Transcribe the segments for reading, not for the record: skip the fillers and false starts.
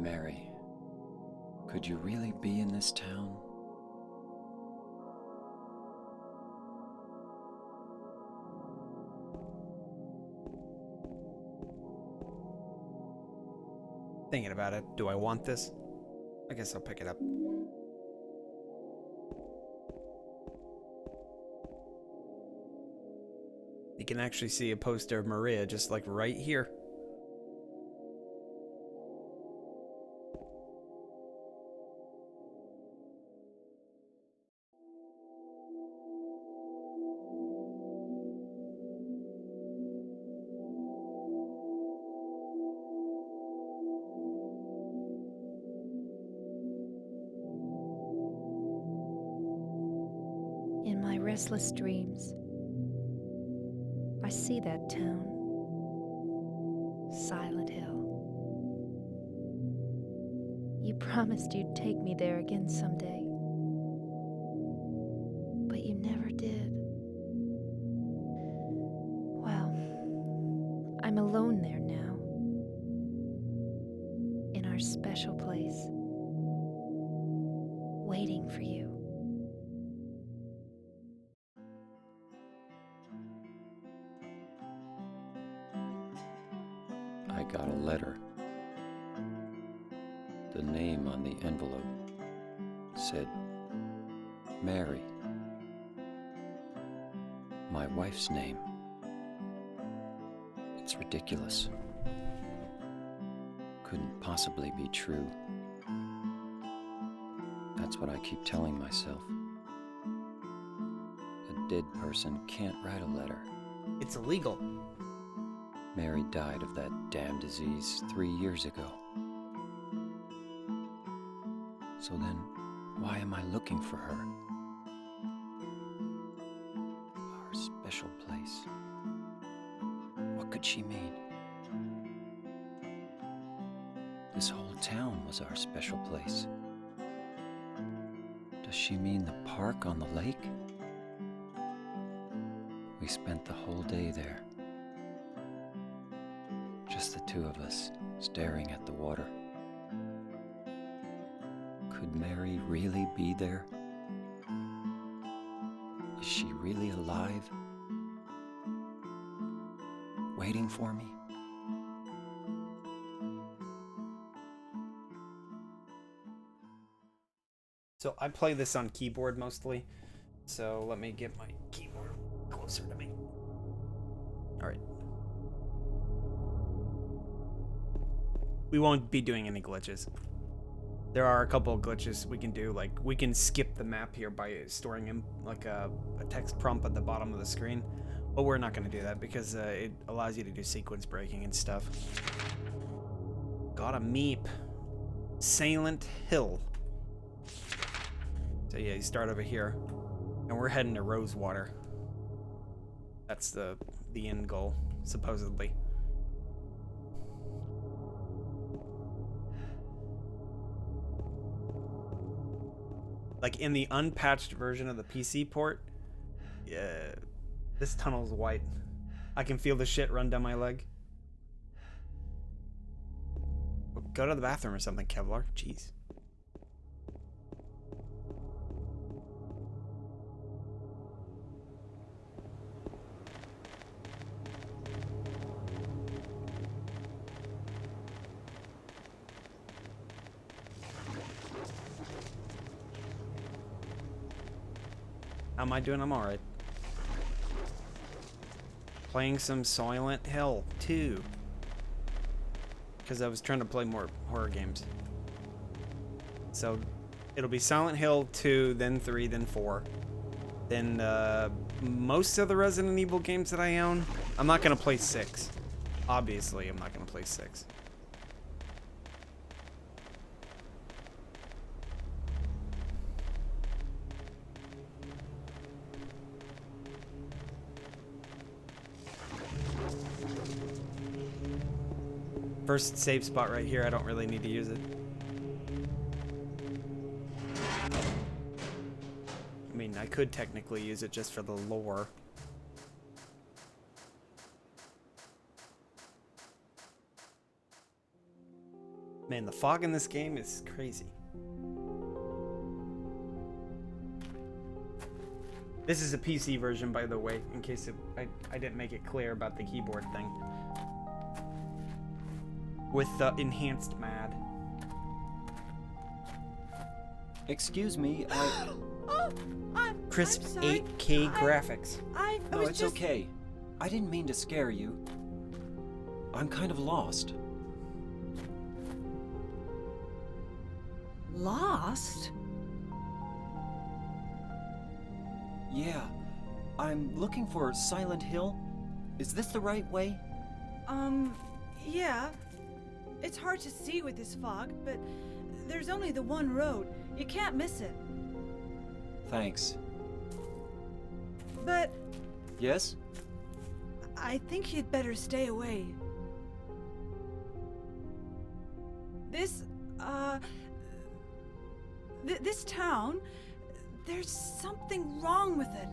Mary, could you really be in this town? Thinking about it. Do I want this? I guess I'll pick it up. You can actually see a poster of Maria just like right here. In my restless dreams, I see that town, Silent Hill. You promised you'd take me there again someday, but you never did. Well, I'm alone there now, in our special place, waiting for you. I got a letter. The name on the envelope said Mary. My wife's name. It's ridiculous. Couldn't possibly be true. That's what I keep telling myself. A dead person can't write a letter. It's illegal. Mary died of that damn disease 3 years ago. So then, why am I looking for her? Our special place. What could she mean? This whole town was our special place. Does she mean the park on the lake? We spent the whole day there. Just the two of us, staring at the water. Could Mary really be there? Is she really alive? Waiting for me? So I play this on keyboard mostly. So let me get my keyboard closer to me. All right. We won't be doing any glitches. There are a couple of glitches we can do, like we can skip the map here by storing in like a text prompt at the bottom of the screen, but we're not going to do that because it allows you to do sequence breaking and stuff. Got a meep. Silent Hill. So yeah, you start over here, and we're heading to Rosewater. That's the end goal, supposedly. Like in the unpatched version of the PC port, this tunnel's white. I can feel the shit run down my leg. Go to the bathroom or something, Kevlar. Jeez. How am I doing? I'm alright. Playing some Silent Hill 2. Because I was trying to play more horror games. So it'll be Silent Hill 2, then 3, then 4. Then most of the Resident Evil games that I own. I'm not going to play 6. Obviously, I'm not going to play 6. First save spot right here, I don't really need to use it. I mean, I could technically use it just for the lore. Man, the fog in this game is crazy. This is a PC version, by the way, in case I didn't make it clear about the keyboard thing. With the enhanced MAD. Excuse me, Oh, Crisp I'm sorry. 8K graphics. I No, was it's just... okay. I didn't mean to scare you. I'm kind of lost. Lost? Yeah, I'm looking for Silent Hill. Is this the right way? Yeah. It's hard to see with this fog, but there's only the one road. You can't miss it. Thanks. But Yes? I think you'd better stay away. This, this town, there's something wrong with it.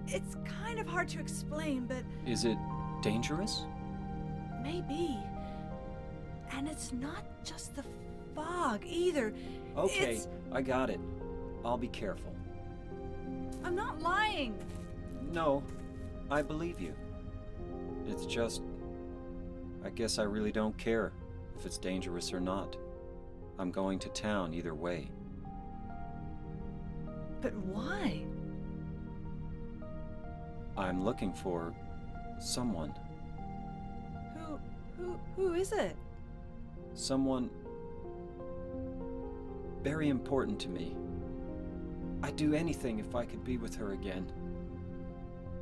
It's kind of hard to explain, but Is it dangerous? maybe. And it's not just the fog either. Okay, It's... I got it. I'll be careful. I'm not lying. No, I believe you. It's just... I guess I really don't care if it's dangerous or not. I'm going to town either way. But why? I'm looking for... someone. Who is it? Someone... very important to me. I'd do anything if I could be with her again.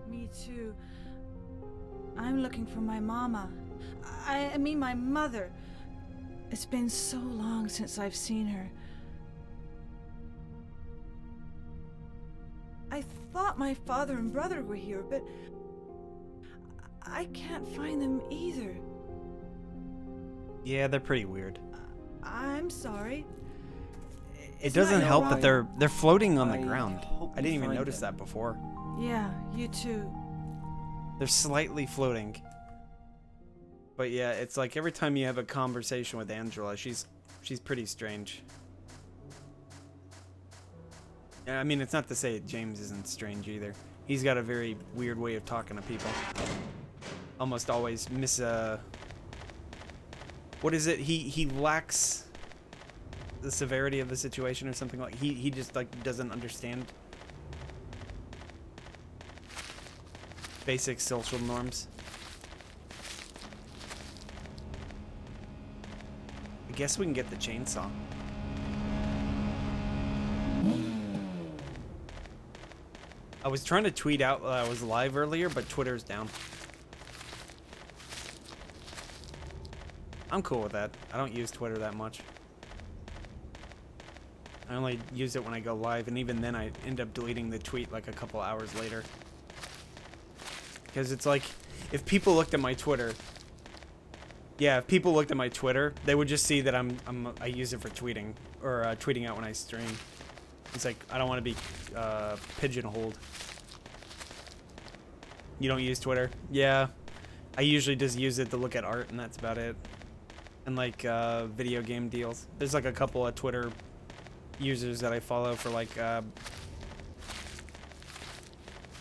Me too. I'm looking for my mama. I mean my mother. It's been so long since I've seen her. I thought my father and brother were here, but I can't find them either. Yeah, they're pretty weird. I'm sorry. It It's not doesn't your help fault. that they're floating on the I ground. hope I didn't you even find notice them. that before. Yeah, you too. They're slightly floating. But yeah, it's like every time you have a conversation with Angela, she's pretty strange. Yeah, I mean, it's not to say James isn't strange either. He's got a very weird way of talking to people. Almost always what is it? He lacks the severity of the situation or something like he just like doesn't understand basic social norms. I guess we can get the chainsaw. I was trying to tweet out that I was live earlier, but Twitter's down. I'm cool with that. I don't use Twitter that much. I only use it when I go live, and even then I end up deleting the tweet like a couple hours later. Because it's like, if people looked at my Twitter, yeah, if people looked at my Twitter, they would just see that I use it for tweeting, or tweeting out when I stream. It's like, I don't want to be pigeonholed. You don't use Twitter? Yeah. I usually just use it to look at art, and that's about it. And like video game deals. There's like a couple of Twitter users that I follow for like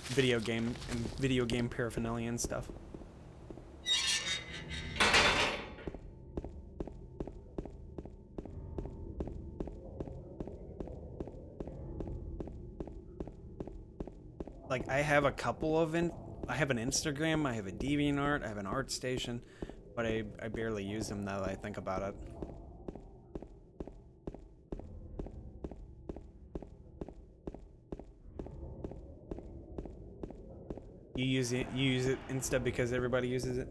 video game paraphernalia and stuff. Like I have a couple of I have an Instagram, I have a DeviantArt, I have an ArtStation, but I barely use them now that I think about it. You use it Insta because everybody uses it?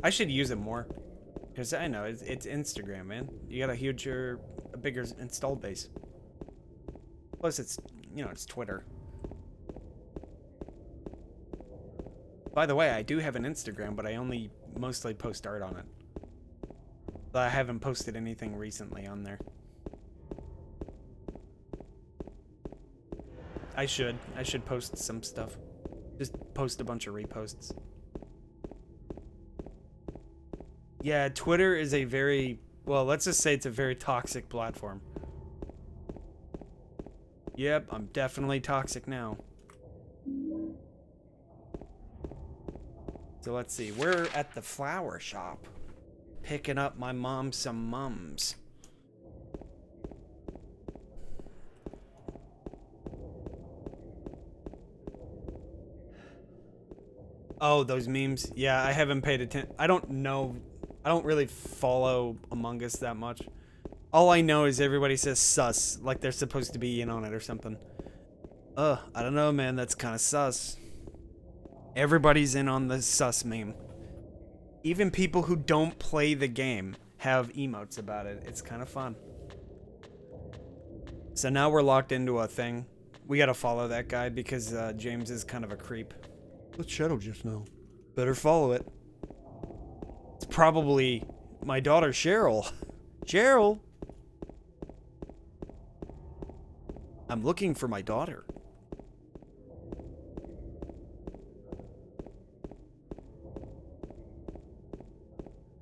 I should use it more. Because I know, it's Instagram, man. You got a bigger install base. Plus it's, it's Twitter. By the way, I do have an Instagram, but I only mostly post art on it. But I haven't posted anything recently on there. I should post some stuff. Just post a bunch of reposts. Yeah, Twitter is a very, Well, let's just say it's a very toxic platform. Yep, I'm definitely toxic now. So let's see. We're at the flower shop. Picking up my mom some mums. Oh, those memes. Yeah, I haven't paid attention. I don't know. I don't really follow Among Us that much. All I know is everybody says sus, like they're supposed to be in on it or something. I don't know, man. That's kind of sus. Everybody's in on the sus meme. Even people who don't play the game have emotes about it. It's kind of fun. So now we're locked into a thing. We gotta follow that guy because James is kind of a creep. What's Shadow just now? Better follow it. It's probably my daughter Cheryl. Cheryl! I'm looking for my daughter.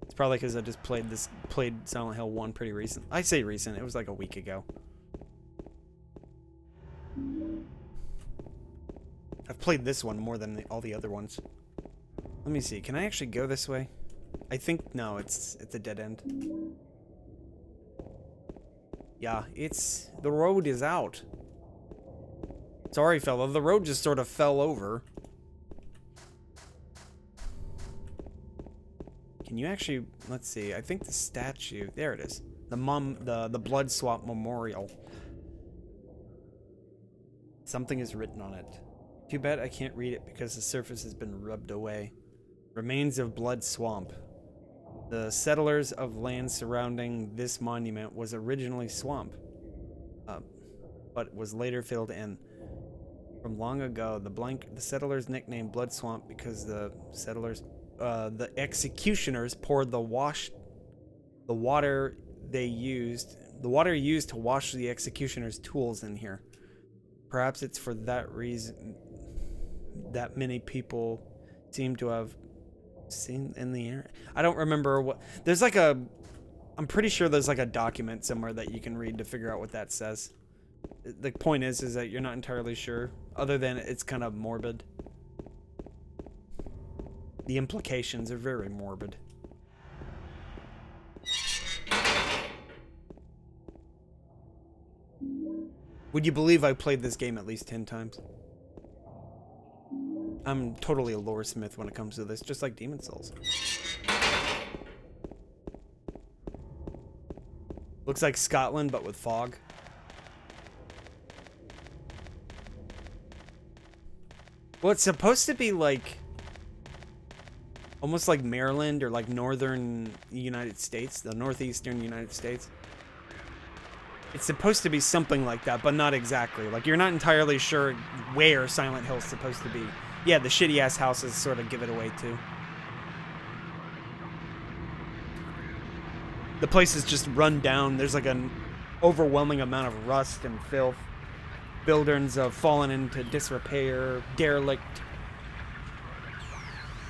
It's probably because I just played Silent Hill 1 pretty recent. I say recent, it was like a week ago. I've played this one more than all the other ones. Let me see, can I actually go this way? I think, no, it's a dead end. Yeah, the road is out. Sorry, fella, the road just sort of fell over. Can you actually, let's see, I think the statue, there it is. The blood swap memorial. Something is written on it. Too bad I can't read it because the surface has been rubbed away. Remains of Blood Swamp. The settlers of land surrounding this monument was originally swamp, but was later filled in. From long ago, the settlers nicknamed Blood Swamp because the executioners poured the water used to wash the executioners' tools in here. Perhaps it's for that reason that many people seem to have seen in the air. I don't remember what. There's like I'm pretty sure there's like a document somewhere that you can read to figure out what that says. The point is that you're not entirely sure, other than it's kind of morbid. The implications are very morbid. Would you believe I played this game at least 10 times? I'm totally a lore smith when it comes to this, just like Demon's Souls. Looks like Scotland, but with fog. Well, it's supposed to be like almost like Maryland or like northern United States, the northeastern United States. It's supposed to be something like that, but not exactly. Like, you're not entirely sure where Silent Hill's supposed to be. Yeah, the shitty-ass houses sort of give it away, too. The place is just run down. There's like an overwhelming amount of rust and filth. Buildings have fallen into disrepair, derelict.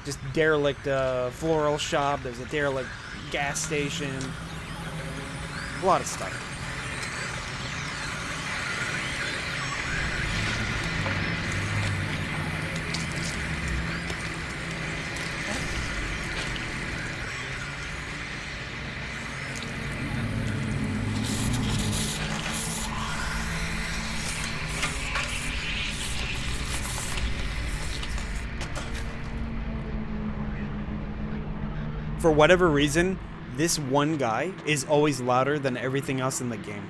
Just derelict floral shop. There's a derelict gas station. A lot of stuff. For whatever reason, this one guy is always louder than everything else in the game.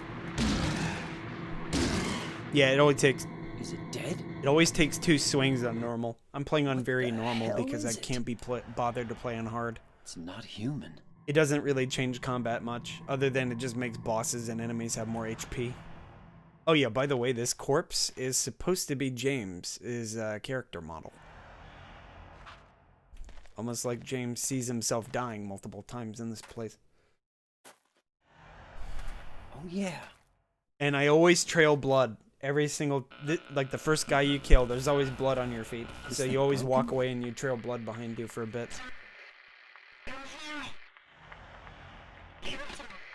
Yeah, it only takes... Is it dead? It always takes 2 swings on normal. I'm playing on very the normal hell because I is it? can't be bothered to play on hard. It's not human. It doesn't really change combat much, other than it just makes bosses and enemies have more HP. Oh yeah, by the way, this corpse is supposed to be James' character model. Almost like James sees himself dying multiple times in this place. Oh yeah. And I always trail blood. Every single, like the first guy you kill, there's always blood on your feet. So you always walk away and you trail blood behind you for a bit.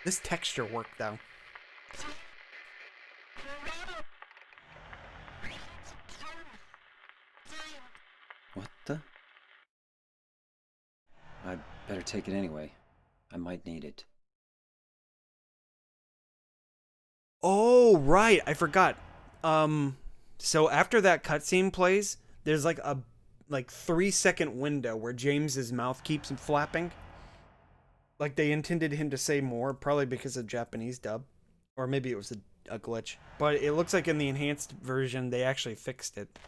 This texture work, though. What the? I'd better take it anyway. I might need it. Oh, right. I forgot. So after that cutscene plays, there's like a 3-second window where James's mouth keeps flapping. Like they intended him to say more, probably because of Japanese dub. Or maybe it was a glitch. But it looks like in the enhanced version, they actually fixed it.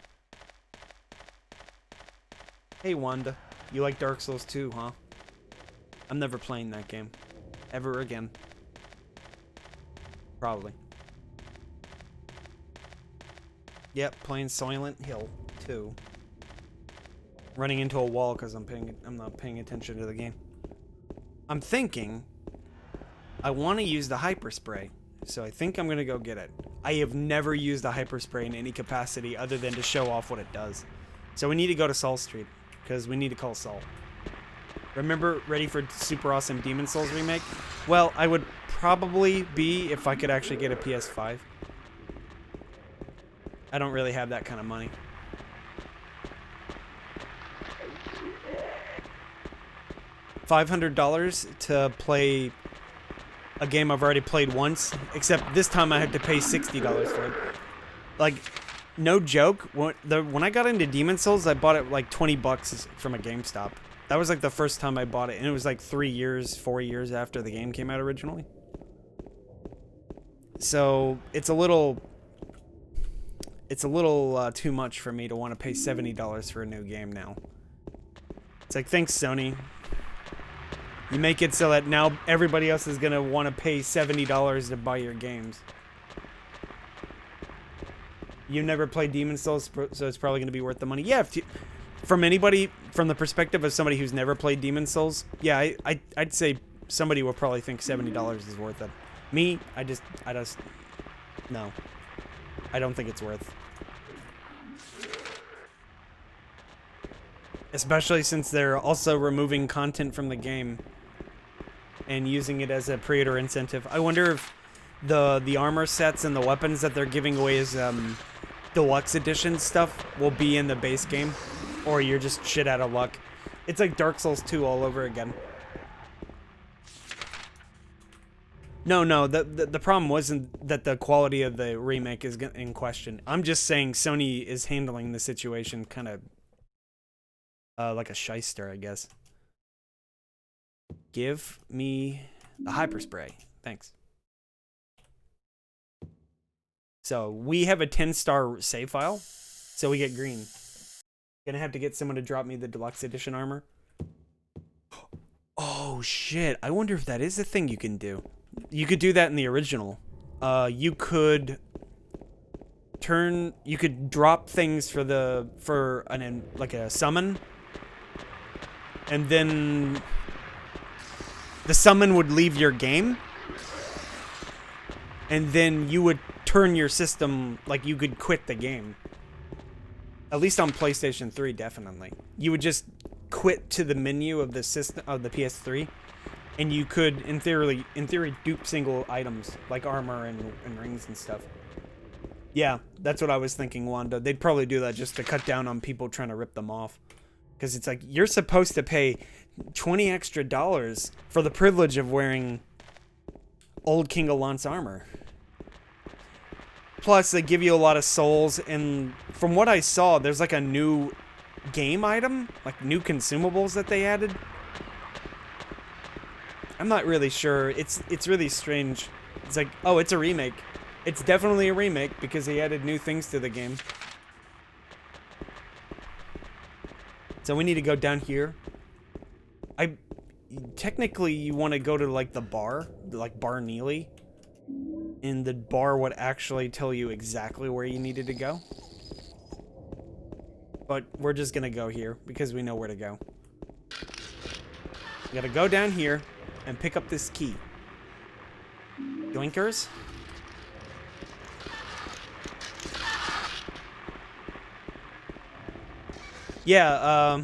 Hey, Wanda. You like Dark Souls 2, huh? I'm never playing that game. Ever again. Probably. Yep, playing Silent Hill 2. Running into a wall because I'm not paying attention to the game. I'm thinking I want to use the hyper spray, so I think I'm gonna go get it. I have never used the hyper spray in any capacity other than to show off what it does. So we need to go to Saul Street because we need to call Saul. Remember, ready for Super Awesome Demon Souls remake? Well, I would probably be if I could actually get a PS5. I don't really have that kind of money. $500 to play a game I've already played once, except this time I had to pay $60 for it. Like, no joke, when I got into Demon Souls, I bought it like $20 from a GameStop. That was like the first time I bought it, and it was like 4 years after the game came out originally. So it's a little too much for me to want to pay $70 for a new game now. It's like, thanks, Sony. You make it so that now everybody else is gonna want to pay $70 to buy your games. You never played Demon Souls, so it's probably gonna be worth the money. Yeah, from anybody, from the perspective of somebody who's never played Demon Souls, yeah, I'd say somebody will probably think $70 is worth it. Me, I just, no. I don't think it's worth. Especially since they're also removing content from the game and using it as a pre-order incentive. I wonder if the armor sets and the weapons that they're giving away as deluxe edition stuff will be in the base game, or you're just shit out of luck. It's like Dark Souls 2 all over again. No, the problem wasn't that the quality of the remake is in question. I'm just saying Sony is handling the situation kind of like a shyster, I guess. Give me the hyper spray. Thanks. So we have a 10-star save file, so we get green. Gonna have to get someone to drop me the deluxe edition armor. Oh shit, I wonder if that is a thing you can do. You could do that in the original. You could drop things for like a summon, and then the summon would leave your game, and then you would turn your system, like you could quit the game. At least on PlayStation 3, definitely. You would just quit to the menu of the system of the PS3. And you could, in theory, dupe single items, like armor and rings and stuff. Yeah, that's what I was thinking, Wanda. They'd probably do that just to cut down on people trying to rip them off. Because it's like, you're supposed to pay $20 extra for the privilege of wearing old King of Lance armor. Plus, they give you a lot of souls, and from what I saw, there's like a new game item, like new consumables that they added. I'm not really sure. It's really strange. It's like, oh, it's a remake. It's definitely a remake because they added new things to the game. So we need to go down here. Technically, you want to go to like the bar, like Bar Neely. And the bar would actually tell you exactly where you needed to go. But we're just gonna go here because we know where to go. You gotta go down here and pick up this key. Yoinkers. Yeah,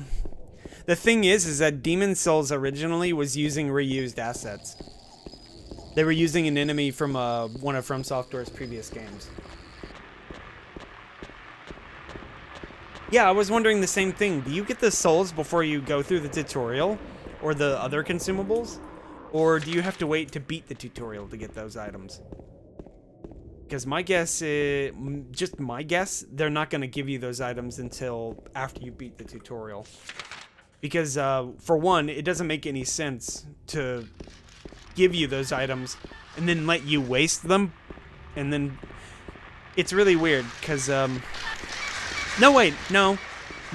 the thing is that Demon Souls originally was using reused assets. They were using an enemy from one of From Software's previous games. Yeah, I was wondering the same thing. Do you get the souls before you go through the tutorial? Or the other consumables? Or do you have to wait to beat the tutorial to get those items? Because my guess is, just my guess, they're not going to give you those items until after you beat the tutorial. Because, for one, it doesn't make any sense to give you those items and then let you waste them. And then, it's really weird, because, no, wait, no,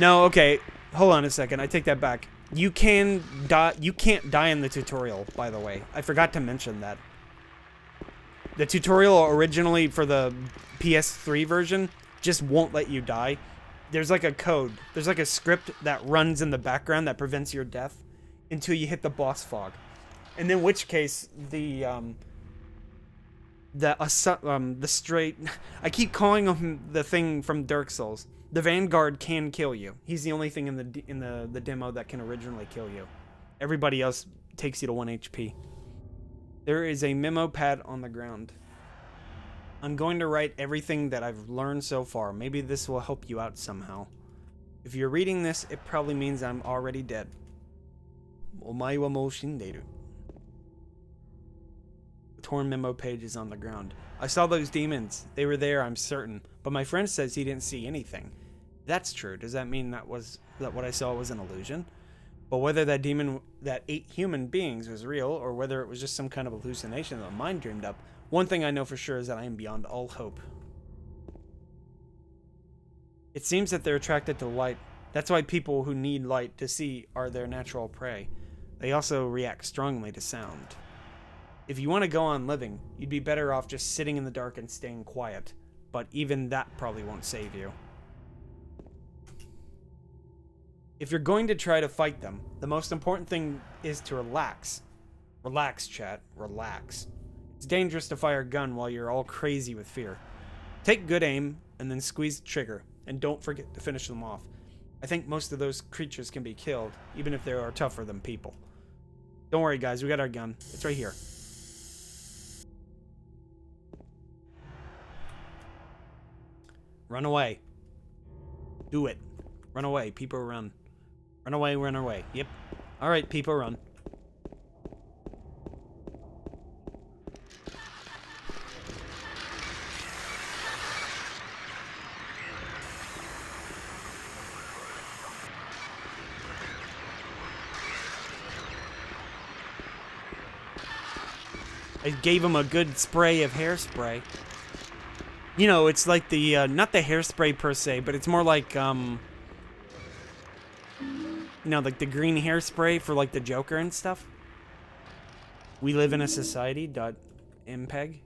okay, hold on a second, I take that back. You can die, you can't die in the tutorial, by the way. I forgot to mention that. The tutorial originally for the PS3 version just won't let you die. There's like a code. There's like a script that runs in the background that prevents your death until you hit the boss fog. And in which case, the straight... I keep calling him the thing from Dark Souls. The Vanguard can kill you. He's the only thing in the demo that can originally kill you. Everybody else takes you to 1 HP. There is a memo pad on the ground. I'm going to write everything that I've learned so far. Maybe this will help you out somehow. If you're reading this, it probably means I'm already dead. Omae wa mou shindeiru. The torn memo page is on the ground. I saw those demons. They were there, I'm certain. But my friend says he didn't see anything. That's true. Does that mean that what I saw was an illusion? But whether that demon that ate human beings was real, or whether it was just some kind of hallucination that the mind dreamed up, one thing I know for sure is that I am beyond all hope. It seems that they're attracted to light. That's why people who need light to see are their natural prey. They also react strongly to sound. If you want to go on living, you'd be better off just sitting in the dark and staying quiet. But even that probably won't save you. If you're going to try to fight them, the most important thing is to relax. Relax, chat. Relax. It's dangerous to fire a gun while you're all crazy with fear. Take good aim, and then squeeze the trigger, and don't forget to finish them off. I think most of those creatures can be killed, even if they are tougher than people. Don't worry, guys. We got our gun. It's right here. Run away. Do it. Run away. People run. Run away, run away. Yep. Alright, people run. I gave him a good spray of hairspray. You know, it's like the, not the hairspray per se, but it's more like, you know, like the green hairspray for like the Joker and stuff. We live in a society. .mpeg.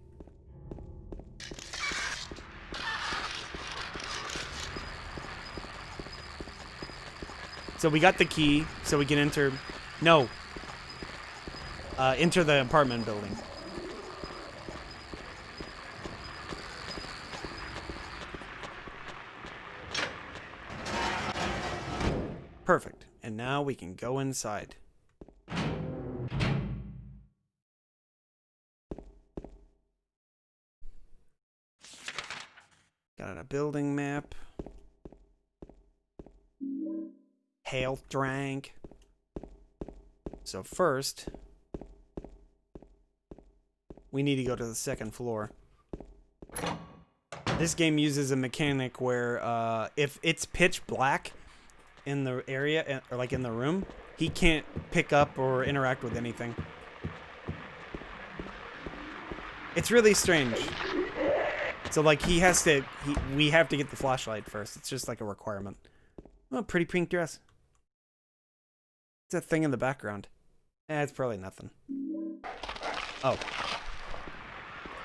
So we got the key, so we can enter. No. Enter the apartment building. Perfect. And now we can go inside. Got a building map. Health drank. So first, we need to go to the second floor. This game uses a mechanic where if it's pitch black in the area, or like in the room, he can't pick up or interact with anything. It's really strange. So like we have to get the flashlight first. It's just like a requirement. Oh, pretty pink dress. What's that thing in the background? It's probably nothing. Oh.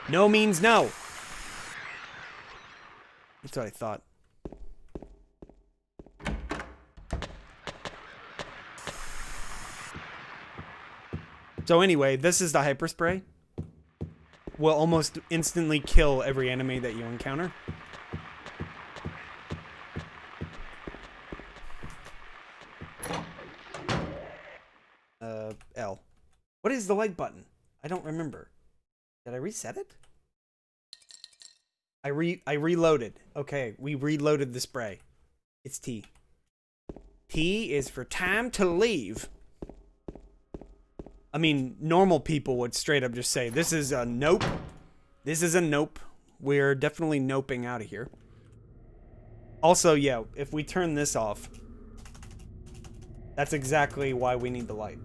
No means no. That's what I thought. So anyway, this is the hyper spray. Will almost instantly kill every enemy that you encounter. L. What is the like button? I don't remember. Did I reset it? I reloaded. Okay, we reloaded the spray. It's T. T is for time to leave. I mean, normal people would straight up just say, this is a nope. This is a nope. We're definitely noping out of here. Also, yeah, if we turn this off, that's exactly why we need the light.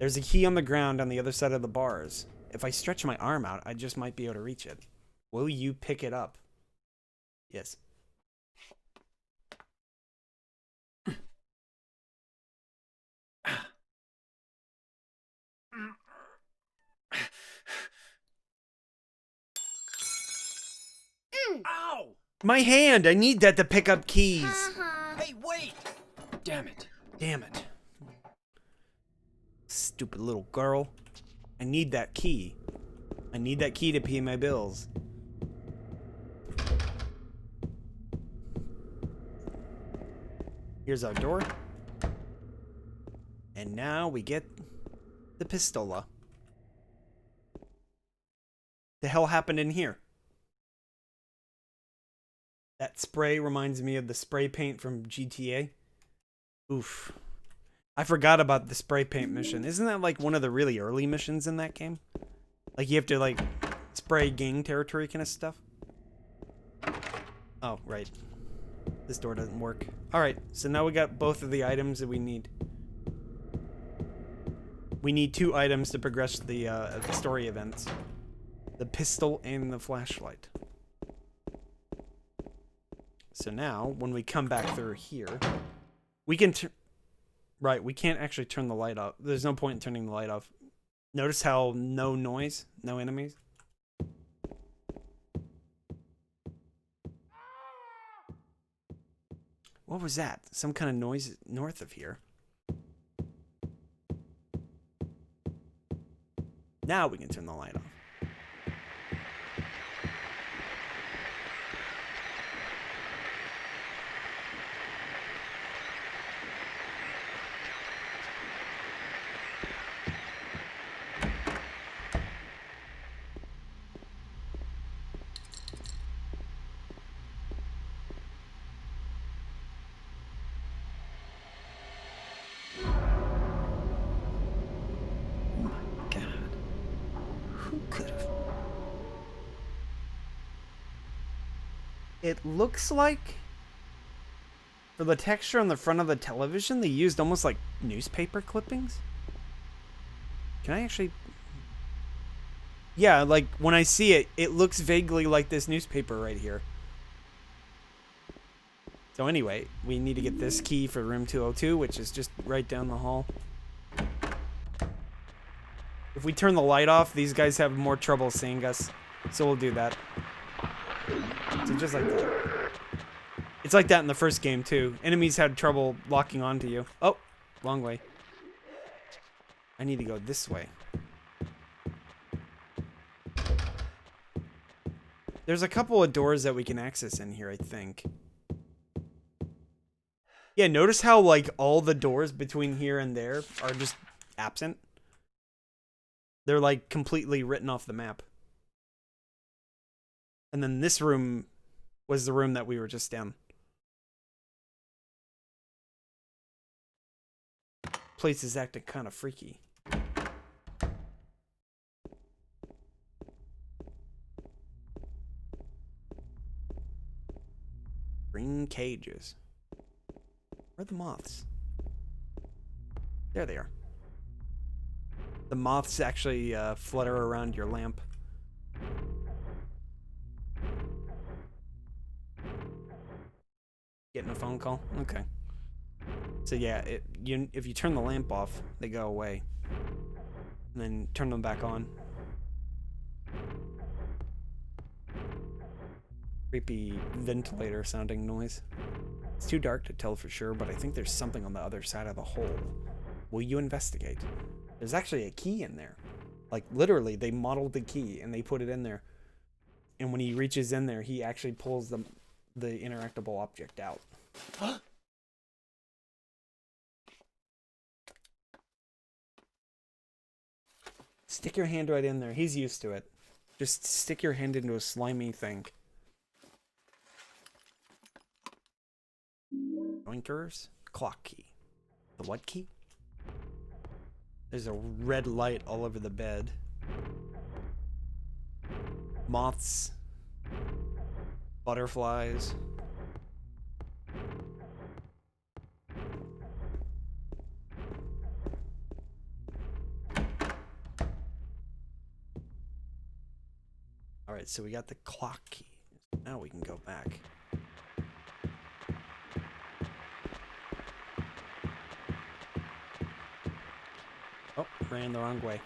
There's a key on the ground on the other side of the bars. If I stretch my arm out, I just might be able to reach it. Will you pick it up? Yes. Ow! My hand! I need that to pick up keys. Hey, wait! Damn it. Damn it. Stupid little girl. I need that key. I need that key to pay my bills. Here's our door. And now we get the pistola. The hell happened in here? That spray reminds me of the spray paint from GTA. Oof. I forgot about the spray paint mission. Isn't that like one of the really early missions in that game? Like you have to like spray gang territory kind of stuff? Oh, right. This door doesn't work. Alright, so now we got both of the items that we need. We need 2 items to progress the story events. The pistol and the flashlight. So now, when we come back through here, we can right, we can't actually turn the light off. There's no point in turning the light off. Notice how no noise, no enemies? What was that? Some kind of noise north of here. Now we can turn the light off. It looks like, for the texture on the front of the television, they used almost like newspaper clippings. Can I actually... Yeah, like, when I see it, it looks vaguely like this newspaper right here. So anyway, we need to get this key for room 202, which is just right down the hall. If we turn the light off, these guys have more trouble seeing us. So we'll do that. So just like that. It's like that in the first game too. Enemies had trouble locking onto you. Oh, wrong way. I need to go this way. There's a couple of doors that we can access in here, I think. Yeah, notice how like all the doors between here and there are just absent. They're like completely written off the map. And then this room was the room that we were just in. Place is acting kind of freaky. Green cages. Where are the moths? There they are. The moths actually flutter around your lamp. Getting a phone call? Okay. So yeah, if you turn the lamp off, they go away. And then turn them back on. Creepy ventilator sounding noise. It's too dark to tell for sure, but I think there's something on the other side of the hole. Will you investigate? There's actually a key in there. Like literally, they modeled the key and they put it in there. And when he reaches in there, he actually pulls the interactable object out. Stick your hand right in there. He's used to it. Just stick your hand into a slimy thing. Yoinkers. Clock key. The what key? There's a red light all over the bed. Moths. Butterflies. Alright, so we got the clock key. Now we can go back. Oh, ran the wrong way.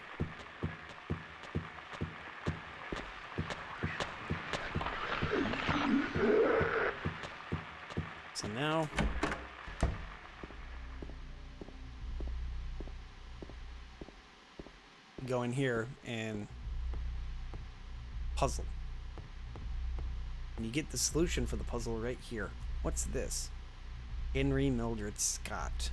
So now go in here and puzzle. And you get the solution for the puzzle right here. What's this? Henry Mildred Scott.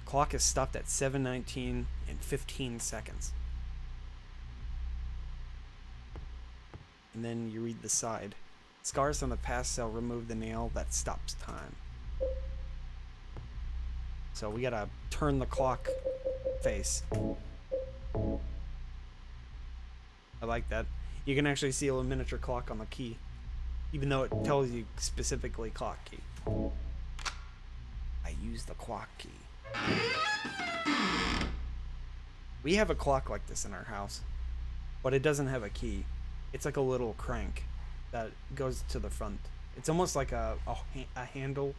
Clock is stopped at 7:19 and 15 seconds. And then you read the side. Scars on the past cell remove the nail that stops time. So we gotta turn the clock face. I like that. You can actually see a little miniature clock on the key, even though it tells you specifically clock key. I use the clock key. We have a clock like this in our house, but it doesn't have a key. It's like a little crank that goes to the front. It's almost like a handle.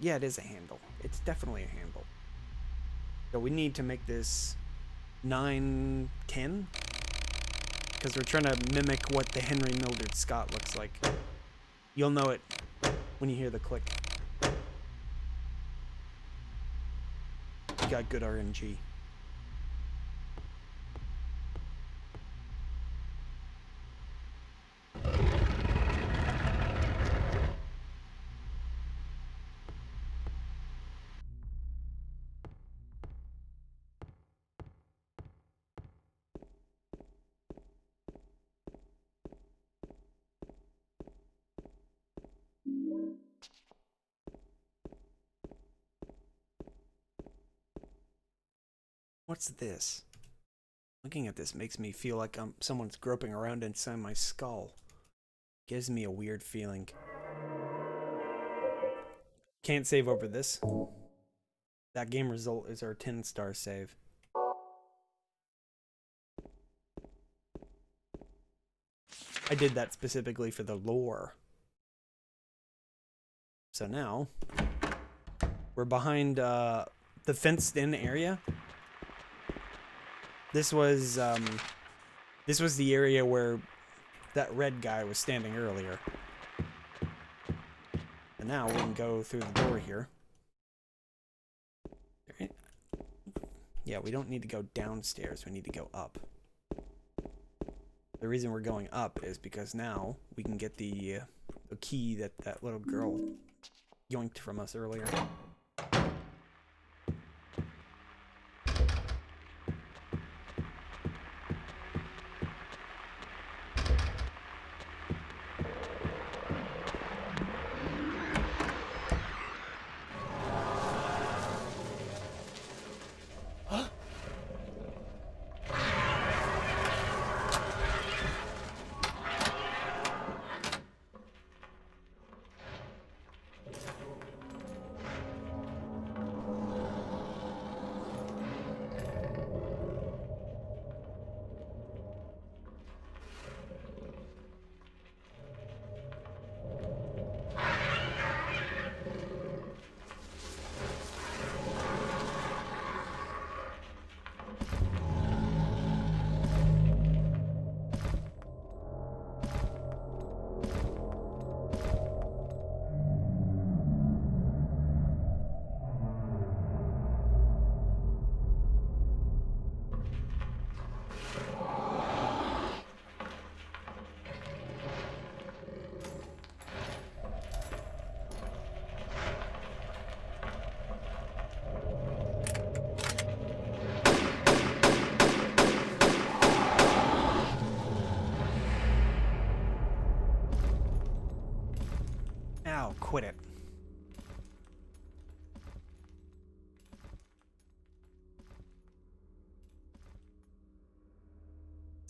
Yeah, it is a handle. It's definitely a handle. So we need to make this 910 because we're trying to mimic what the Henry Mildred Scott looks like. You'll know it when you hear the click. You got good RNG. What's this? Looking at this makes me feel like someone's groping around inside my skull. Gives me a weird feeling. Can't save over this. That game result is our 10-star save. I did that specifically for the lore. So now we're behind the fenced-in area. This was the area where that red guy was standing earlier. And now we can go through the door here. Yeah, we don't need to go downstairs, we need to go up. The reason we're going up is because now we can get the key that that little girl yoinked from us earlier.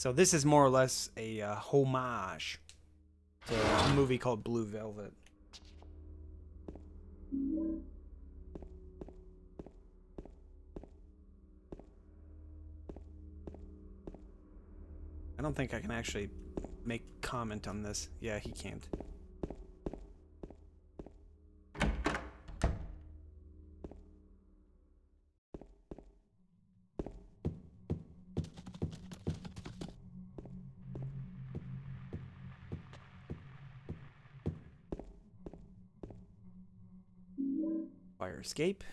So this is more or less a homage to a movie called Blue Velvet. I don't think I can actually make comment on this. Yeah, he can't. Fire escape.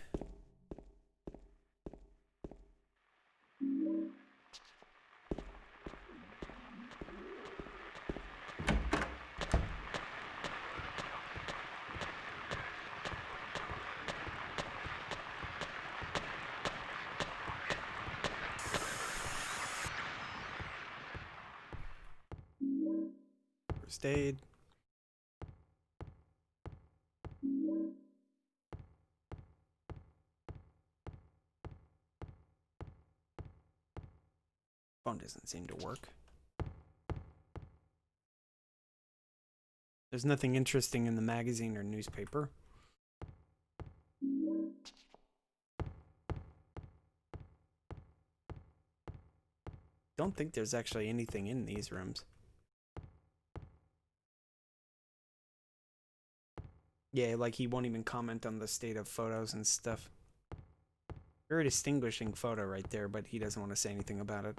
First aid. Phone doesn't seem to work. There's nothing interesting in the magazine or newspaper. Don't think there's actually anything in these rooms. Yeah, like he won't even comment on the state of photos and stuff. Very distinguishing photo right there, but he doesn't want to say anything about it.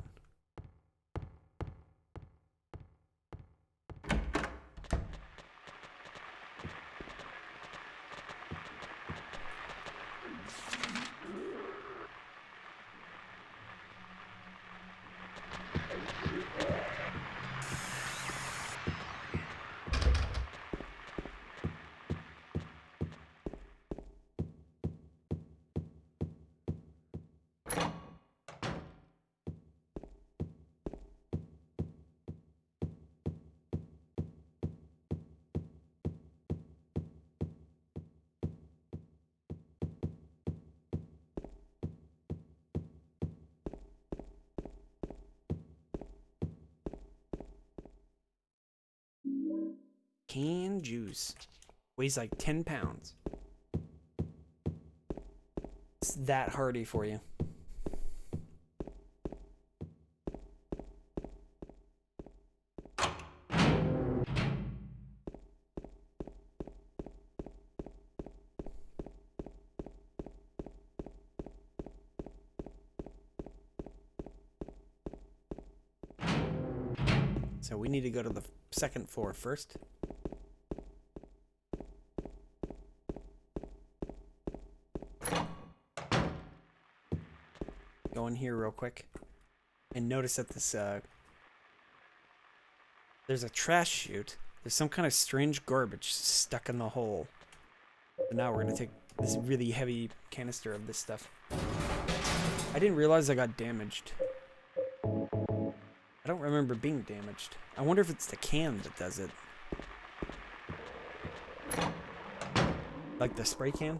Canned juice. Weighs like 10 pounds. It's that hearty for you. So we need to go to the second floor first. Go in here real quick and notice that this there's a trash chute. There's some kind of strange garbage stuck in the hole. So now we're gonna take this really heavy canister of this stuff. I didn't realize I got damaged. I don't remember being damaged. I wonder if it's the can that does it. Like the spray can?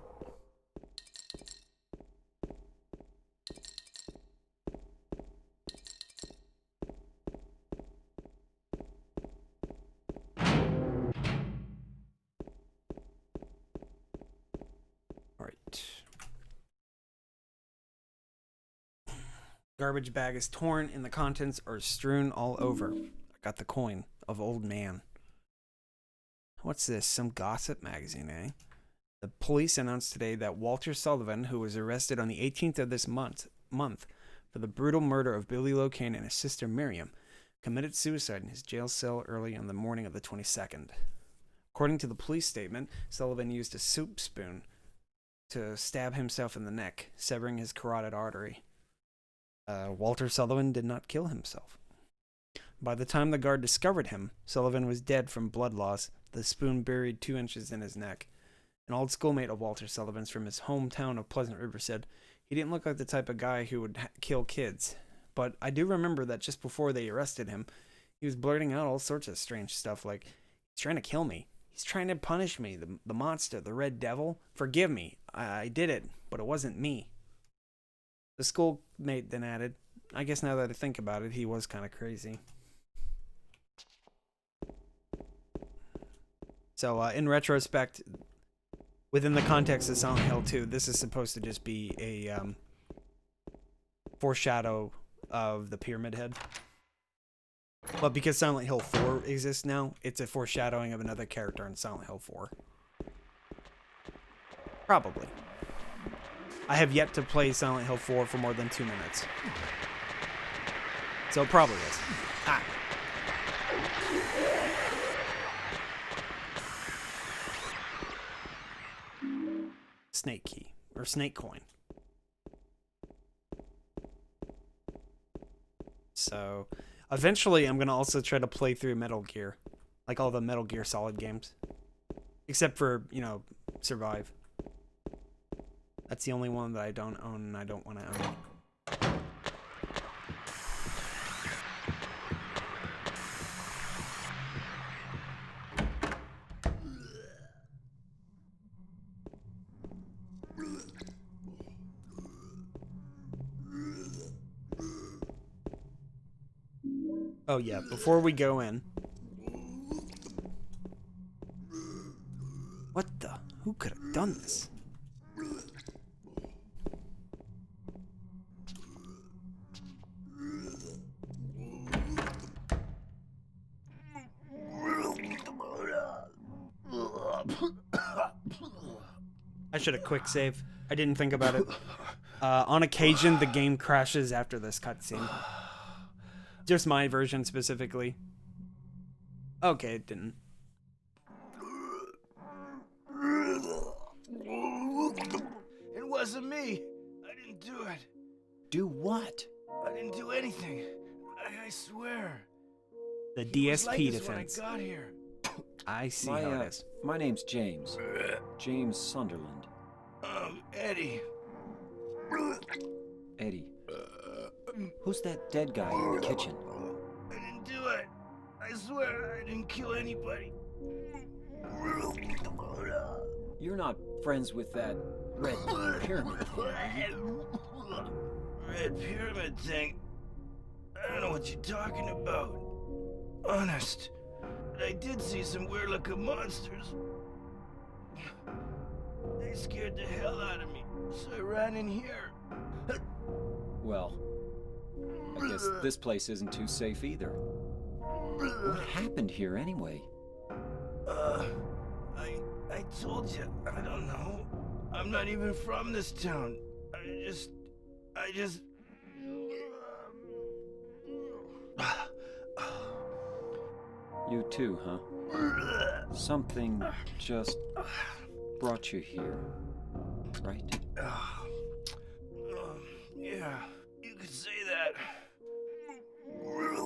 Garbage bag is torn and the contents are strewn all over. I got the coin of old man. What's this? Some gossip magazine, eh? The police announced today that Walter Sullivan, who was arrested on the 18th of this month for the brutal murder of Billy Locane and his sister Miriam, committed suicide in his jail cell early on the morning of the 22nd. According to the police statement, Sullivan used a soup spoon to stab himself in the neck, severing his carotid artery. Walter Sullivan did not kill himself. By the time the guard discovered him, Sullivan was dead from blood loss, the spoon buried 2 inches in his neck. An old schoolmate of Walter Sullivan's from his hometown of Pleasant River said he didn't look like the type of guy who would kill kids. But I do remember that just before they arrested him, he was blurting out all sorts of strange stuff like, he's trying to kill me. He's trying to punish me. The monster, the red devil. Forgive me. I did it, but it wasn't me. The schoolmate then added, I guess now that I think about it, he was kind of crazy. So, in retrospect, within the context of Silent Hill 2, this is supposed to just be a foreshadow of the Pyramid Head. But because Silent Hill 4 exists now, it's a foreshadowing of another character in Silent Hill 4. Probably. I have yet to play Silent Hill 4 for more than 2 minutes. So it probably is. Ah. Snake key. Or snake coin. So, eventually I'm going to also try to play through Metal Gear. Like all the Metal Gear Solid games. Except for, you know, Survive. That's the only one that I don't own and I don't want to own. Oh yeah, before we go in. What the? Who could have done this? I should have quick save. I didn't think about it. On occasion, the game crashes after this cutscene. Just my version specifically. Okay, it didn't. It wasn't me. I didn't do it. Do what? I didn't do anything. I swear. The It was like DSP this when I defense. got here. I see how it is. My name's James. James Sunderland. Eddie. Eddie. Who's that dead guy in the kitchen? I didn't do it. I swear I didn't kill anybody. You're not friends with that red pyramid thing, are you? Red pyramid thing? I don't know what you're talking about. Honest. But I did see some weird looking monsters. They scared the hell out of me, so I ran in here. Well, I guess this place isn't too safe either. What happened here anyway? I told you, I don't know. I'm not even from this town. I just... You too, huh? Something just brought you here, right? Yeah, you could say that.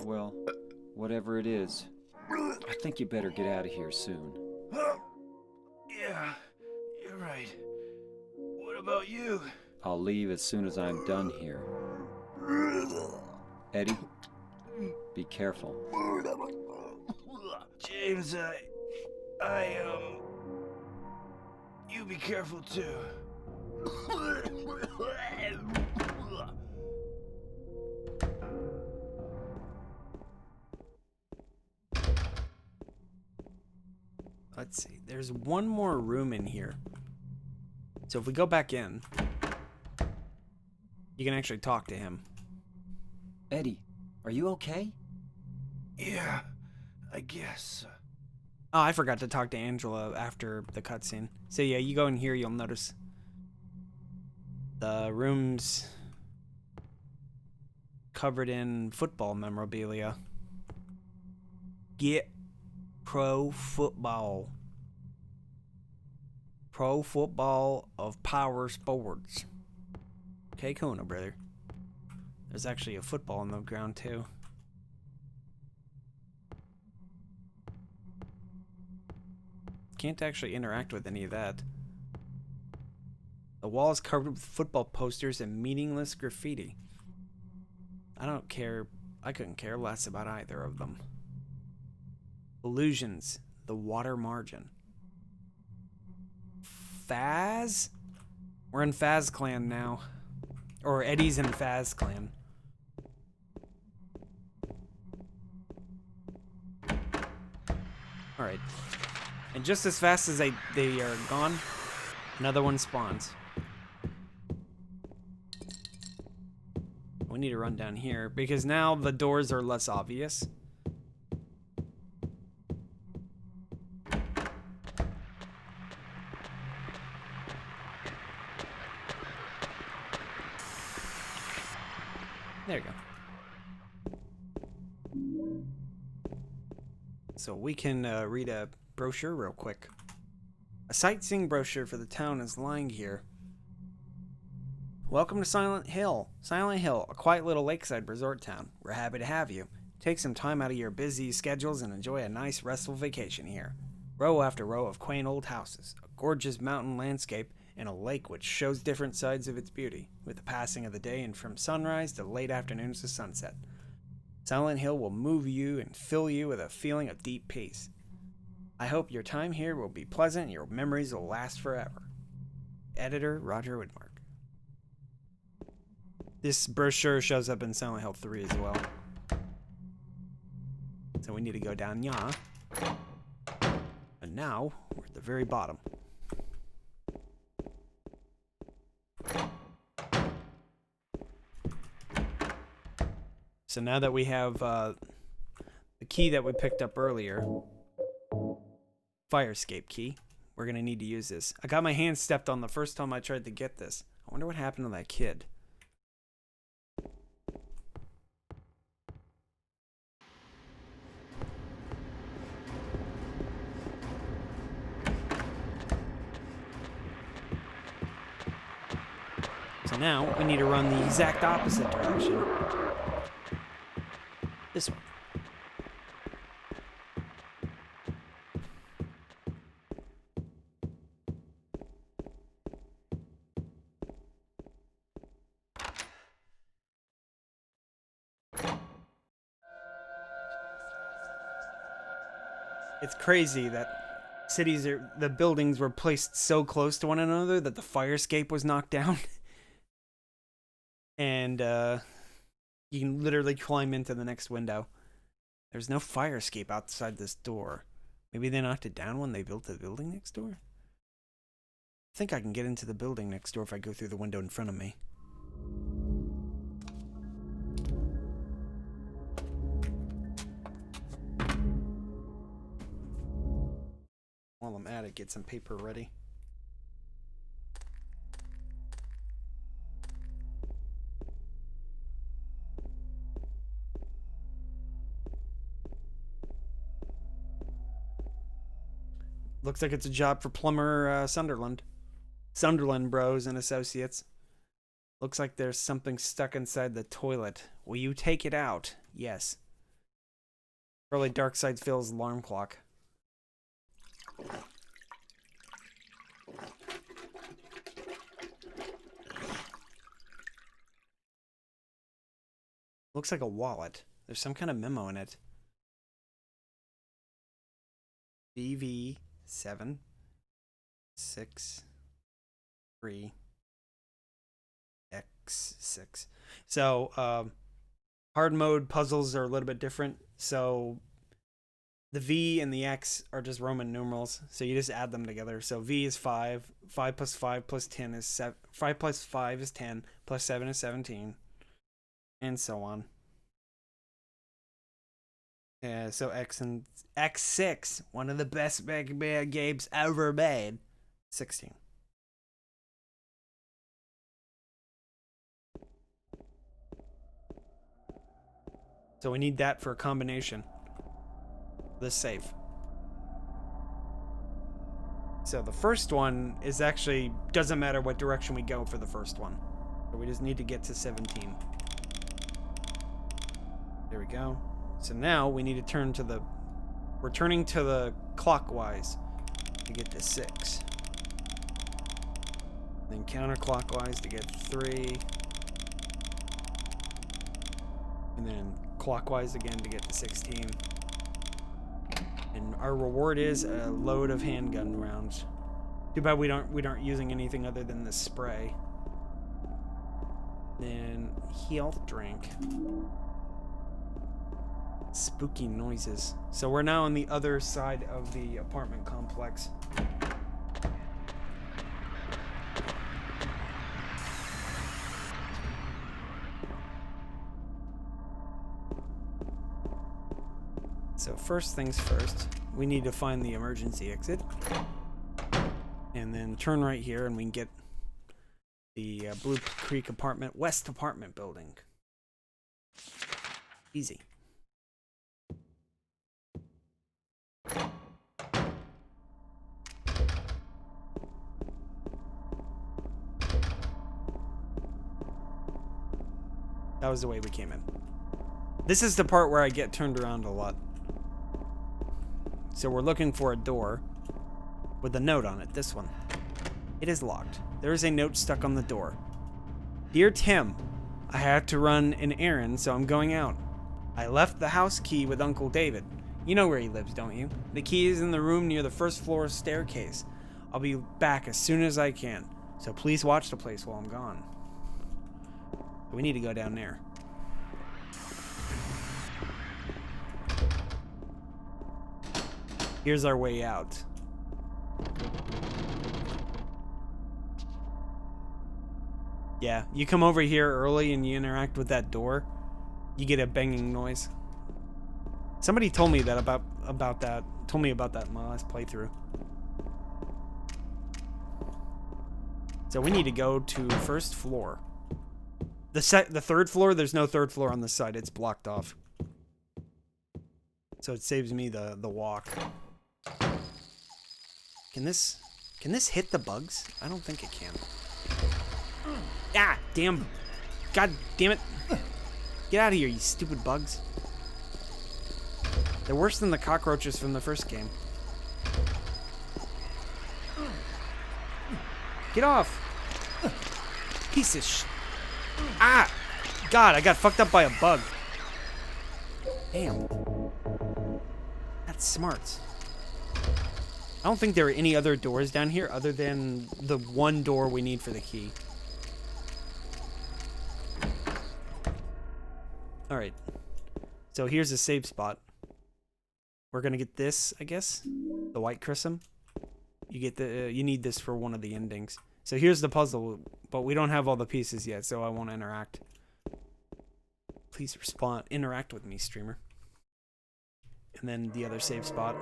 Well, whatever it is, I think you better get out of here soon. Yeah, you're right. What about you? I'll leave as soon as I'm done here. Eddie, be careful. James, you be careful too. Let's see. There's one more room in here. So if we go back in, you can actually talk to him. Eddie, are you okay? Yeah, I guess. Oh, I forgot to talk to Angela after the cutscene. So yeah, you go in here, you'll notice the room's covered in football memorabilia. Get pro football. Pro football of power sports. Okay, Kona, brother. There's actually a football on the ground, too. Can't actually interact with any of that. The wall is covered with football posters and meaningless graffiti. I don't care. I couldn't care less about either of them. Illusions. The water margin. Faz? We're in Faz Clan now. Or Eddie's in Faz Clan. Alright. And just as fast as they are gone, another one spawns. We need to run down here because now the doors are less obvious. There you go. So we can read a brochure real quick. A sightseeing brochure for the town is lying here. Welcome to Silent Hill. Silent Hill, a quiet little lakeside resort town. We're happy to have you. Take some time out of your busy schedules and enjoy a nice, restful vacation here. Row after row of quaint old houses, a gorgeous mountain landscape, and a lake which shows different sides of its beauty, with the passing of the day and from sunrise to late afternoons to sunset. Silent Hill will move you and fill you with a feeling of deep peace. I hope your time here will be pleasant and your memories will last forever. Editor, Roger Widmark. This brochure shows up in Silent Hill 3 as well. So we need to go down ya. And now, we're at the very bottom. So now that we have the key that we picked up earlier, fire escape key, we're going to need to use this. I got my hand stepped on the first time I tried to get this. I wonder what happened to that kid. So now we need to run the exact opposite direction. This one. It's crazy that the buildings were placed so close to one another that the fire escape was knocked down. And you can literally climb into the next window. There's no fire escape outside this door. Maybe they knocked it down when they built the building next door? I think I can get into the building next door if I go through the window in front of me. While I'm at it, get some paper ready. Looks like it's a job for plumber Sunderland. Sunderland Bros and Associates. Looks like there's something stuck inside the toilet. Will you take it out? Yes. Probably Darkside Phil's alarm clock. Looks like a wallet. There's some kind of memo in it. BV 7 6 3 X6. So hard mode puzzles are a little bit different. So the V and the X are just Roman numerals, so you just add them together. So V is 5, 5 plus 5 plus 10 is 7, 5 plus 5 is 10, plus 7 is 17, and so on. Yeah, so X6, one of the best Mega Man games ever made, 16. So we need that for a combination. This save. So the first one is actually, doesn't matter what direction we go for the first one. So we just need to get to 17. There we go. So now we need to turn to the, we're turning to the clockwise to get to 6. Then counterclockwise to get 3. And then clockwise again to get to 16. And our reward is a load of handgun rounds. Too bad we aren't using anything other than the spray. Then health drink. Spooky noises. So we're now on the other side of the apartment complex. So first things first, we need to find the emergency exit. And then turn right here and we can get the Blue Creek West apartment building. Easy. That was the way we came in. This is the part where I get turned around a lot. So we're looking for a door with a note on it, this one. It is locked. There is a note stuck on the door. Dear Tim, I had to run an errand, so I'm going out. I left the house key with Uncle David. You know where he lives, don't you? The key is in the room near the first floor staircase. I'll be back as soon as I can, so please watch the place while I'm gone. We need to go down there. Here's our way out. Yeah, you come over here early and you interact with that door, you get a banging noise. Somebody told me that about that. Told me about that in my last playthrough. So we need to go to first floor. The third floor, there's no third floor on this side. It's blocked off. So it saves me the walk. Can this hit the bugs? I don't think it can. Ah, damn. God damn it. Get out of here, you stupid bugs. They're worse than the cockroaches from the first game. Get off. Piece of sh... Ah! God, I got fucked up by a bug. Damn. That's smart. I don't think there are any other doors down here other than the one door we need for the key. Alright. So here's a save spot. We're gonna get this, I guess. The white chrism. You get the you need this for one of the endings. So here's the puzzle, but we don't have all the pieces yet, so I won't interact. Please interact with me, streamer. And then the other save spot.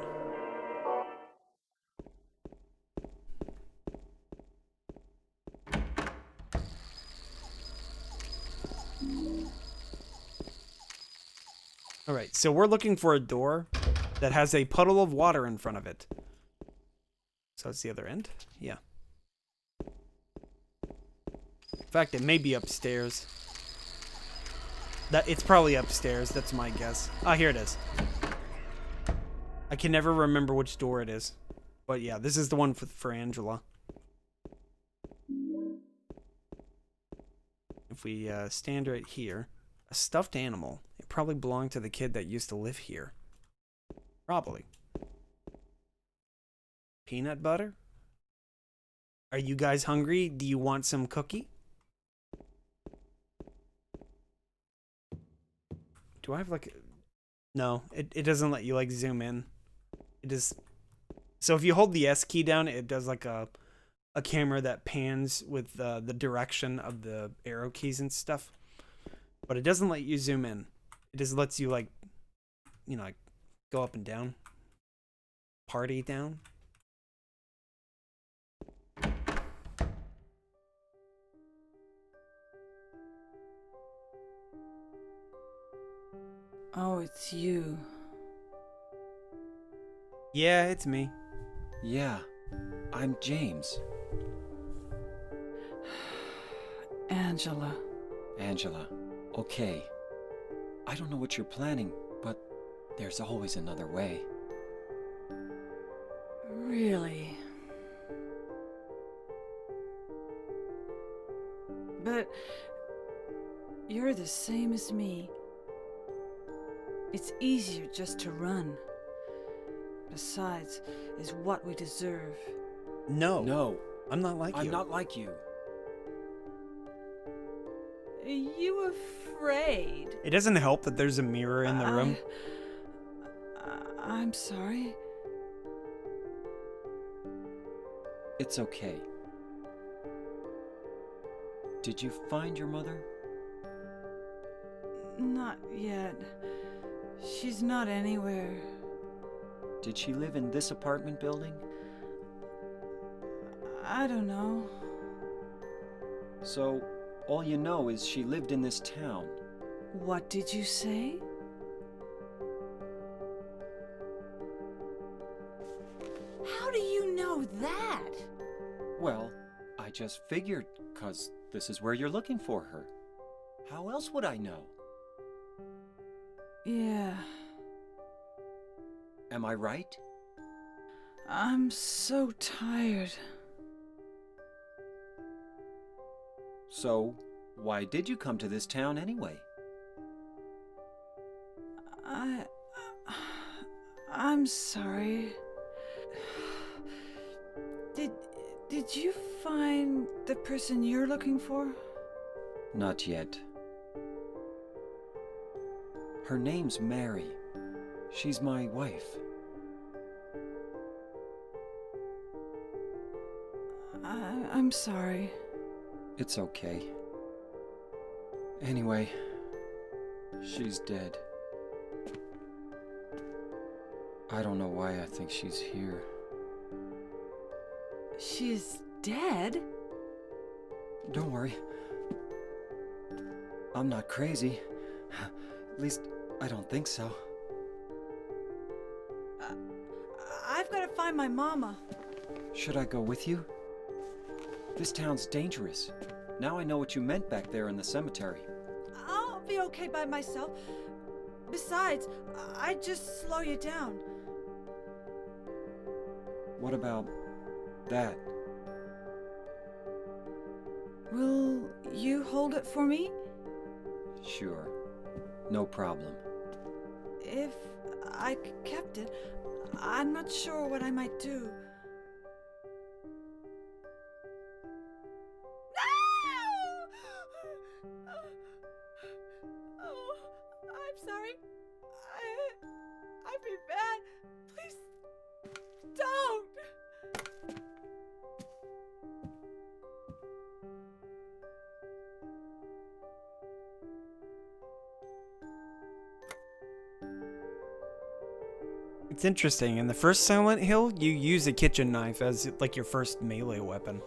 Alright, so we're looking for a door that has a puddle of water in front of it. So it's the other end? Yeah. In fact, it may be upstairs. It's probably upstairs, that's my guess. Ah, here it is. I can never remember which door it is. But yeah, this is the one for Angela. If we stand right here. A stuffed animal. It probably belonged to the kid that used to live here. Probably. Peanut butter? Are you guys hungry? Do you want some cookie? Do I have like... No, it doesn't let you like zoom in. It is... So if you hold the S key down, it does like a camera that pans with the direction of the arrow keys and stuff. But it doesn't let you zoom in. It just lets you like, you know, like go up and down. Party down. Oh, it's you. Yeah, it's me. Yeah, I'm James. Angela. Angela. Okay. I don't know what you're planning, but there's always another way. Really? But you're the same as me. It's easier just to run. Besides, is what we deserve. No. No, I'm not like you. I'm not like you. Are you afraid? It doesn't help that there's a mirror in the room. I'm sorry. It's okay. Did you find your mother? Not yet. She's not anywhere. Did she live in this apartment building? I don't know. So, all you know is she lived in this town. What did you say? How do you know that? Well, I just figured, 'cause this is where you're looking for her. How else would I know? Yeah. Am I right? I'm so tired. So, why did you come to this town anyway? I'm sorry. Did you find the person you're looking for? Not yet. Her name's Mary. She's my wife. I'm sorry. It's okay. Anyway, she's dead. I don't know why I think she's here. She's dead? Don't worry. I'm not crazy. At least, I don't think so. I've got to find my mama. Should I go with you? This town's dangerous. Now I know what you meant back there in the cemetery. I'll be okay by myself. Besides, I'd just slow you down. What about that? Will you hold it for me? Sure. No problem. If I kept it, I'm not sure what I might do. No! Oh, I'm sorry. I've been bad. Please don't. It's interesting. In the first Silent Hill, you use a kitchen knife as like your first melee weapon.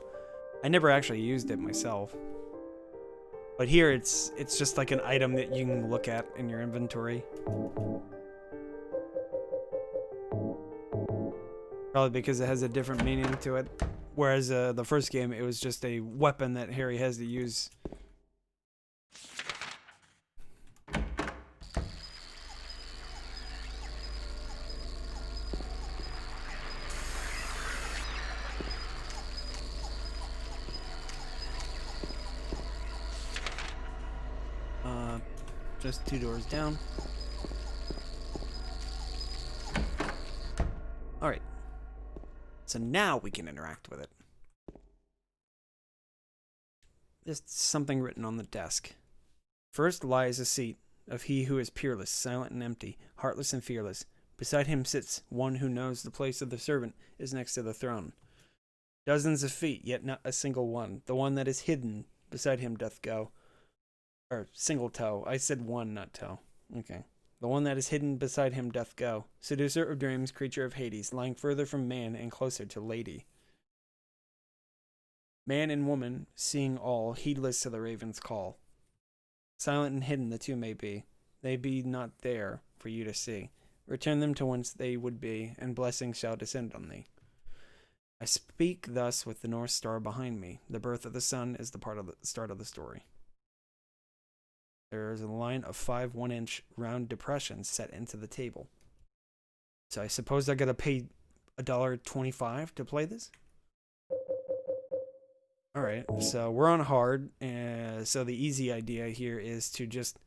I never actually used it myself. But here it's just like an item that you can look at in your inventory. Probably because it has a different meaning to it. Whereas the first game, it was just a weapon that Harry has to use. Just 2 doors down. Alright. So now we can interact with it. There's something written on the desk. First lies a seat of he who is peerless, silent and empty, heartless and fearless. Beside him sits one who knows the place of the servant is next to the throne. Dozens of feet, yet not a single one. The one that is hidden beside him doth go. Or single toe. I said one, not toe. Okay. The one that is hidden beside him doth go. Seducer of dreams, creature of Hades, lying further from man and closer to lady. Man and woman, seeing all, heedless to the raven's call. Silent and hidden the two may be. They be not there for you to see. Return them to whence they would be, and blessings shall descend on thee. I speak thus with the North Star behind me. The birth of the sun is the part of the start of the story. There is a line of 5 1-inch round depressions set into the table. So I suppose I gotta pay $1.25 to play this? Alright, so we're on hard, and so the easy idea here is to just...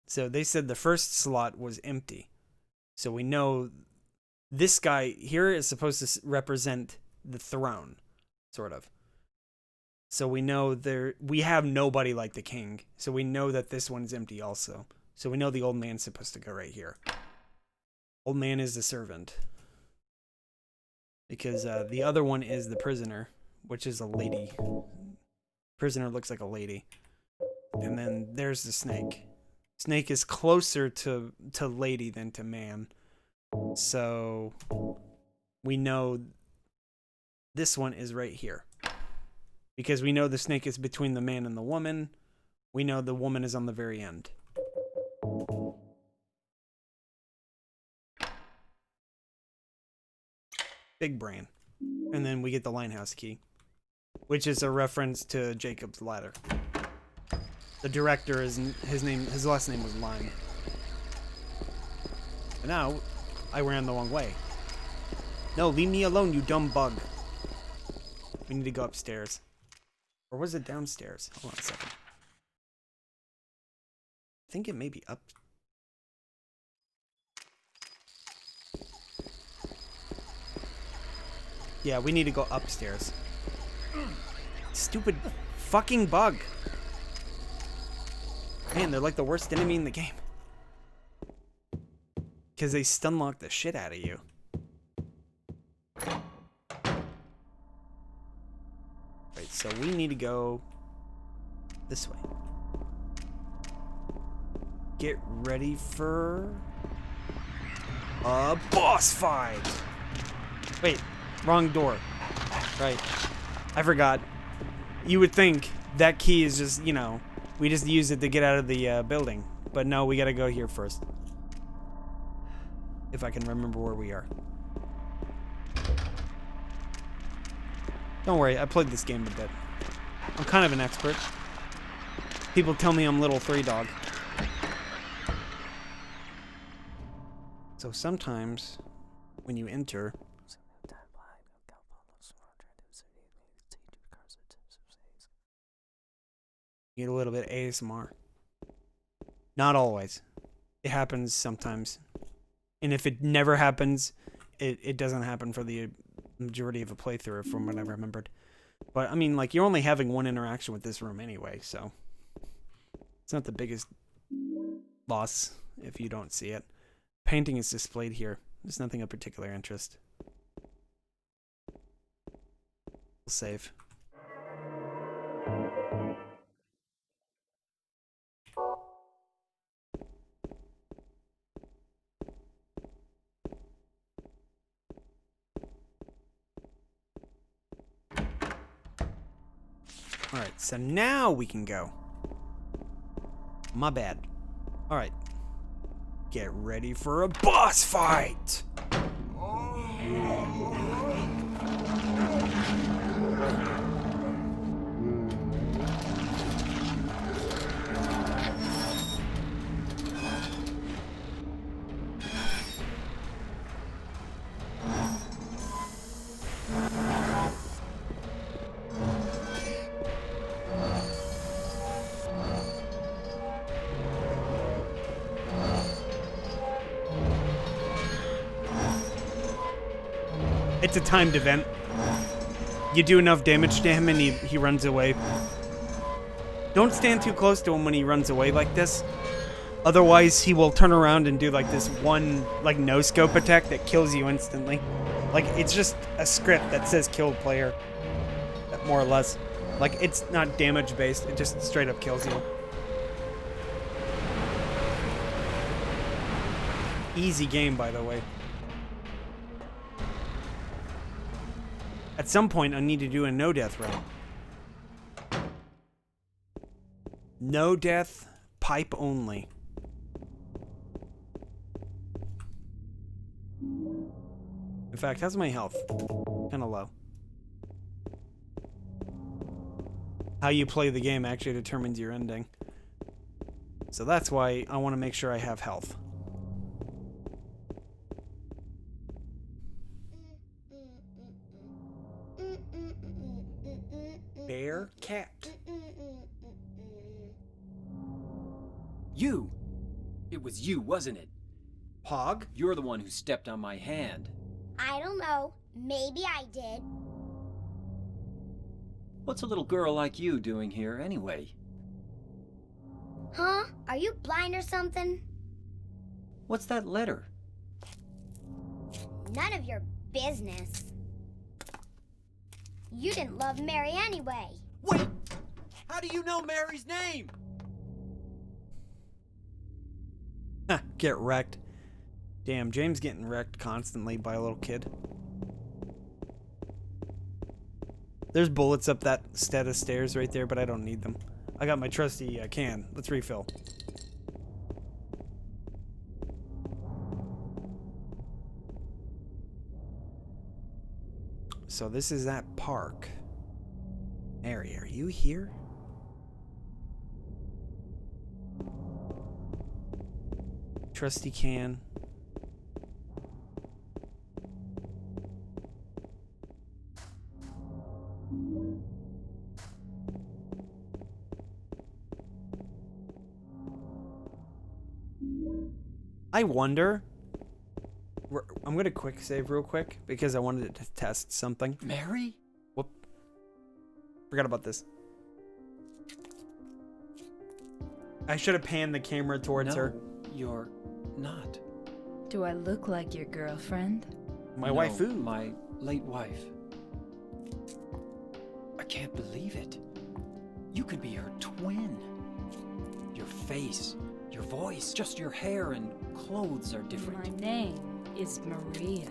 So they said the first slot was empty. So we know this guy here is supposed to represent the throne, sort of. So we know we have nobody like the king. So we know that this one's empty also. So we know the old man's supposed to go right here. Old man is the servant. Because the other one is the prisoner, which is a lady. Prisoner looks like a lady. And then there's the snake. Snake is closer to lady than to man. So we know this one is right here. Because we know the snake is between the man and the woman. We know the woman is on the very end. Big brain. And then we get the Linehouse key, which is a reference to Jacob's Ladder. The director is his last name was Lime. And now I ran the wrong way. No, leave me alone, you dumb bug. We need to go upstairs. Or was it downstairs? Hold on a second. I think it may be up. Yeah, we need to go upstairs. Stupid fucking bug. Man, they're like the worst enemy in the game. Because they stun lock the shit out of you. Right, so we need to go this way. Get ready for a boss fight. Wait, wrong door. Right. I forgot. You would think that key is just, you know, we just use it to get out of the building. But no, we gotta go here first. If I can remember where we are. Don't worry, I played this game a bit. I'm kind of an expert. People tell me I'm little 3-dog. So sometimes, when you enter... you get a little bit of ASMR. Not always. It happens sometimes. And if it never happens, it doesn't happen for the majority of a playthrough from what I remembered. But, I mean, like, you're only having one interaction with this room anyway, so... it's not the biggest loss if you don't see it. Painting is displayed here. There's nothing of particular interest. We'll save. Alright, so now we can go. My bad. Alright. Get ready for a boss fight! It's a timed event. You do enough damage to him and he runs away. Don't stand too close to him when he runs away like this. Otherwise, he will turn around and do like this one, like, no-scope attack that kills you instantly. Like, it's just a script that says kill player. More or less. Like, it's not damage-based. It just straight up kills you. Easy game, by the way. At some point, I need to do a no-death run. No death, pipe only. In fact, how's my health? Kinda low. How you play the game actually determines your ending. So that's why I want to make sure I have health. Bear cat. You! It was you, wasn't it? Pog? You're the one who stepped on my hand. I don't know. Maybe I did. What's a little girl like you doing here, anyway? Huh? Are you blind or something? What's that letter? None of your business. You didn't love Mary anyway. Wait! How do you know Mary's name? Get wrecked. Damn, James getting wrecked constantly by a little kid. There's bullets up that set of stairs right there, but I don't need them. I got my trusty can. Let's refill. So this is that park. Mary, are you here? Trusty can. I wonder. I'm gonna quick save real quick because I wanted to test something. Mary? Whoop. Forgot about this. I should have panned the camera towards her. You're not. Do I look like your girlfriend? My No, waifu. My late wife. I can't believe it. You could be her twin. Your face, your voice, just your hair and clothes are different. My name is Maria.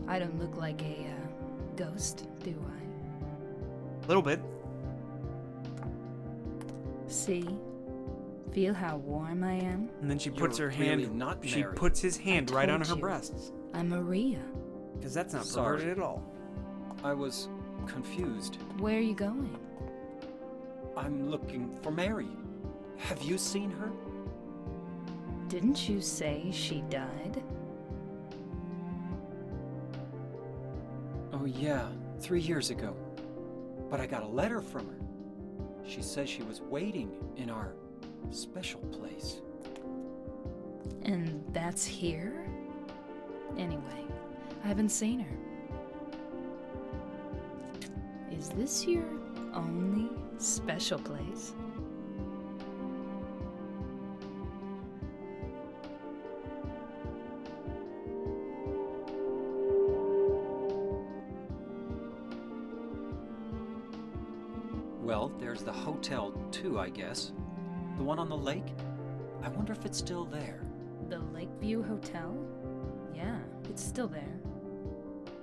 I don't look like a ghost, do I? A little bit. See? Feel how warm I am? And then she puts You're her hand. really not She Mary. puts his hand right on told her you. breasts. I'm Maria. Because that's not Sorry. perverted at all. I was confused. Where are you going? I'm looking for Mary. Have you seen her? Didn't you say she died? Oh, yeah, 3 years ago. But I got a letter from her. She says she was waiting in our special place. And that's here? Anyway, I haven't seen her. Is this your only special place? Well, there's the hotel too, I guess. The one on the lake? I wonder if it's still there. The Lakeview Hotel? Yeah, it's still there.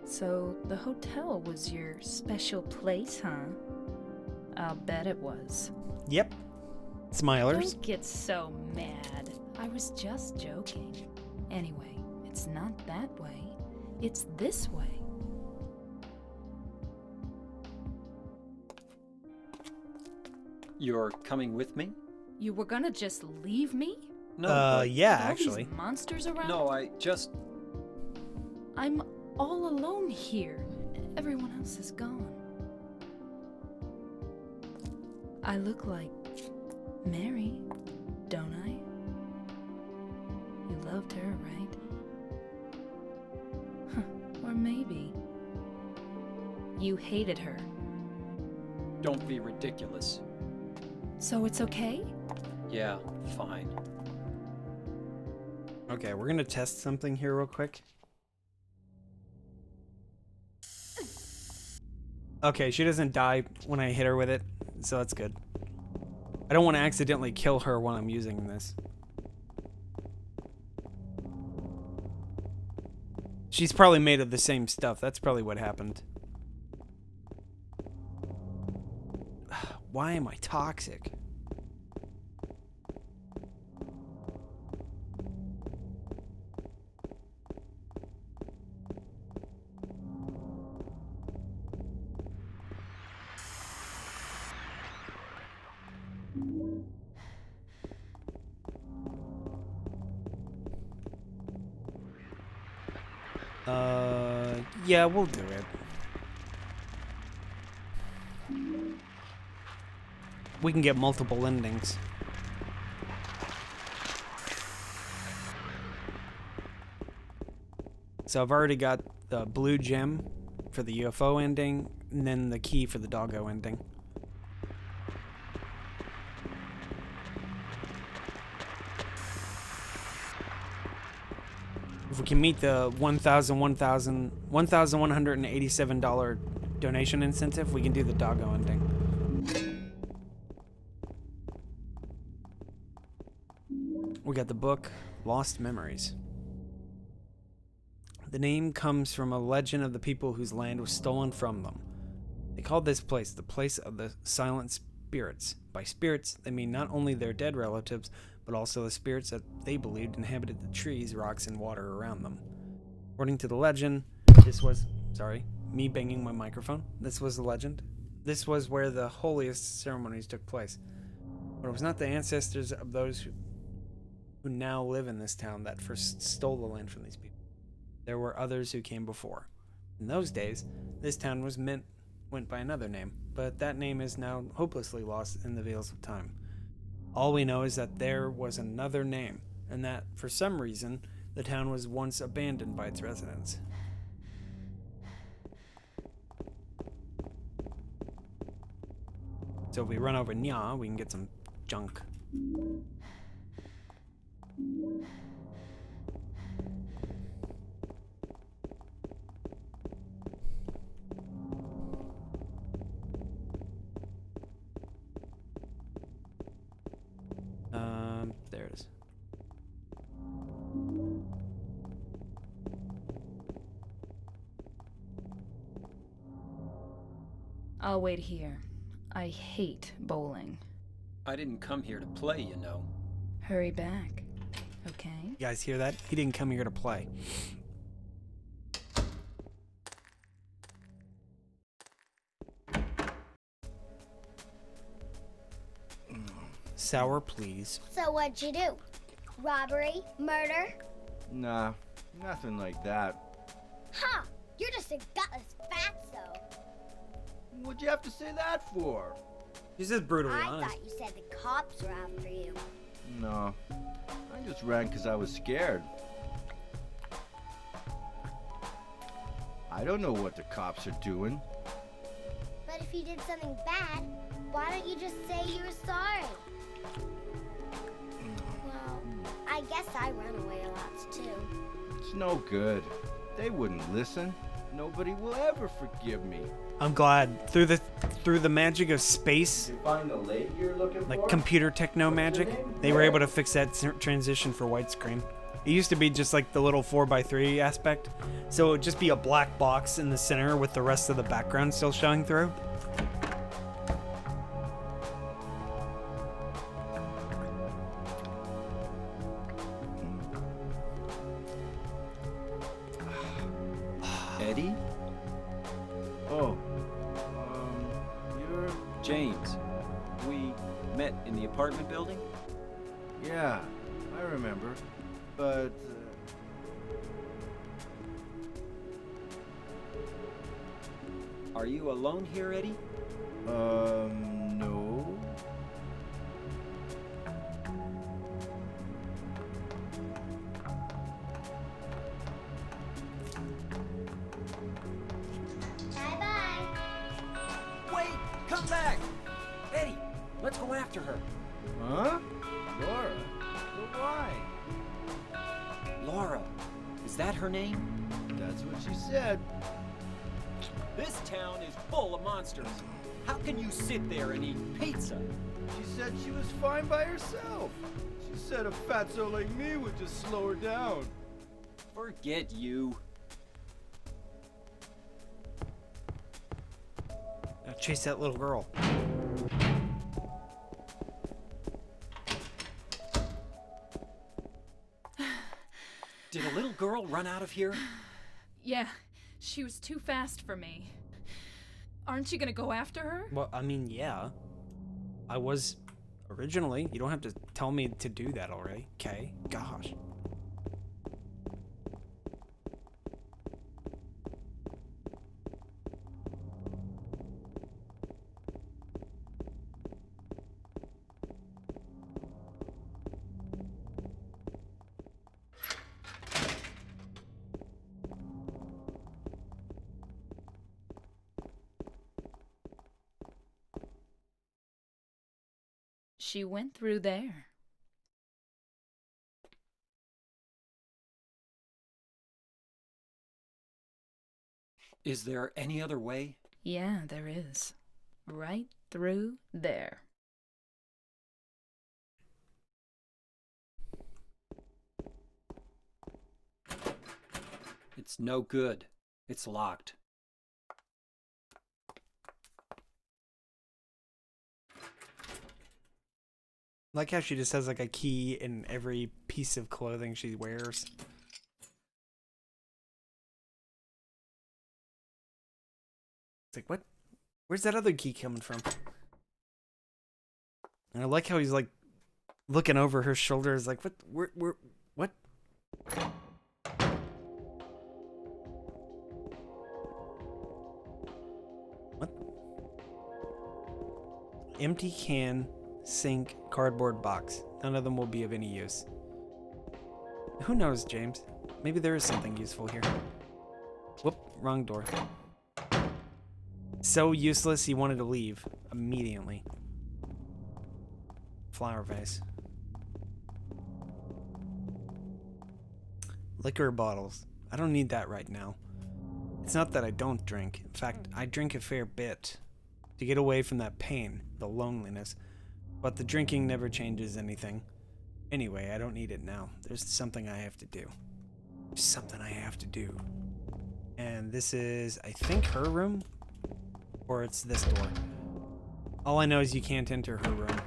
So, the hotel was your special place, huh? I'll bet it was. Yep. Smilers. Don't get so mad. I was just joking. Anyway, it's not that way. It's this way. You're coming with me? You were gonna just leave me? No. Yeah, With all actually. these monsters around? No, I just. I'm all alone here. Everyone else is gone. I look like Mary, don't I? You loved her, right? Or maybe you hated her. Don't be ridiculous. So it's okay? Yeah, fine. Okay, we're gonna test something here real quick. Okay, she doesn't die when I hit her with it, so that's good. I don't want to accidentally kill her while I'm using this. She's probably made of the same stuff. That's probably what happened. Why am I toxic? Yeah, we'll do it. We can get multiple endings. So I've already got the blue gem for the UFO ending, and then the key for the doggo ending. If we can meet the $1,187 donation incentive, we can do the doggo ending. We got the book, Lost Memories. The name comes from a legend of the people whose land was stolen from them. They called this place the place of the silent spirits. By spirits, they mean not only their dead relatives, but also the spirits that they believed inhabited the trees, rocks, and water around them. According to the legend, this was... Sorry, me banging my microphone. This was the legend. This was where the holiest ceremonies took place. But it was not the ancestors of those who now live in this town that first stole the land from these people. There were others who came before. In those days, this town went by another name, but that name is now hopelessly lost in the veils of time. All we know is that there was another name, and that, for some reason, the town was once abandoned by its residents. So if we run over Nya, we can get some junk. There it is. I'll wait here. I hate bowling. I didn't come here to play, you know. Hurry back, okay? You guys hear that? He didn't come here to play. Sour, please. So what'd you do? Robbery? Murder? Nah, nothing like that. Huh! You're just a gutless fatso. What'd you have to say that for? He's just brutally I honest. thought you said the cops were after you. No, I just ran because I was scared. I don't know what the cops are doing. But if you did something bad, why don't you just say you were sorry? Well, I guess I run away a lot too. It's no good. They wouldn't listen. Nobody will ever forgive me. I'm glad through the magic of space, You find the lady you're looking like for? computer techno magic, they were able to fix that transition for widescreen. It used to be just like the little 4x3 aspect, so it would just be a black box in the center with the rest of the background still showing through. Eddie? Oh, you're... James. We met in the apartment building? Yeah, I remember. But, Are you alone here, Eddie? no. Bye-bye. Wait! Come back! Eddie, let's go after her. Huh? Laura? But why? Laura. Is that her name? That's what she said. This town is full of monsters. How can you sit there and eat pizza? She said she was fine by herself. She said a fatso like me would just slow her down. Forget you. Chase that little girl. Did a little girl run out of here? Yeah, she was too fast for me. Aren't you gonna go after her? Well, I mean, yeah. I was originally. You don't have to tell me to do that already. Okay? Gosh. She went through there. Is there any other way? Yeah, there is. Right through there. It's no good. It's locked. Like how she just has like a key in every piece of clothing she wears. It's like, what? Where's that other key coming from? And I like how he's like looking over her shoulders, like, what? What? What? Empty can, sink, cardboard box. None of them will be of any use. Who knows, James? Maybe there is something useful here. Whoop, wrong door. So useless, he wanted to leave immediately. Flower vase. Liquor bottles. I don't need that right now. It's not that I don't drink. In fact, I drink a fair bit to get away from that pain, the loneliness. But the drinking never changes anything. Anyway, I don't need it now. There's something I have to do. There's something I have to do. And this is, I think, her room? Or it's this door. All I know is you can't enter her room.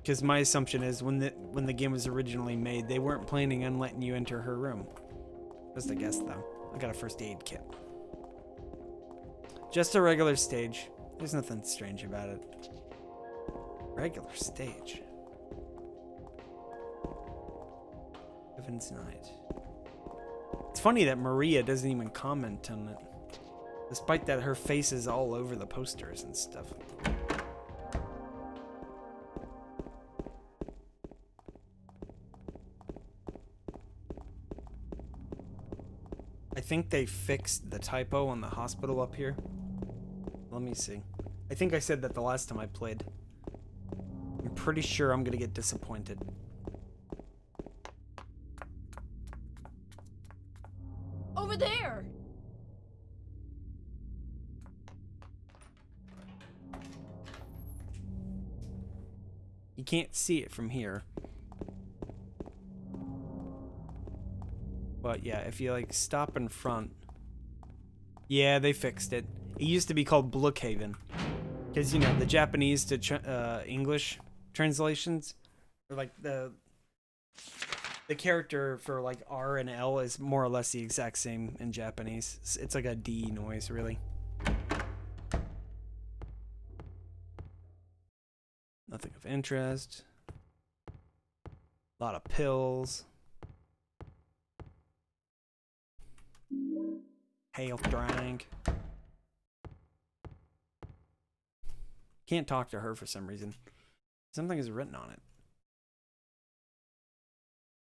Because my assumption is when the game was originally made, they weren't planning on letting you enter her room. Just a guess, though. I got a first aid kit. Just a regular stage. There's nothing strange about it. Regular stage. Heaven's Night. It's funny that Maria doesn't even comment on it. Despite that her face is all over the posters and stuff. I think they fixed the typo on the hospital up here. Let me see. I think I said that the last time I played. I'm pretty sure I'm gonna get disappointed. Over there! You can't see it from here. But yeah, if you like stop in front. Yeah, they fixed it. It used to be called Brookhaven. Because, you know, the Japanese to English translations, or like the character for like R and L is more or less the exact same in Japanese. It's like a D noise, really. Nothing of interest. A lot of pills. Health drink. Can't talk to her for some reason. Something is written on it.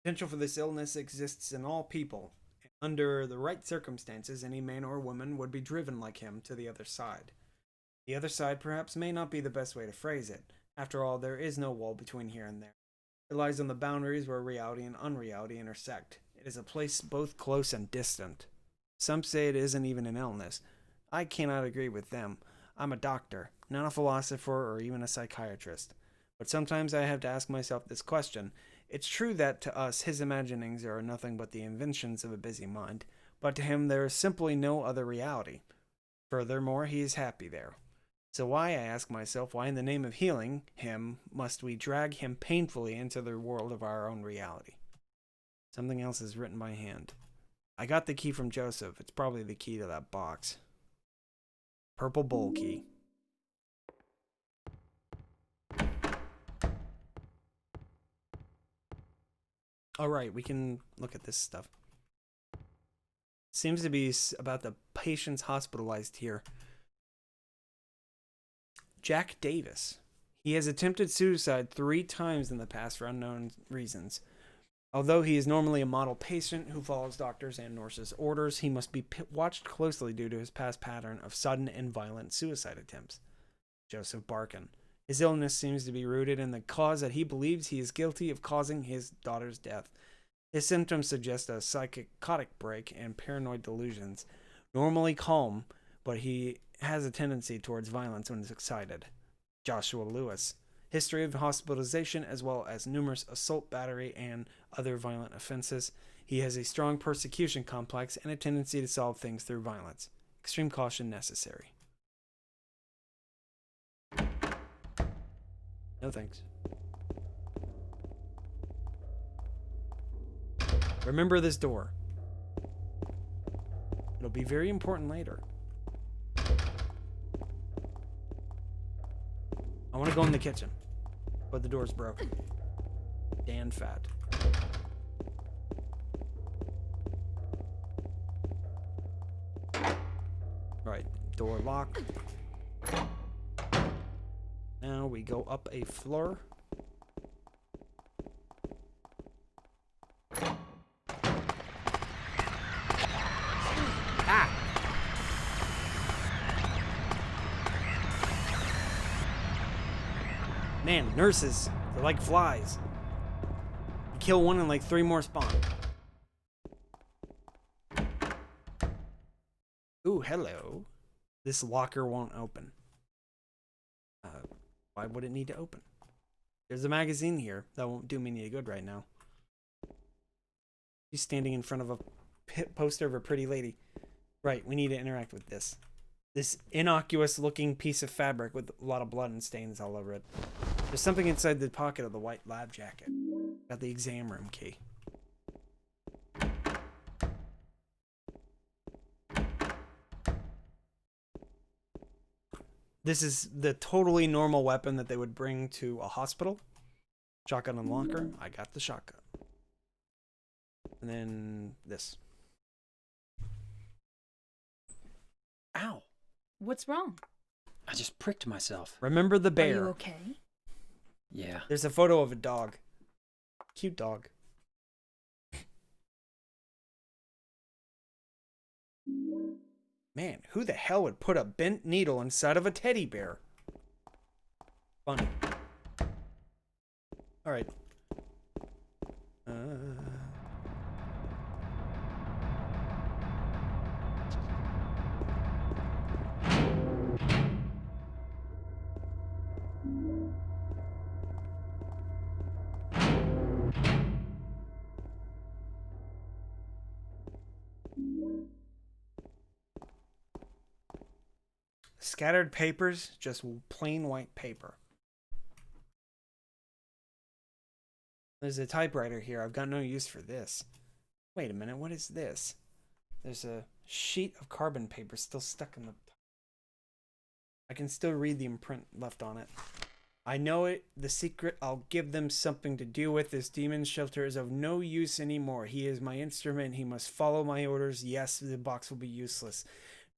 Potential for this illness exists in all people. Under the right circumstances, any man or woman would be driven like him to the other side. The other side perhaps may not be the best way to phrase it. After all, there is no wall between here and there. It lies on the boundaries where reality and unreality intersect. It is a place both close and distant. Some say it isn't even an illness. I cannot agree with them. I'm a doctor, not a philosopher or even a psychiatrist. But sometimes I have to ask myself this question. It's true that to us his imaginings are nothing but the inventions of a busy mind, but to him there is simply no other reality. Furthermore, he is happy there. So why, I ask myself, why in the name of healing him must we drag him painfully into the world of our own reality? Something else is written by hand. I got the key from Joseph. It's probably the key to that box. Purple bowl key. Alright, we can look at this stuff. Seems to be about the patients hospitalized here. Jack Davis. He has attempted suicide 3 times in the past for unknown reasons. Although he is normally a model patient who follows doctors' and nurses' orders, he must be watched closely due to his past pattern of sudden and violent suicide attempts. Joseph Barkin. His illness seems to be rooted in the cause that he believes he is guilty of causing his daughter's death. His symptoms suggest a psychotic break and paranoid delusions. Normally calm, but he has a tendency towards violence when he's excited. Joshua Lewis. History of hospitalization as well as numerous assault, battery, and other violent offenses. He has a strong persecution complex and a tendency to solve things through violence. Extreme caution necessary. No thanks. Remember this door. It'll be very important later. I want to go in the kitchen, but the door's broken. Dan fat. Right, door lock. Now we go up a floor. Ah! Man, nurses, they're like flies. You kill one and like 3 more spawn. Ooh, hello. This locker won't open. Why would it need to open? There's a magazine here. That won't do me any good right now. He's standing in front of a poster of a pretty lady. Right, we need to interact with this. This innocuous looking piece of fabric with a lot of blood and stains all over it. There's something inside the pocket of the white lab jacket. Got the exam room key. This is the totally normal weapon that they would bring to a hospital. Shotgun and locker. I got the shotgun. And then this. Ow! What's wrong? I just pricked myself. Remember the Are bear. you okay? Yeah. There's a photo of a dog. Cute dog. Man, who the hell would put a bent needle inside of a teddy bear? Funny. Alright. Scattered papers, just plain white paper. There's a typewriter here. I've got no use for this. Wait a minute, what is this? There's a sheet of carbon paper still stuck in the... I can still read the imprint left on it. I know it, the secret. I'll give them something to do with. This demon shelter is of no use anymore. He is my instrument. He must follow my orders. Yes, the box will be useless.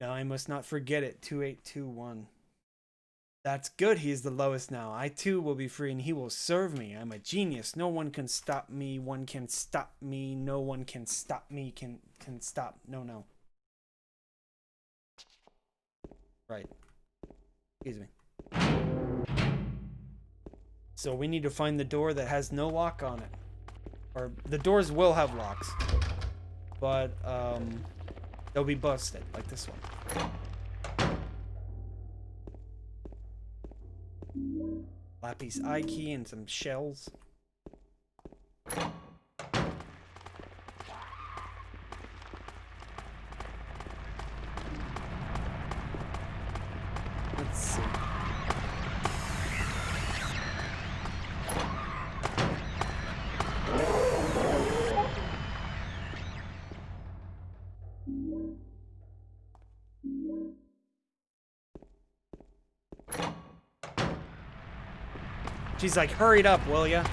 Now I must not forget it. 2821. That's good. He is the lowest now. I too will be free and he will serve me. I'm a genius. No one can stop me. One can stop me. No one can stop me. Can stop. No. Right. Excuse me. So we need to find the door that has no lock on it. Or the doors will have locks. But they'll be busted, like this one. Lapis eye key and some shells. Let's see. She's like, hurry up, will ya?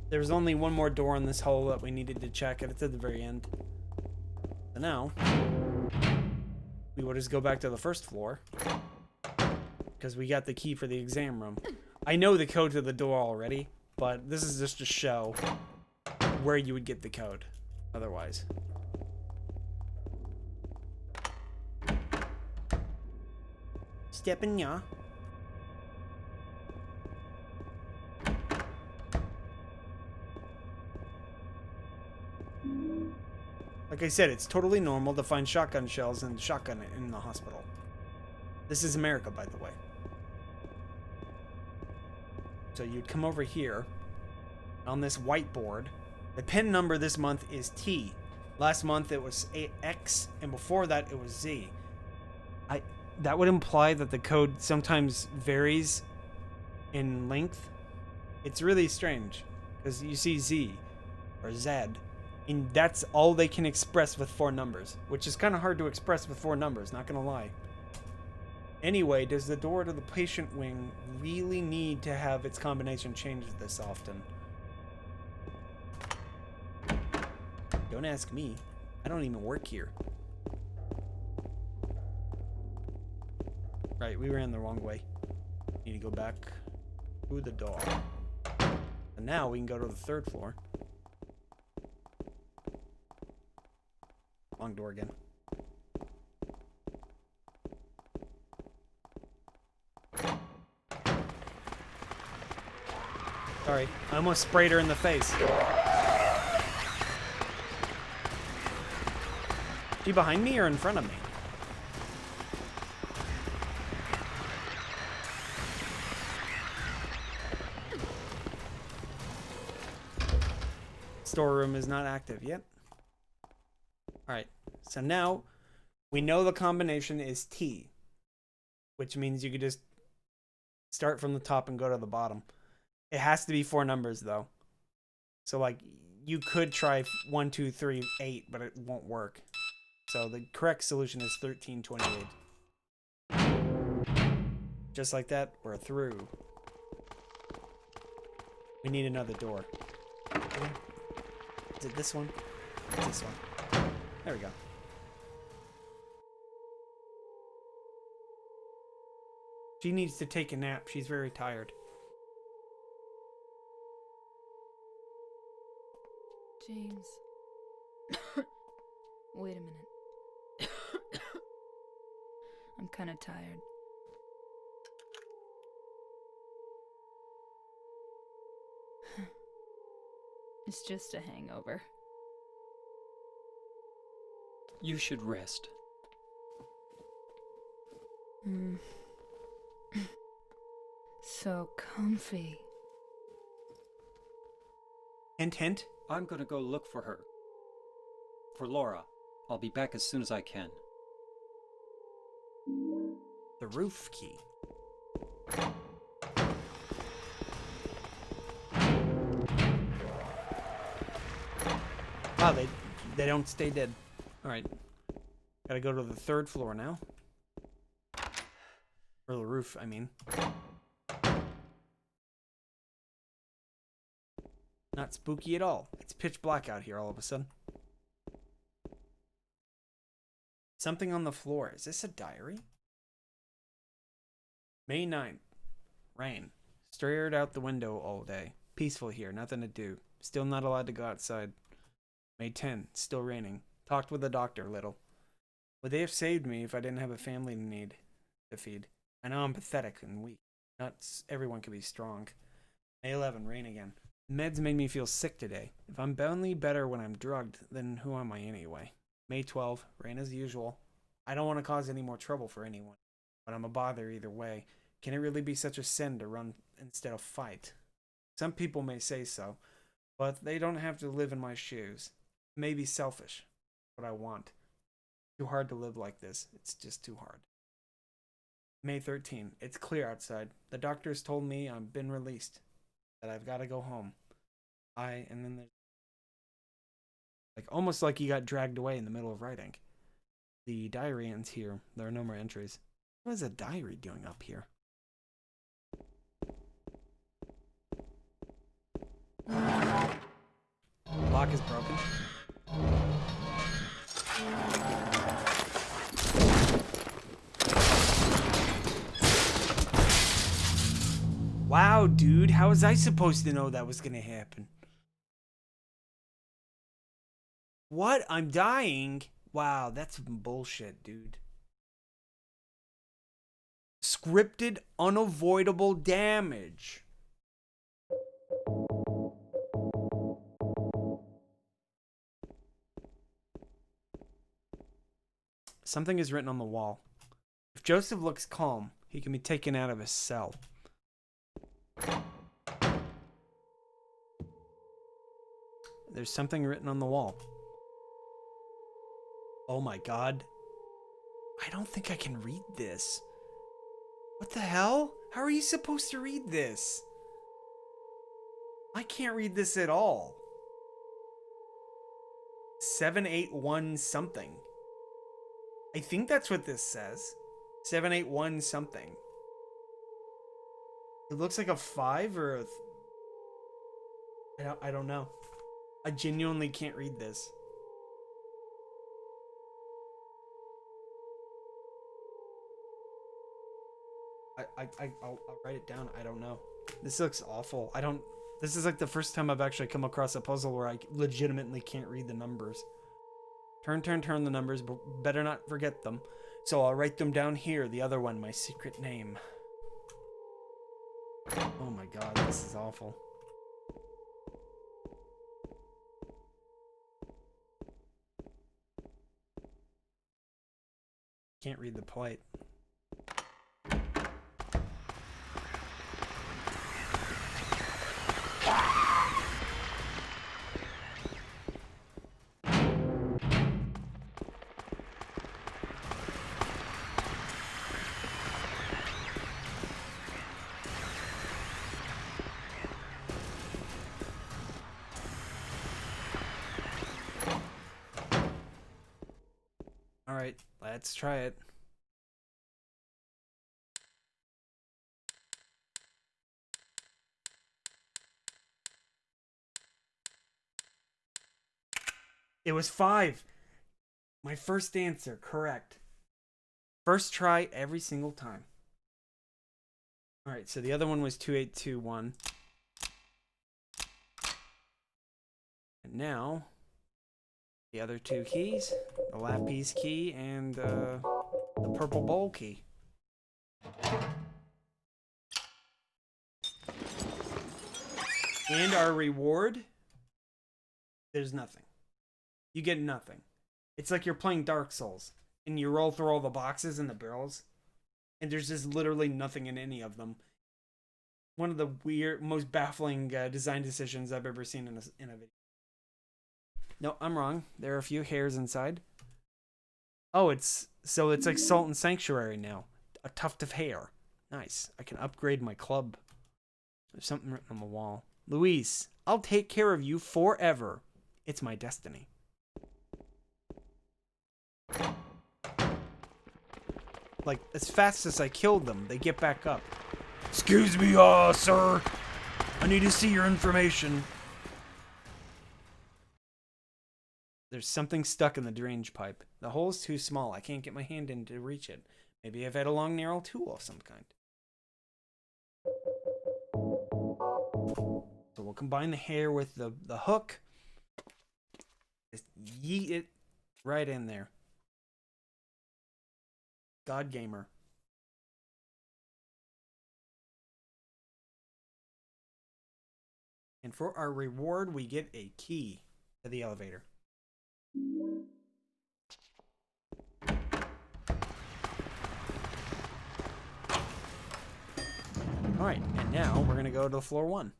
There was only one more door in this hole that we needed to check, and it's at the very end. So now, we will just go back to the first floor, because we got the key for the exam room. I know the code to the door already, but this is just to show where you would get the code. Otherwise. Stepping, yeah. Like I said, it's totally normal to find shotgun shells and shotgun in the hospital. This is America, by the way. So you'd come over here on this whiteboard. The pin number this month is T. Last month it was X, and before that it was Z. That would imply that the code sometimes varies in length. It's really strange, because you see Z or Z, and that's all they can express with 4 numbers, which is kind of hard to express with 4 numbers, not gonna lie. Anyway, does the door to the patient wing really need to have its combination changed this often? Don't ask me. I don't even work here. Right, we ran the wrong way. Need to go back to the door. And now we can go to the 3rd floor. Wrong door again. Sorry, I almost sprayed her in the face. She behind me or in front of me? Storeroom is not active yet. Alright, so now we know the combination is T, which means you could just start from the top and go to the bottom. It has to be 4 numbers though. So like you could try 1, 2, 3, 8, but it won't work. So the correct solution is 1328. Just like that, we're through. We need another door. Okay. Is it this one? It's this one. There we go. She needs to take a nap. She's very tired. James. Wait a minute. I'm kind of tired. It's just a hangover. You should rest. So comfy. Hint, hint. I'm gonna go look for her. For Laura. I'll be back as soon as I can. The roof key. Wow, they don't stay dead. Alright. Gotta go to the 3rd floor now. Or the roof, I mean. Not spooky at all. It's pitch black out here all of a sudden. Something on the floor. Is this a diary? May 9th. Rain. Stared out the window all day. Peaceful here. Nothing to do. Still not allowed to go outside. May 10th. Still raining. Talked with the doctor a little. Would they have saved me if I didn't have a family to feed? I know I'm pathetic and weak. Not everyone can be strong. May 11th. Rain again. Meds made me feel sick today. If I'm only better when I'm drugged, then who am I anyway? May 12th. Rain as usual. I don't want to cause any more trouble for anyone, but I'm a bother either way. Can it really be such a sin to run instead of fight? Some people may say so, but they don't have to live in my shoes. It may be selfish, but I want. Too hard to live like this. It's just too hard. May 13th. It's clear outside. The doctors told me I've been released, that I've got to go home. And then there's almost like he got dragged away in the middle of writing. The diary ends here. There are no more entries. What is a diary doing up here? Lock is broken. Wow, dude, how was I supposed to know that was gonna happen? What? I'm dying? Wow, that's bullshit, dude. Scripted, unavoidable damage. Something is written on the wall. If Joseph looks calm, he can be taken out of his cell. There's something written on the wall. Oh my god. I don't think I can read this. What the hell? How are you supposed to read this? I can't read this at all. 781 something. I think that's what this says. 781 something. It looks like a 5 or a... I don't know. I genuinely can't read this. I'll write it down. I don't know. This looks awful. This is like the first time I've actually come across a puzzle where I legitimately can't read the numbers. Turn the numbers, but better not forget them. So I'll write them down here. The other one, my secret name. Oh my god, this is awful. Can't read the plate. Alright, let's try it. It was 5. My first answer, correct. First try every single time. Alright, so the other one was 2821. And now, the other 2 keys, the lapis key and the purple bowl key. And our reward, there's nothing. You get nothing. It's like you're playing Dark Souls, and you roll through all the boxes and the barrels, and there's just literally nothing in any of them. One of the most baffling design decisions I've ever seen in a video. No, I'm wrong. There are a few hairs inside. Oh, it's like Sultan Sanctuary now. A tuft of hair. Nice. I can upgrade my club. There's something written on the wall. Luis, I'll take care of you forever. It's my destiny. Like, as fast as I kill them, they get back up. Excuse me, sir. I need to see your information. There's something stuck in the drainage pipe. The hole's too small. I can't get my hand in to reach it. Maybe I've had a long, narrow tool of some kind. So we'll combine the hair with the hook. Just yeet it right in there. God Gamer. And for our reward, we get a key to the elevator. Alright, and now we're going to go to floor 1.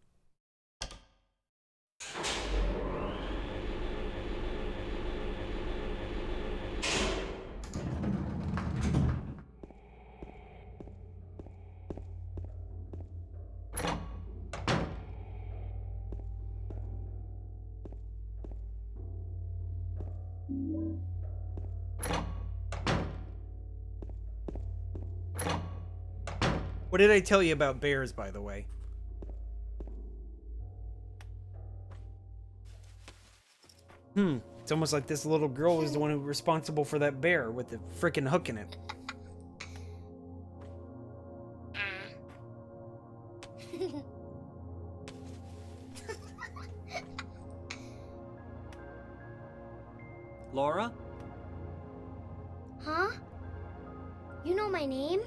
What did I tell you about bears, by the way? It's almost like this little girl was the one who was responsible for that bear with the freaking hook in it. Laura? Huh? You know my name?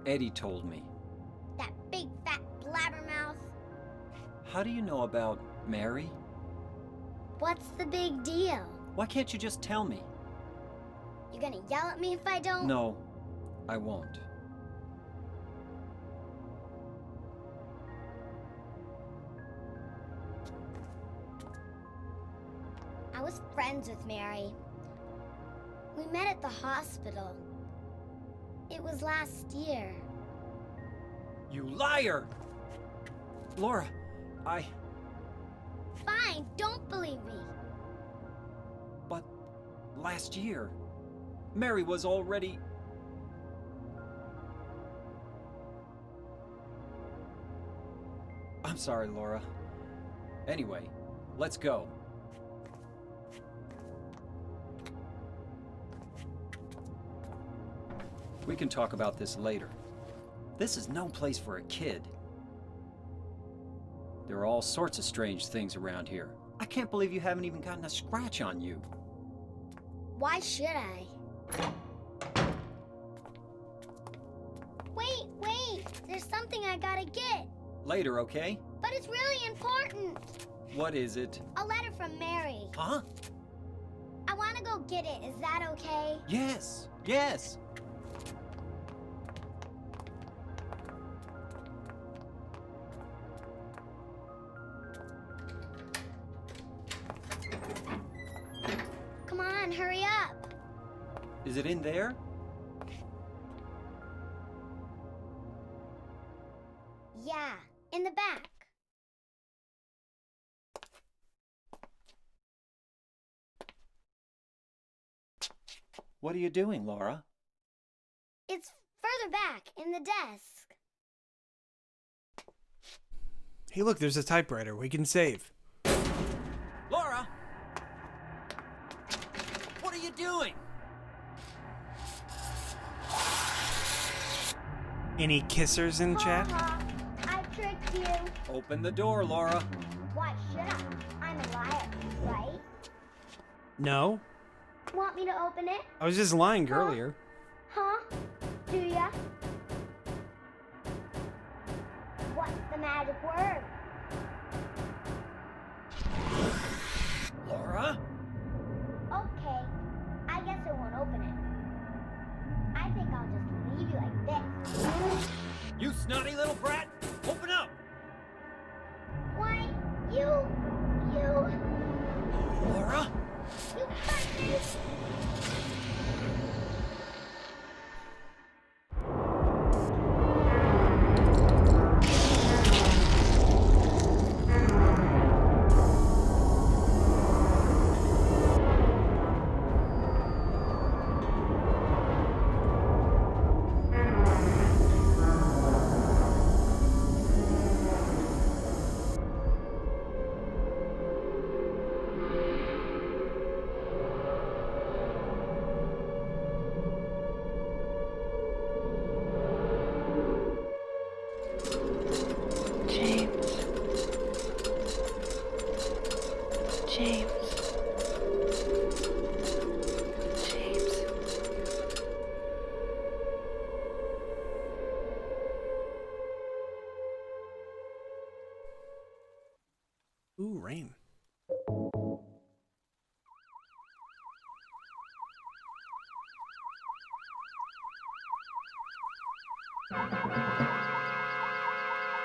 Eddie told me. That big fat blabbermouth. How do you know about Mary? What's the big deal? Why can't you just tell me? You gonna yell at me if I don't? No, I won't. I was friends with Mary. We met at the hospital. It was last year. You liar! Laura, Fine, don't believe me. But last year, Mary was already... I'm sorry, Laura. Anyway, let's go. We can talk about this later. This is no place for a kid. There are all sorts of strange things around here. I can't believe you haven't even gotten a scratch on you. Why should I? Wait! There's something I gotta get. Later, okay? But it's really important. What is it? A letter from Mary. Huh? I wanna go get it. Is that okay? Yes, yes. Come on, hurry up. Is it in there? Yeah, in the back. What are you doing, Laura? It's further back in the desk. Hey, look, there's a typewriter. We can save. Laura! What are you doing? Any kissers in chat? I tricked you. Open the door, Laura. Why should I? I'm a liar, right? No. Want me to open it? I was just lying earlier. Huh? Do ya? What's the magic word? Laura? Okay, I guess I won't open it. I think I'll just leave you like this. You snotty little brat! Open up! Why, you Laura? hurt me! Ooh, rain.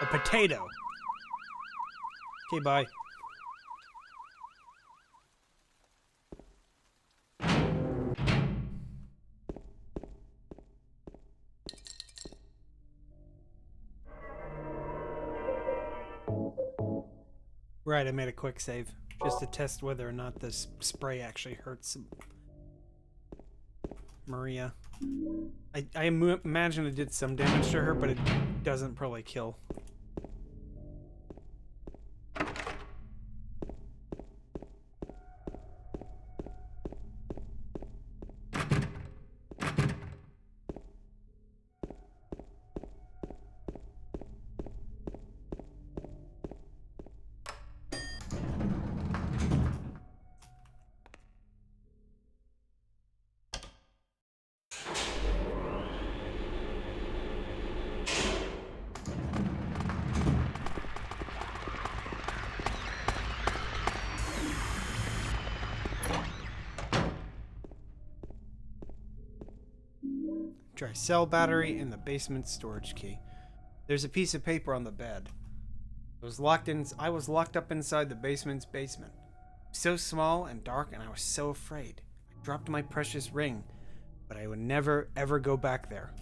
A potato. Okay, bye. Right, I made a quick save just to test whether or not this spray actually hurts Maria. I imagine it did some damage to her, but it doesn't probably kill. Dry cell battery and the basement storage key. There's a piece of paper on the bed. I was locked up inside the basement's basement. So small and dark, and I was so afraid. I dropped my precious ring, but I would never ever go back there.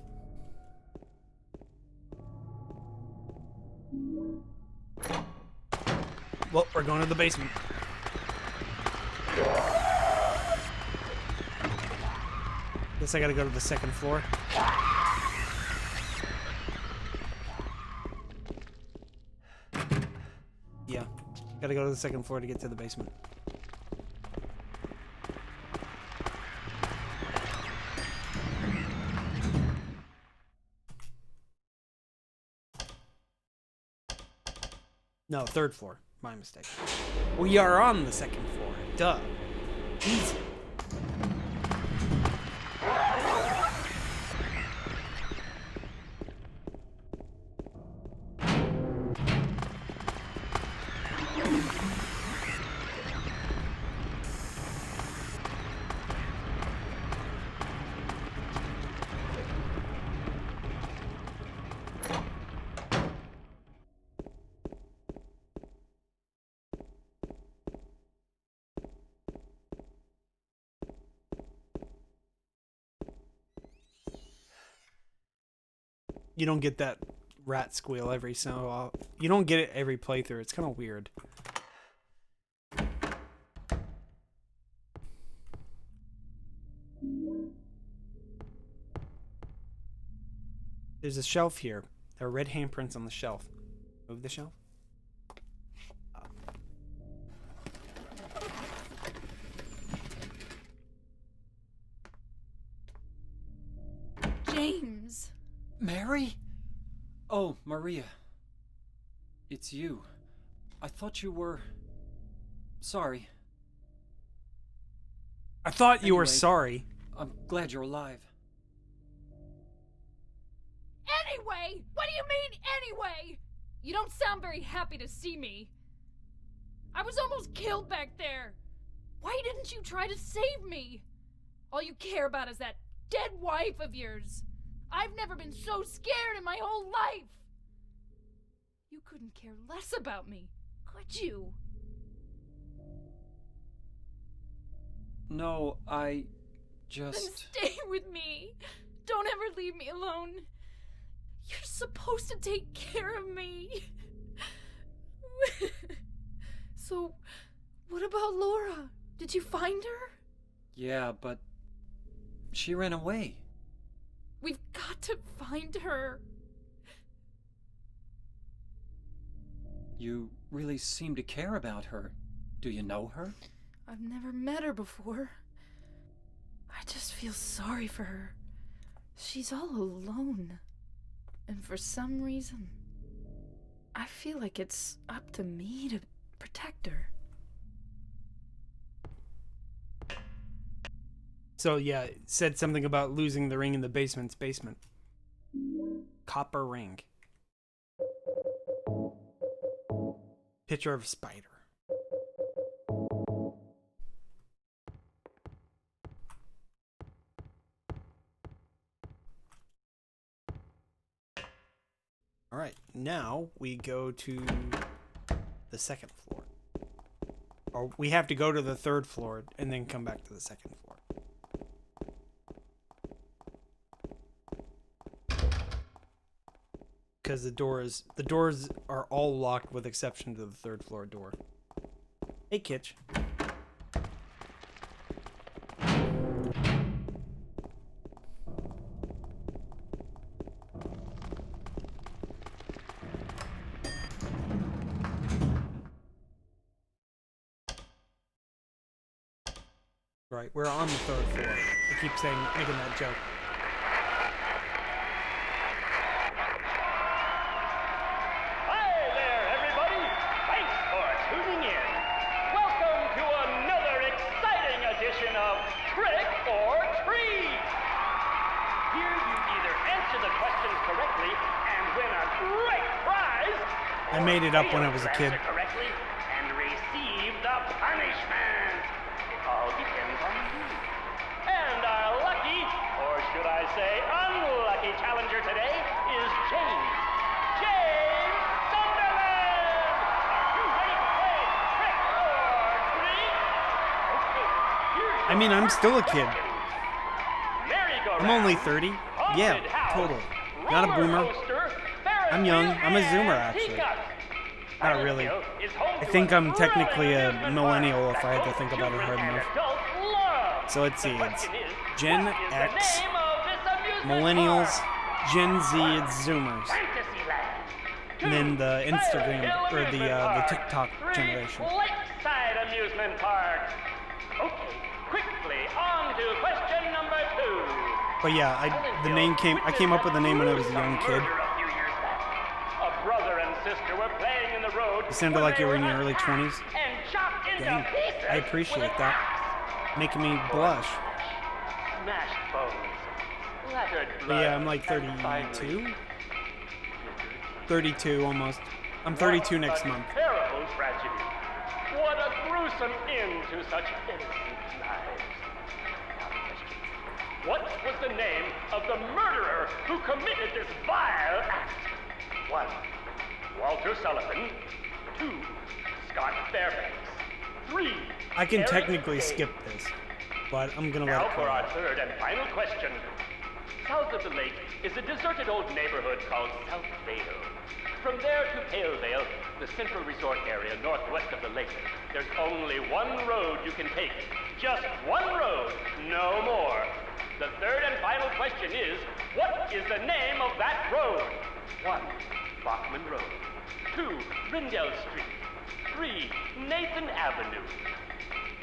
Well, we're going to the basement. Guess I gotta go to the second floor. Yeah, gotta go to the second floor to get to the basement. No, third floor. My mistake. We are on the second floor. Duh. Easy. You don't get that rat squeal every so you don't get it every playthrough. It's kind of weird. There's a shelf here. There are red handprints on the shelf. Move the shelf. James. Mary? Oh, Maria. It's you. I thought you were... Sorry. I thought you were Anyway. sorry. I'm glad you're alive. Anyway? What do you mean, anyway? You don't sound very happy to see me. I was almost killed back there. Why didn't you try to save me? All you care about is that dead wife of yours. I've never been so scared in my whole life. You couldn't care less about me, could you? No, I Then just... stay with me. Don't ever leave me alone. You're supposed to take care of me. So, what about Laura? Did you find her? Yeah, but... She ran away. We've got to find her. You really seem to care about her. Do you know her? I've never met her before. I just feel sorry for her. She's all alone. And for some reason, I feel like it's up to me to protect her. So yeah, it said something about losing the ring in the basement's basement. Copper ring. Picture of a spider. Alright, now we go to the second floor. Or we have to go to the third floor and then come back to the second floor. Because the doors are all locked with exception to the third floor door. Hey, Kitch. Right, we're on the third floor. I keep saying, making that joke. Of Trick or Treat! Here you either answer the questions correctly and win a great prize, I made it up when I was a kid. answer correctly and receive the punishment. It all depends on you. And our lucky, or should I say unlucky, challenger today is James. James Sunderland! Are you ready to play trick or treat? Okay, here's I mean, I'm still a kid. merry-go-round, I'm only 30. Yeah, haunted house, totally. Not a roller boomer. coaster, Ferris I'm young. wheel, I'm a zoomer, and actually. peacock. Not really. Silent Hill is home I to think a I'm technically a thrilling millennial amusement if I had to park think that about it both hard children enough. and adults love. So let's see, The it's question is, Gen what is the X, name of this amusement Millennials, park? Gen Z, it's Zoomers. Fantasyland. And then the Two, Instagram, Ferris or Amusement the Park. TikTok Three, generation. Lakeside Amusement Park. Okay, quickly on to question number 2. But yeah, I came up with the name when I was a young kid. A brother and sister were playing in the road. You sounded when like they you were in were your early 20s. And chopped into Dang, pieces I appreciate with an that. axe. Making me blush. Smashed bones. Splattered But blood. yeah, I'm like and 32. finally 32 almost. I'm 32 next what month. a terrible tragedy. What a gruesome end to such innocent lives. Now the question. What was the name of the murderer who committed this vile act? 1. Walter Sullivan. 2. Scott Fairbanks. 3. I can Eric technically Day. skip this, but I'm gonna let Now it for go. our third and final question. South of the lake is a deserted old neighborhood called South Vale. From there to Palevale, the central resort area northwest of the lake, there's only one road you can take. Just one road, no more. The third and final question is, what is the name of that road? 1. Bachman Road. 2. Rindell Street. 3. Nathan Avenue.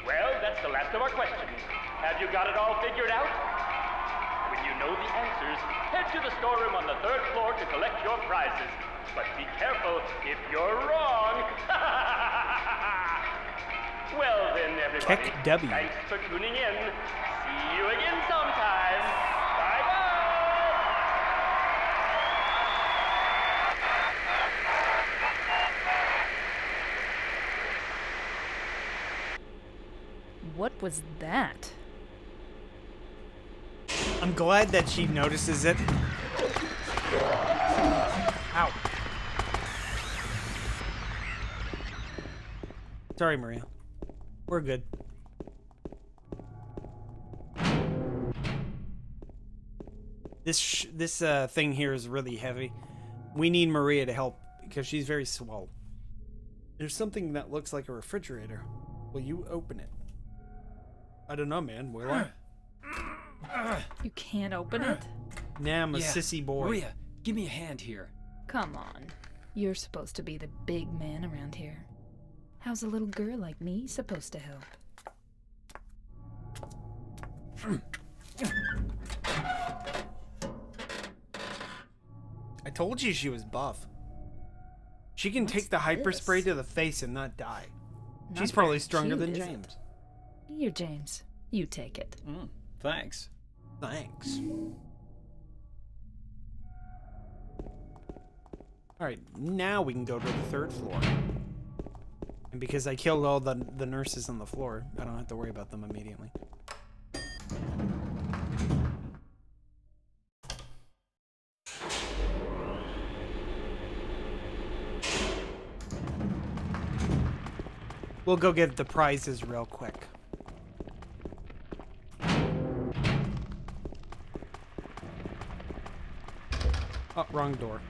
Well, that's the last of our questions. Have you got it all figured out? When you know the answers, head to the storeroom on the 3rd floor to collect your prizes. But be careful if you're wrong. Well then, everybody. Tech W. Thanks for tuning in. See you again sometime. Bye-bye. What was that? I'm glad that she notices it. Ow. Sorry, Maria. We're good. This thing here is really heavy. We need Maria to help because she's very swole. There's something that looks like a refrigerator. Will you open it? I don't know, man. Will I? You can't open it? Nah, I'm a Yeah, sissy boy. Maria, give me a hand here. Come on. You're supposed to be the big man around here. How's a little girl like me supposed to help? I told you she was buff. She can What's take the hyper spray this? to the face and not die. Not She's probably very stronger cute, than is it? James. You're James. You take it. Thanks. Thanks. Alright, now we can go to the 3rd floor. And because I killed all the nurses on the floor, I don't have to worry about them immediately. We'll go get the prizes real quick. Oh, wrong door.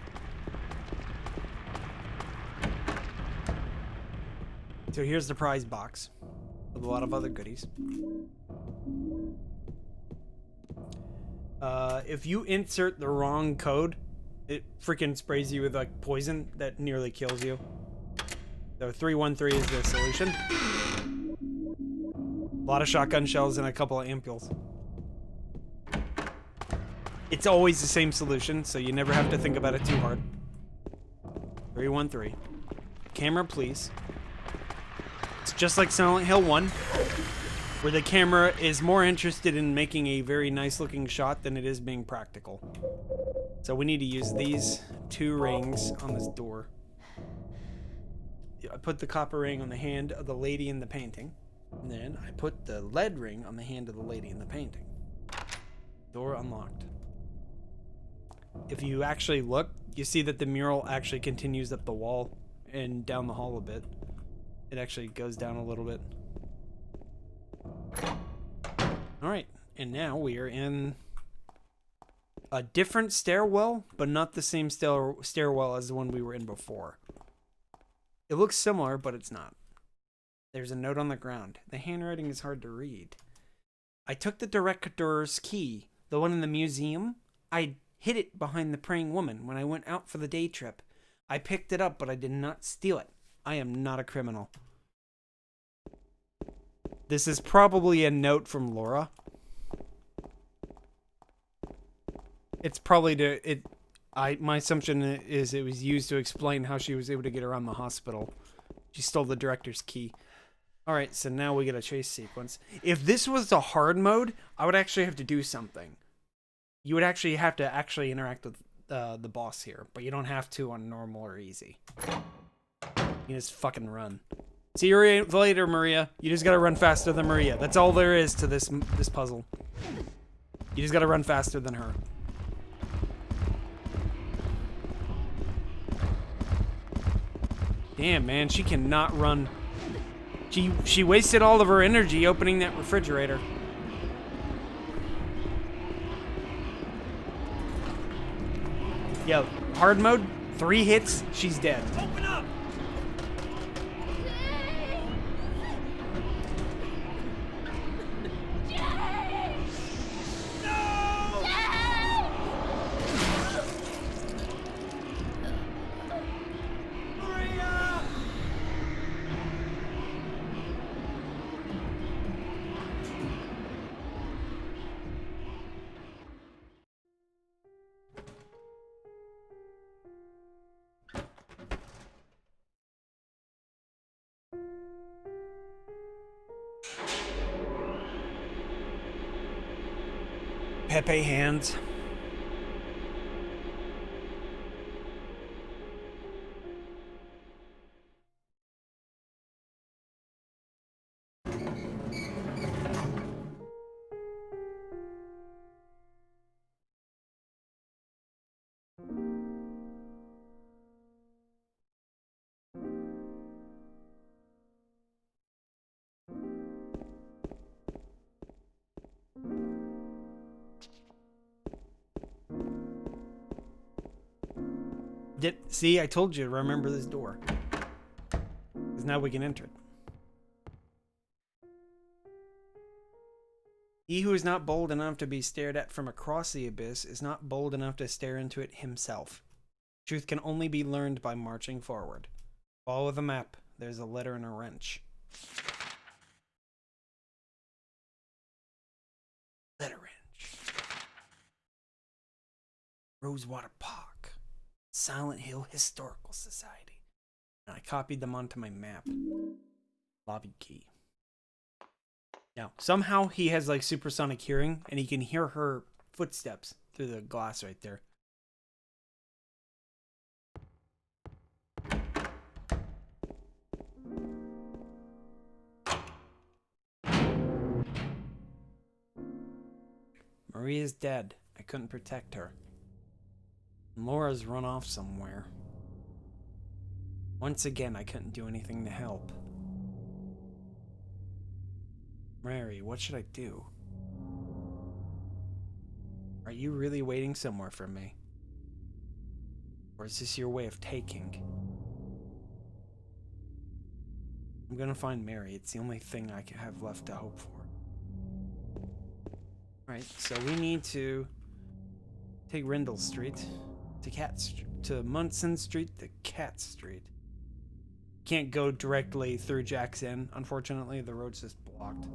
So here's the prize box with a lot of other goodies. If you insert the wrong code, it freaking sprays you with like poison that nearly kills you. So 313 is the solution. A lot of shotgun shells and a couple of ampules. It's always the same solution, so you never have to think about it too hard. 313. Camera, please. It's just like Silent Hill 1, where the camera is more interested in making a very nice looking shot than it is being practical. So we need to use these 2 rings on this door. I put the copper ring on the hand of the lady in the painting. And then I put the lead ring on the hand of the lady in the painting. Door unlocked. if you actually look, you see that the mural actually continues up the wall and down the hall a bit. It actually goes down a little bit. Alright, and now we are in a different stairwell, but not the same stairwell as the one we were in before. It looks similar, but it's not. There's a note on the ground. The handwriting is hard to read. I took the director's key, the one in the museum. I hid it behind the praying woman when I went out for the day trip. I picked it up, but I did not steal it. I am not a criminal. This is probably a note from Laura. It's probably my assumption is it was used to explain how she was able to get around the hospital. She stole the director's key. Alright, so now we get a chase sequence. If this was the hard mode, I would actually have to do something. You would actually have to interact with the boss here, but you don't have to on normal or easy. You just fucking run. See you later, Maria. You just gotta run faster than Maria. That's all there is to this puzzle. You just gotta run faster than her. Damn, man, she cannot run. She wasted all of her energy opening that refrigerator. Yo, hard mode, 3 hits, she's dead. Open up! Pepe hands. See, I told you to remember this door. Because now we can enter it. He who is not bold enough to be stared at from across the abyss is not bold enough to stare into it himself. Truth can only be learned by marching forward. Follow the map. There's a letter and a wrench. Letter wrench. Rosewater Park. Silent Hill Historical Society. And I copied them onto my map. Lobby key. Now, somehow he has like supersonic hearing and he can hear her footsteps through the glass right there. Maria's dead. I couldn't protect her. Laura's run off somewhere. Once again, I couldn't do anything to help. Mary, what should I do? Are you really waiting somewhere for me? Or is this your way of taking? I'm gonna find Mary. It's the only thing I have left to hope for. Alright, so we need to take Rindle Street to Munson Street to Cat Street. Can't go directly through Jack's Inn. Unfortunately, the road's just blocked.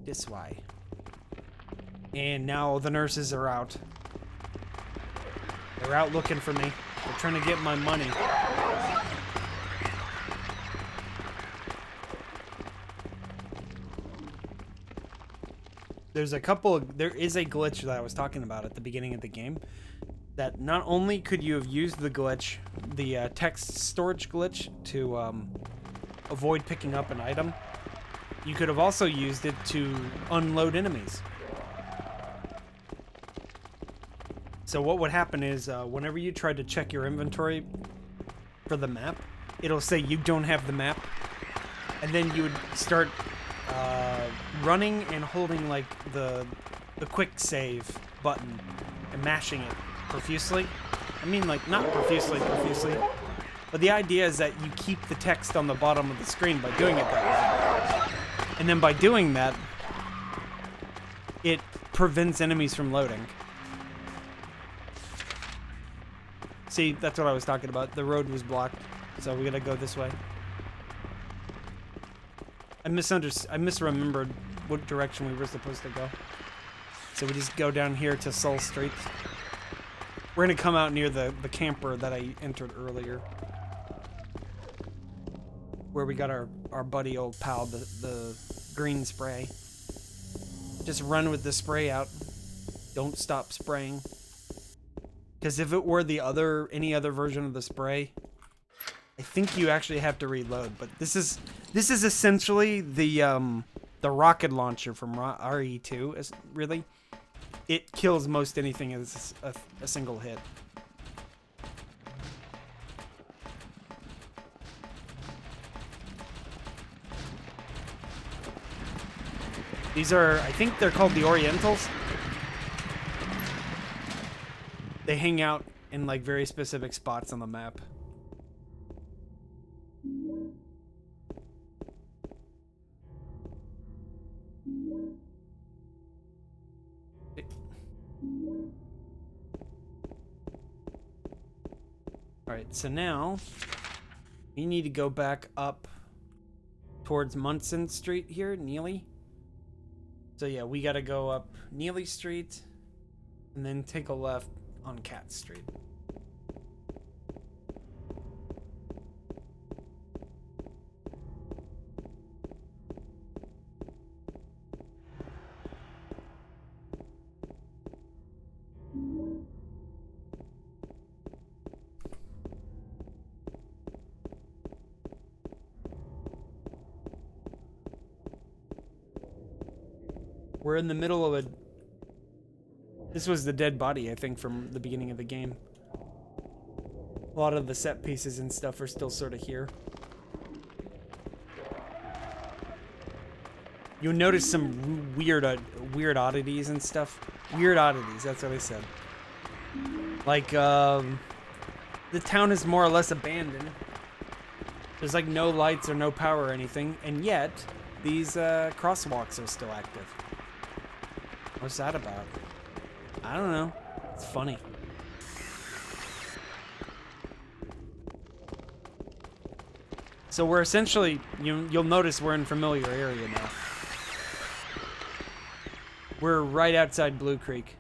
This way. And now the nurses are out. They're out looking for me. They're trying to get my money. There is a glitch that I was talking about at the beginning of the game. That not only could you have used the glitch, the text storage glitch, to avoid picking up an item, you could have also used it to unload enemies. So what would happen is whenever you try to check your inventory for the map, it'll say you don't have the map, and then you would start running and holding like the quick save button and mashing it profusely. I mean, like, not profusely, but the idea is that you keep the text on the bottom of the screen by doing it that way. And then by doing that, it prevents enemies from loading. See, that's what I was talking about. The road was blocked, so we gotta go this way. I misremembered what direction we were supposed to go. So we just go down here to Soul Street. We're gonna come out near the camper that I entered earlier. Where we got our buddy old pal, the green spray. Just run with the spray out. Don't stop spraying. Because if it were any other version of the spray, I think you actually have to reload. But this is essentially the rocket launcher from RE2. Really, it kills most anything as a single hit. These are, I think they're called the Orientals. They hang out in like very specific spots on the map. Alright, so now we need to go back up towards Munson Street here, Neely. So yeah, we gotta go up Neely Street and then take a left on Cat Street. We're in the middle of a... This was the dead body, I think, from the beginning of the game. A lot of the set pieces and stuff are still sort of here. You'll notice some weird oddities and stuff. Weird oddities, that's what I said. Like, the town is more or less abandoned. There's like no lights or no power or anything, and yet these crosswalks are still active. What's that about? I don't know. It's funny. So we're essentially, you'll notice we're in familiar area now. We're right outside Blue Creek.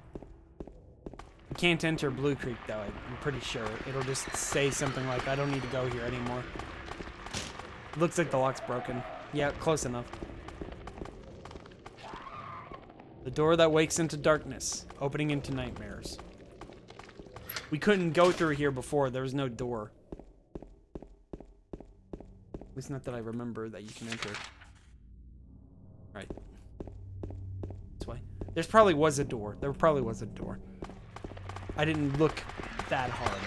You can't enter Blue Creek though, I'm pretty sure. It'll just say something like, I don't need to go here anymore. Looks like the lock's broken. Yeah, close enough. The door that wakes into darkness, opening into nightmares. We couldn't go through here before, there was no door. At least not that I remember that you can enter. Right. This way. There probably was a door. I didn't look that hard.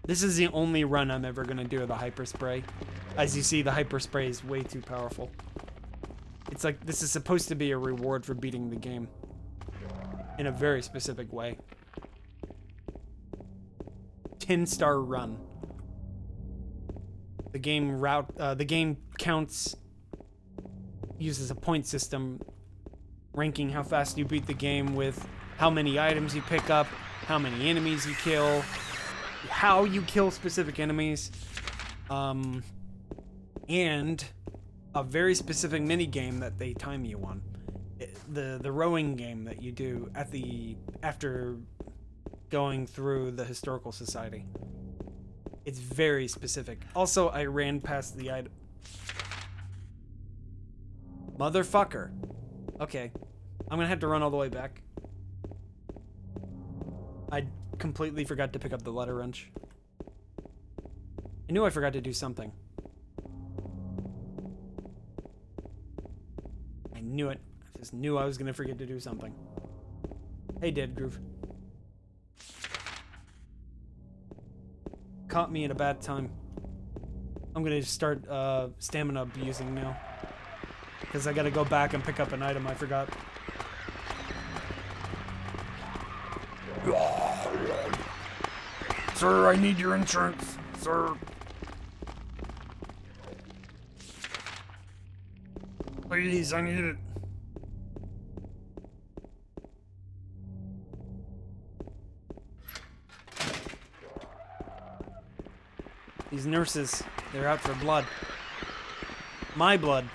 This is the only run I'm ever gonna do with the hyper spray. As you see, the hyper spray is way too powerful. It's like this is supposed to be a reward for beating the game in a very specific way. 10-star run. The game counts, uses a point system, ranking how fast you beat the game with how many items you pick up, how many enemies you kill, how you kill specific enemies, and a very specific mini game that they time you on. The rowing game that you do after going through the Historical Society. It's very specific. Also, I ran past the item. Motherfucker. Okay. I'm gonna have to run all the way back. I completely forgot to pick up the letter wrench. I knew I forgot to do something. I knew it. Just knew I was gonna forget to do something. Hey, Dead Groove. Caught me at a bad time. I'm gonna start stamina abusing now. Because I gotta go back and pick up an item I forgot. Sir, I need your insurance, sir. Please, I need it. These nurses, they're out for blood. My blood.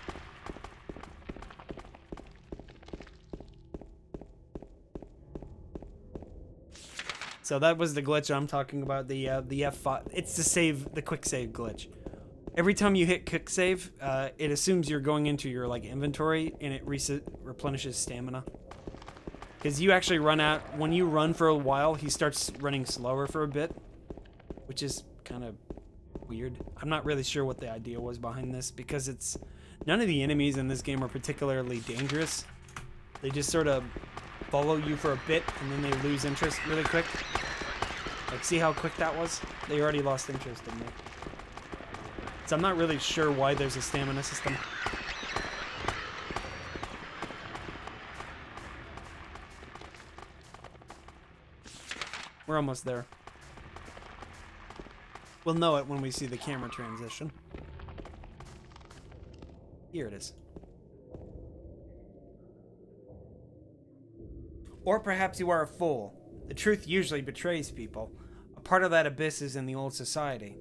So that was the glitch I'm talking about, the F5. It's the quick save glitch. Every time you hit quick save, it assumes you're going into your like inventory and it replenishes stamina. Because you actually run out, when you run for a while, he starts running slower for a bit, which is kind of weird. I'm not really sure what the idea was behind this, because none of the enemies in this game are particularly dangerous. They just sort of follow you for a bit and then they lose interest really quick. Like, see how quick that was? They already lost interest in me. So I'm not really sure why there's a stamina system. We're almost there. We'll know it when we see the camera transition. Here it is. Or perhaps you are a fool. The truth usually betrays people. A part of that abyss is in the old society.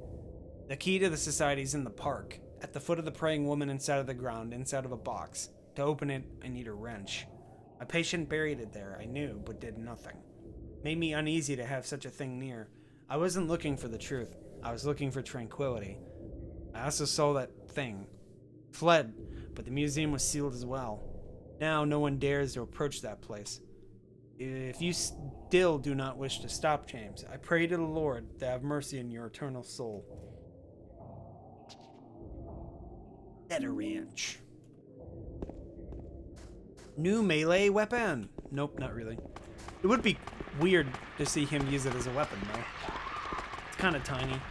The key to the society is in the park, at the foot of the praying woman inside of the ground, inside of a box. To open it, I need a wrench. My patient buried it there, I knew, but did nothing. Made me uneasy to have such a thing near. I wasn't looking for the truth. I was looking for tranquility. I also saw that thing. Fled, but the museum was sealed as well. Now no one dares to approach that place. If you still do not wish to stop, James, I pray to the Lord to have mercy on your eternal soul. At a ranch. New melee weapon. Nope, not really. It would be weird to see him use it as a weapon, though. It's kind of tiny.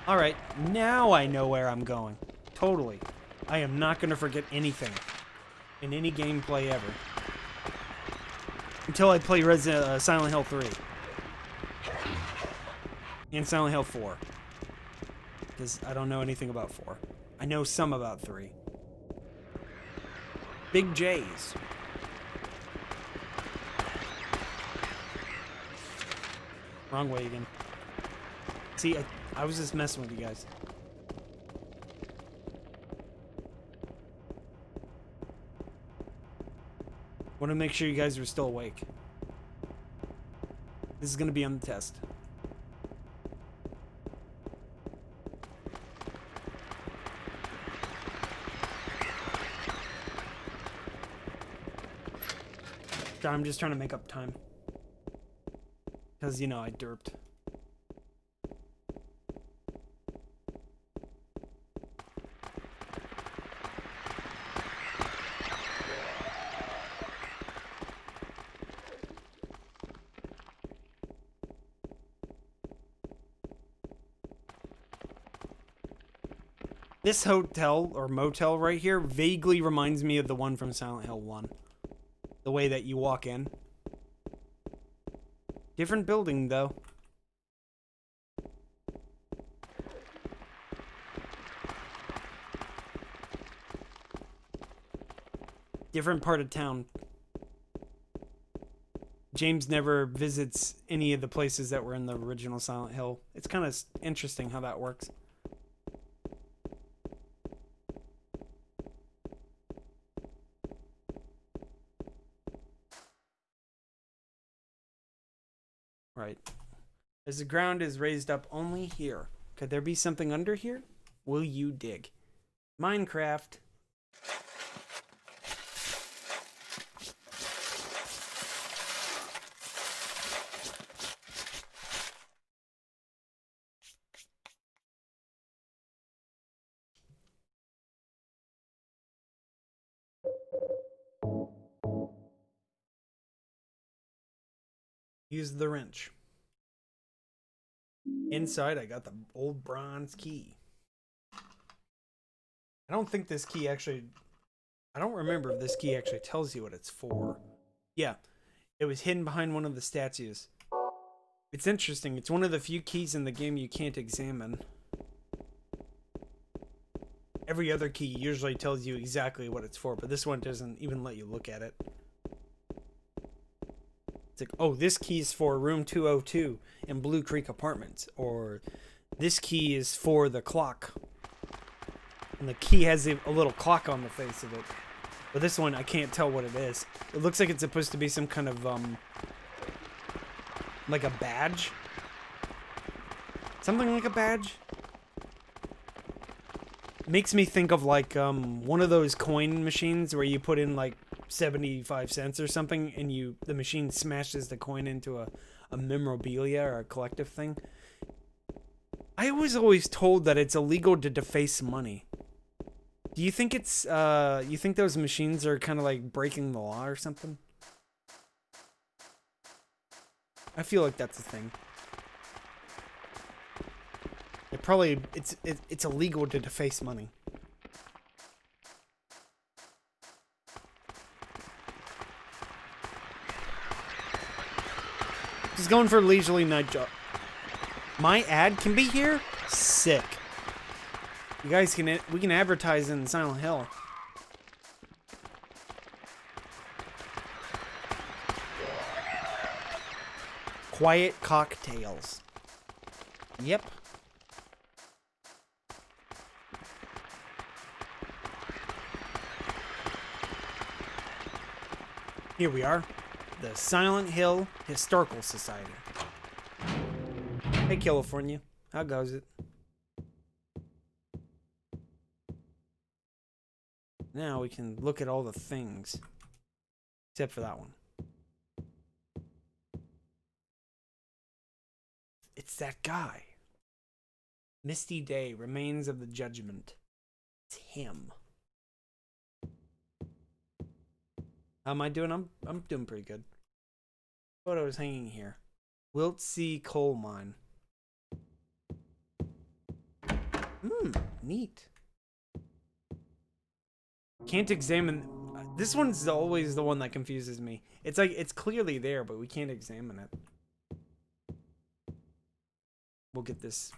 Alright, now I know where I'm going. Totally. I am not going to forget anything in any gameplay ever. Until I play Silent Hill 3. And Silent Hill 4. Because I don't know anything about 4. I know some about 3. Big J's. Wrong way again. See, I was just messing with you guys. Want to make sure you guys are still awake. This is going to be on the test. I'm just trying to make up time. Because, you know, I derped. This hotel or motel right here vaguely reminds me of the one from Silent Hill 1. The way that you walk in. Different building, though. Different part of town. James never visits any of the places that were in the original Silent Hill. It's kind of interesting how that works. Right. As the ground is raised up only here. Could there be something under here? Will you dig? Minecraft. Use the wrench. Inside, I got the old bronze key. I don't think this key actually... I don't remember if this key actually tells you what it's for. Yeah, it was hidden behind one of the statues. It's interesting. It's one of the few keys in the game you can't examine. Every other key usually tells you exactly what it's for, but this one doesn't even let you look at it. It's like, oh, this key is for room 202 in Blue Creek Apartments, or this key is for the clock. And the key has a little clock on the face of it. But this one, I can't tell what it is. It looks like it's supposed to be some kind of, like a badge. Something like a badge. Makes me think of like, one of those coin machines where you put in like 75 cents or something and the machine smashes the coin into a memorabilia or a collective thing. I was always told that it's illegal to deface money. Do you think it's, you think those machines are kind of like breaking the law or something? I feel like that's a thing. It probably, it's illegal to deface money. Just going for a leisurely night job. My ad can be here? Sick. You guys we can advertise in Silent Hill. Quiet cocktails. Yep. Here we are. The Silent Hill Historical Society. Hey, California. How goes it? Now we can look at all the things. Except for that one. It's that guy. Misty Day, Remains of the Judgment. It's him. How am I doing? I'm doing pretty good. Photos hanging here. Wiltsea Coal Mine. Neat. Can't examine. This one's always the one that confuses me. It's like it's clearly there, but we can't examine it. We'll get this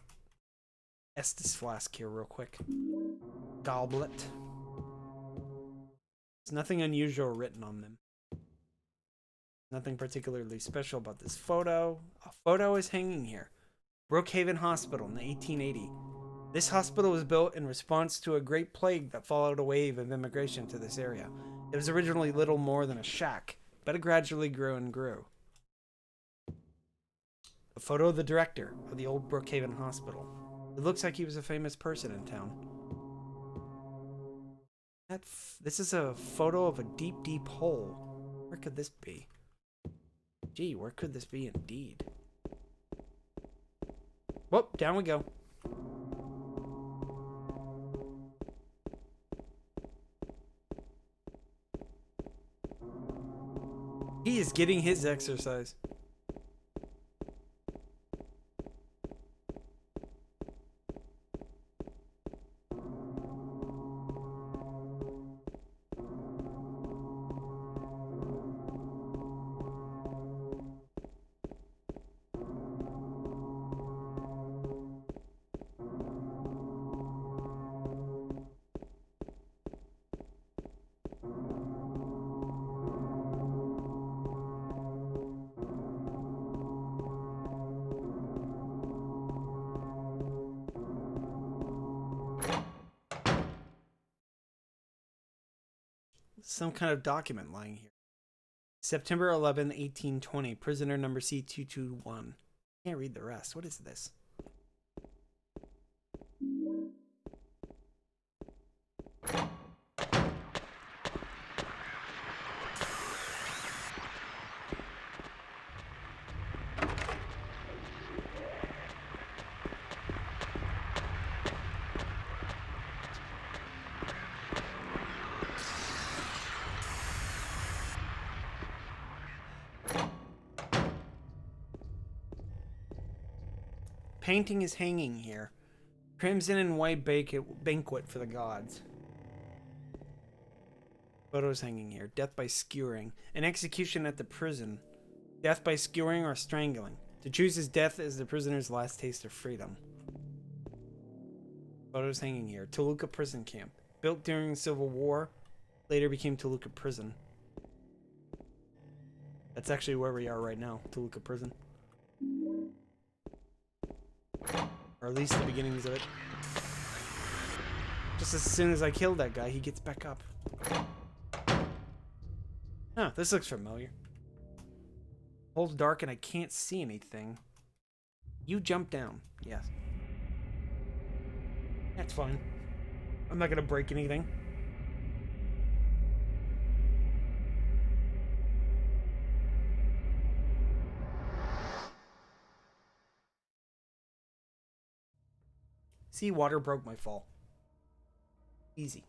Estus flask here real quick. Goblet. There's nothing unusual written on them. Nothing particularly special about this photo. A photo is hanging here. Brookhaven Hospital in 1880. This hospital was built in response to a great plague that followed a wave of immigration to this area. It was originally little more than a shack, but it gradually grew and grew. A photo of the director of the old Brookhaven Hospital. It looks like he was a famous person in town. This is a photo of a deep, deep hole. Where could this be? Gee, where could this be indeed? Whoop, down we go. He is getting his exercise. Some kind of document lying here. September 11, 1820. Prisoner number C221. Can't read the rest. What is this? Painting is hanging here. Crimson and white banquet for the gods. Photos hanging here. Death by skewering. An execution at the prison. Death by skewering or strangling. To choose his death is the prisoner's last taste of freedom. Photos hanging here. Toluca prison camp. Built during the Civil War. Later became Toluca prison. That's actually where we are right now. Toluca prison. Or at least the beginnings of it. Just as soon as I kill that guy, he gets back up. Oh, this looks familiar. Hole's dark and I can't see anything. You jump down. Yes. That's fine. I'm not gonna break anything. See, water broke my fall. Easy.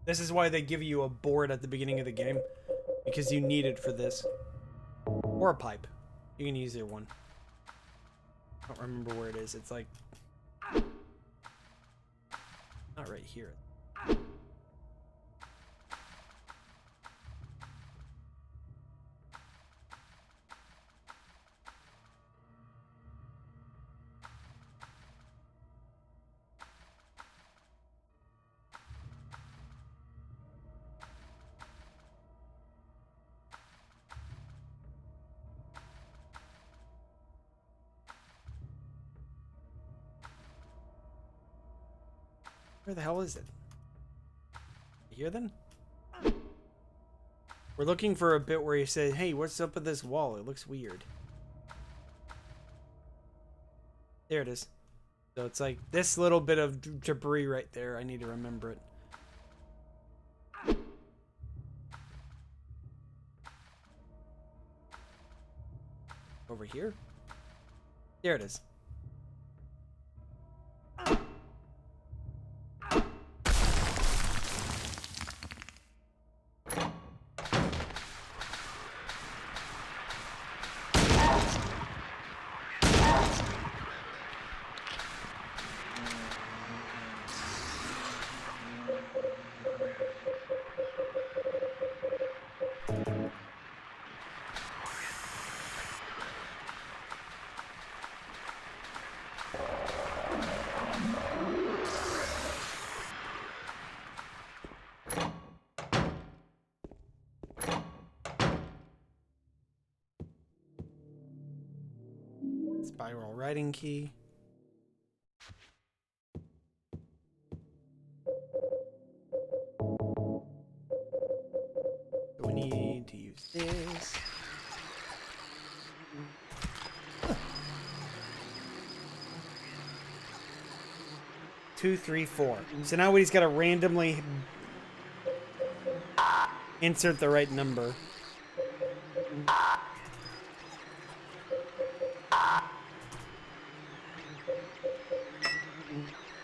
This is why they give you a board at the beginning of the game. Because you need it for this. Or a pipe. You can use either one. I don't remember where it is. It's like... not right here. Where the hell is it? Here then? We're looking for a bit where you say, hey, what's up with this wall? It looks weird. There it is. So it's like this little bit of debris right there. I need to remember it. Over here? There it is. Spiral writing key. So we need to use this. 2, 3, 4. So now he's got to randomly insert the right number.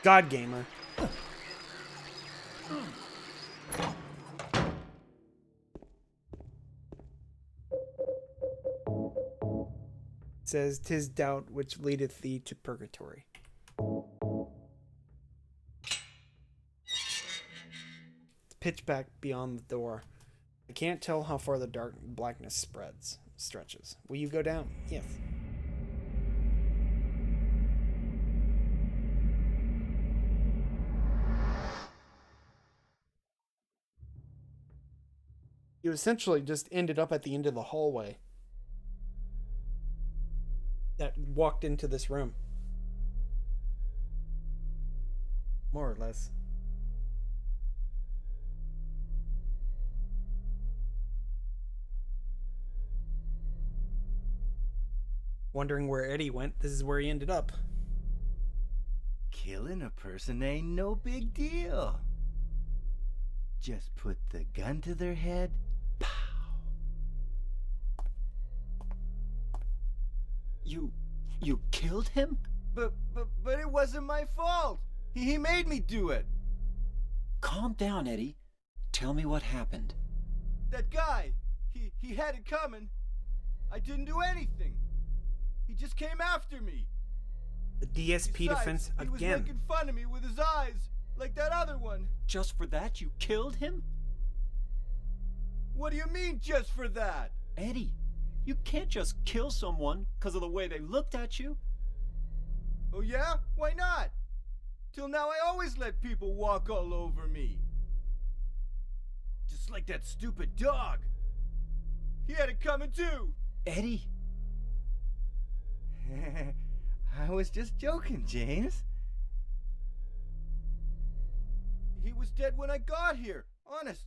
God Gamer. It says, "'Tis doubt which leadeth thee to purgatory." It's pitch black beyond the door. I can't tell how far the dark blackness stretches. Will you go down? Yes. You essentially just ended up at the end of the hallway that walked into this room. More or less. Wondering where Eddie went, this is where he ended up. Killing a person ain't no big deal. Just put the gun to their head. Pow. You killed him? But it wasn't my fault. He made me do it. Calm down, Eddie. Tell me what happened. That guy, he had it coming. I didn't do anything. He just came after me. The DSP Besides, defense he was again. making fun of me with his eyes, like that other one. Just for that, you killed him? What do you mean, just for that? Eddie, you can't just kill someone because of the way they looked at you. Oh yeah? Why not? Till now I always let people walk all over me. Just like that stupid dog. He had it coming too. Eddie, I was just joking, James. He was dead when I got here, honest.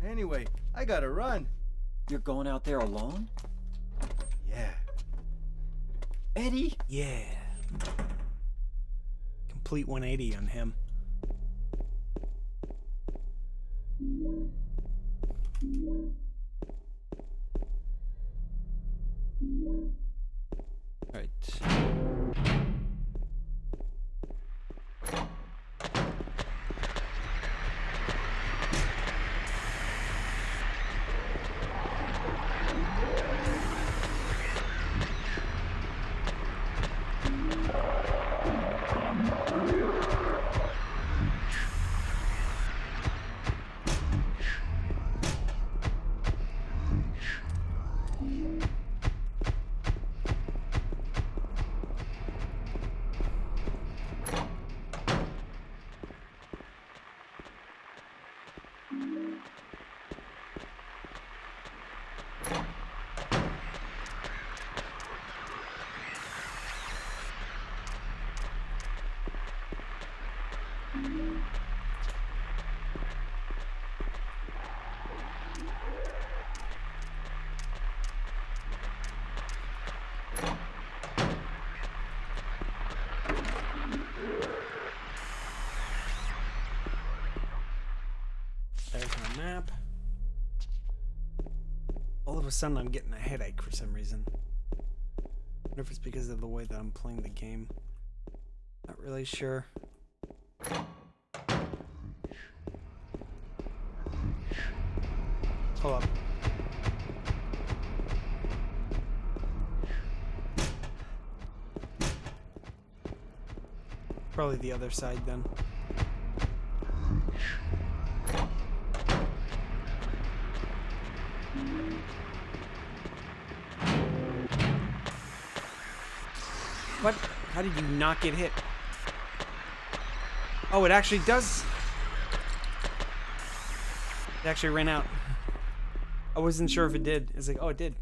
Anyway, I gotta run. you're going out there alone? Yeah. Eddie? Yeah. Complete 180 on him. Right. There's my map. All of a sudden, I'm getting a headache for some reason. I wonder if it's because of the way that I'm playing the game. Not really sure. Pull up. Probably the other side then. What? How did you not get hit? Oh, it actually does. It actually ran out. I wasn't sure if it did. It's like, oh, it did.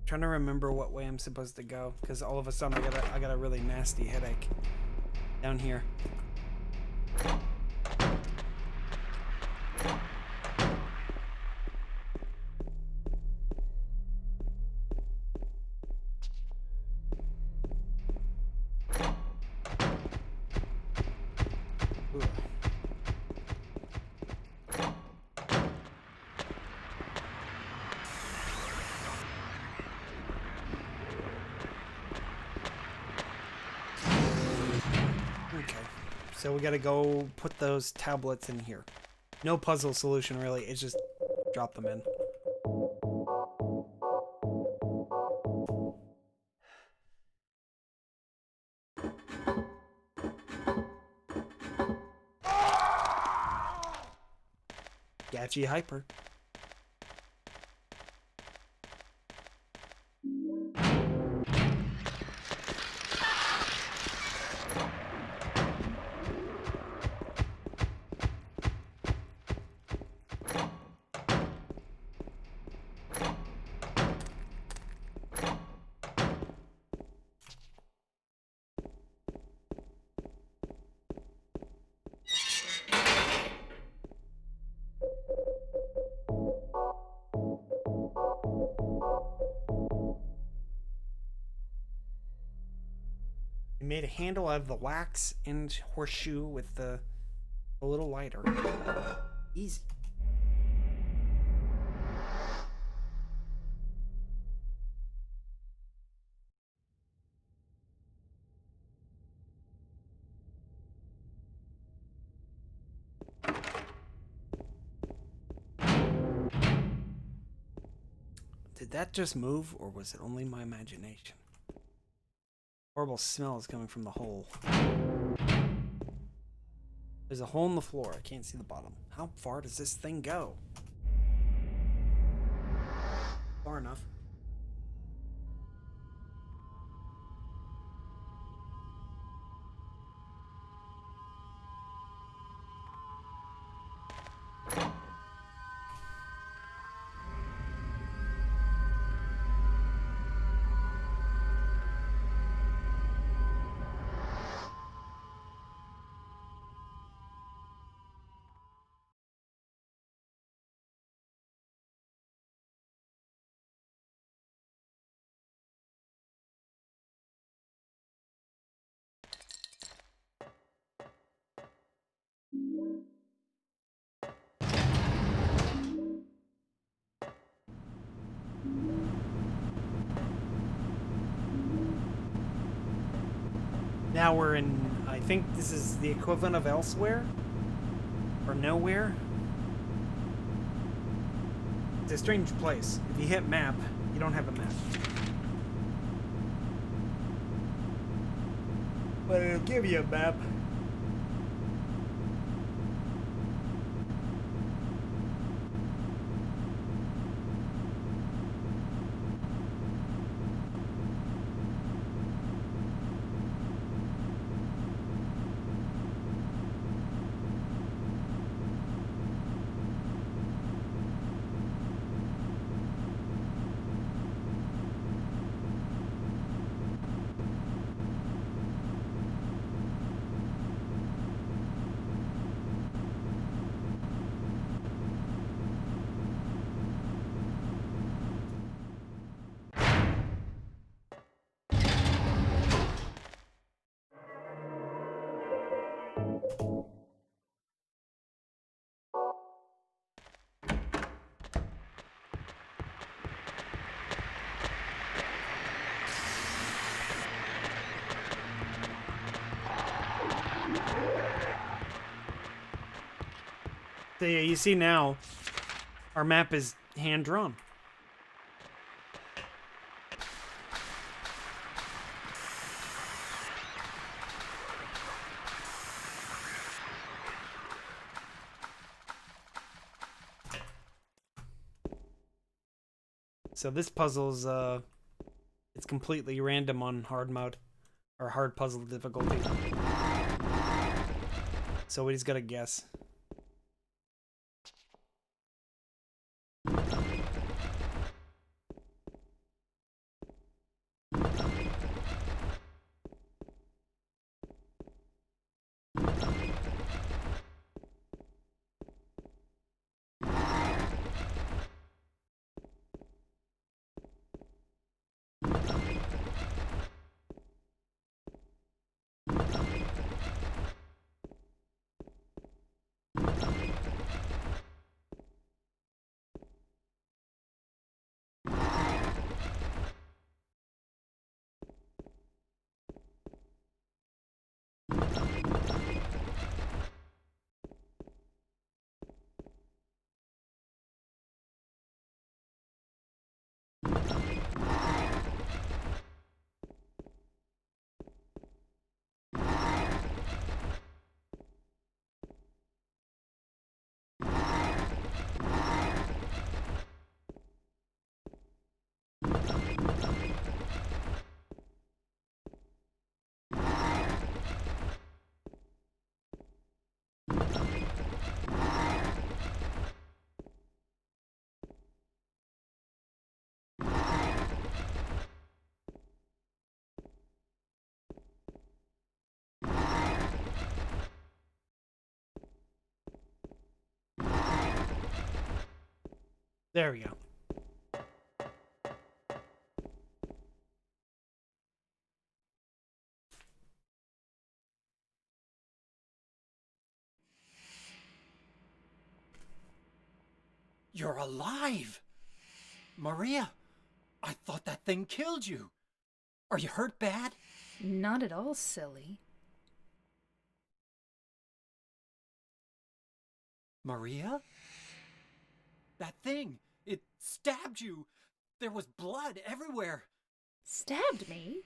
Trying to remember what way I'm supposed to go, because all of a sudden I got a really nasty headache down here. Ooh. Okay, so we gotta go put those tablets in here. No puzzle solution really, it's just drop them in. Gachi Hyper. We made a handle out of the wax and horseshoe with the a little lighter. Easy. Did that just move, or was it only my imagination? Horrible smell is coming from the hole. There's a hole in the floor. I can't see the bottom. How far does this thing go? Far enough. Now we're in, I think this is the equivalent of Elsewhere? Or Nowhere? It's a strange place. If you hit map, you don't have a map. But it'll give you a map. So yeah, you see now, our map is hand-drawn. So this puzzle's, it's completely random on hard mode, or hard puzzle difficulty. So we just gotta guess. There we go. You're alive! Maria, I thought that thing killed you. Are you hurt bad? Not at all, silly. Maria? That thing, it stabbed you. There was blood everywhere. Stabbed me?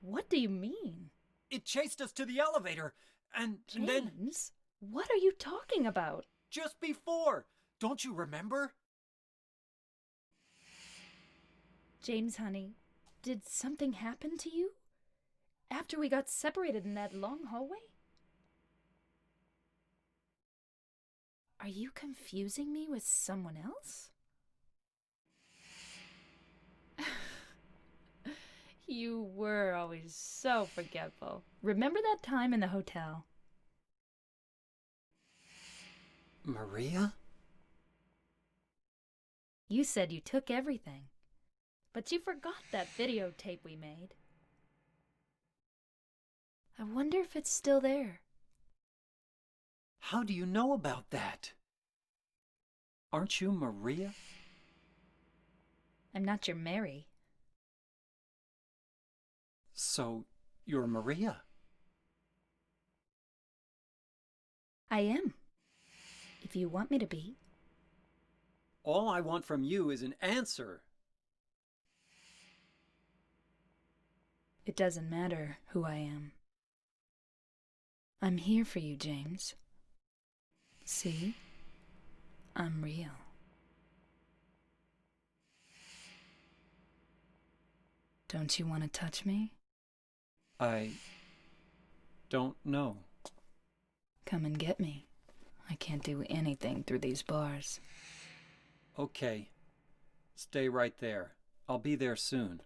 What do you mean? It chased us to the elevator, and then James, what are you talking about? just before. Don't you remember? James, honey, did something happen to you? After we got separated in that long hallway? Are you confusing me with someone else? You were always so forgetful. Remember that time in the hotel? Maria? You said you took everything, but you forgot that videotape we made. I wonder if it's still there. How do you know about that? Aren't you Maria? I'm not your Mary. So, you're Maria? I am. If you want me to be. All I want from you is an answer. It doesn't matter who I am. I'm here for you, James. See? I'm real. Don't you want to touch me? I don't know. Come and get me. I can't do anything through these bars. Okay. Stay right there. I'll be there soon.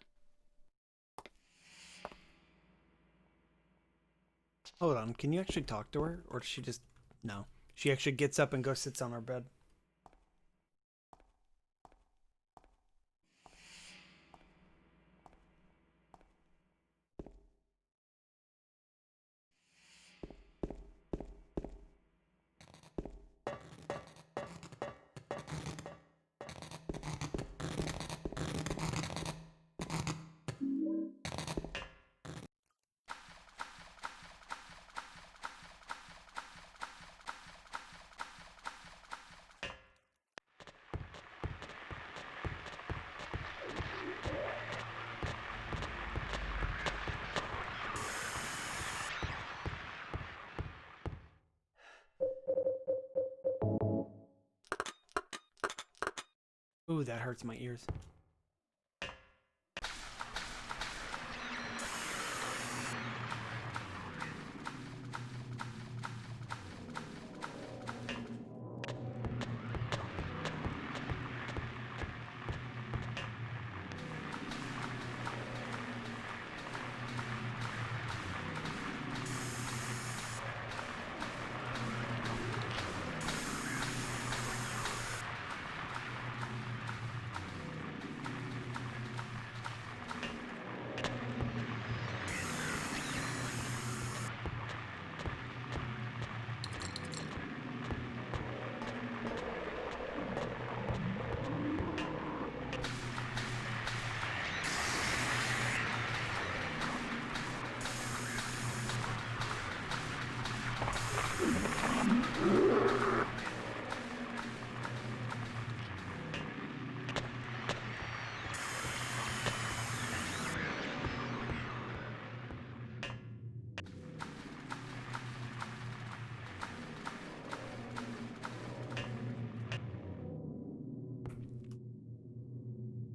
Hold on, can you actually talk to her? Or does she just... No. She actually gets up and goes sits on our bed. Ooh, that hurts my ears.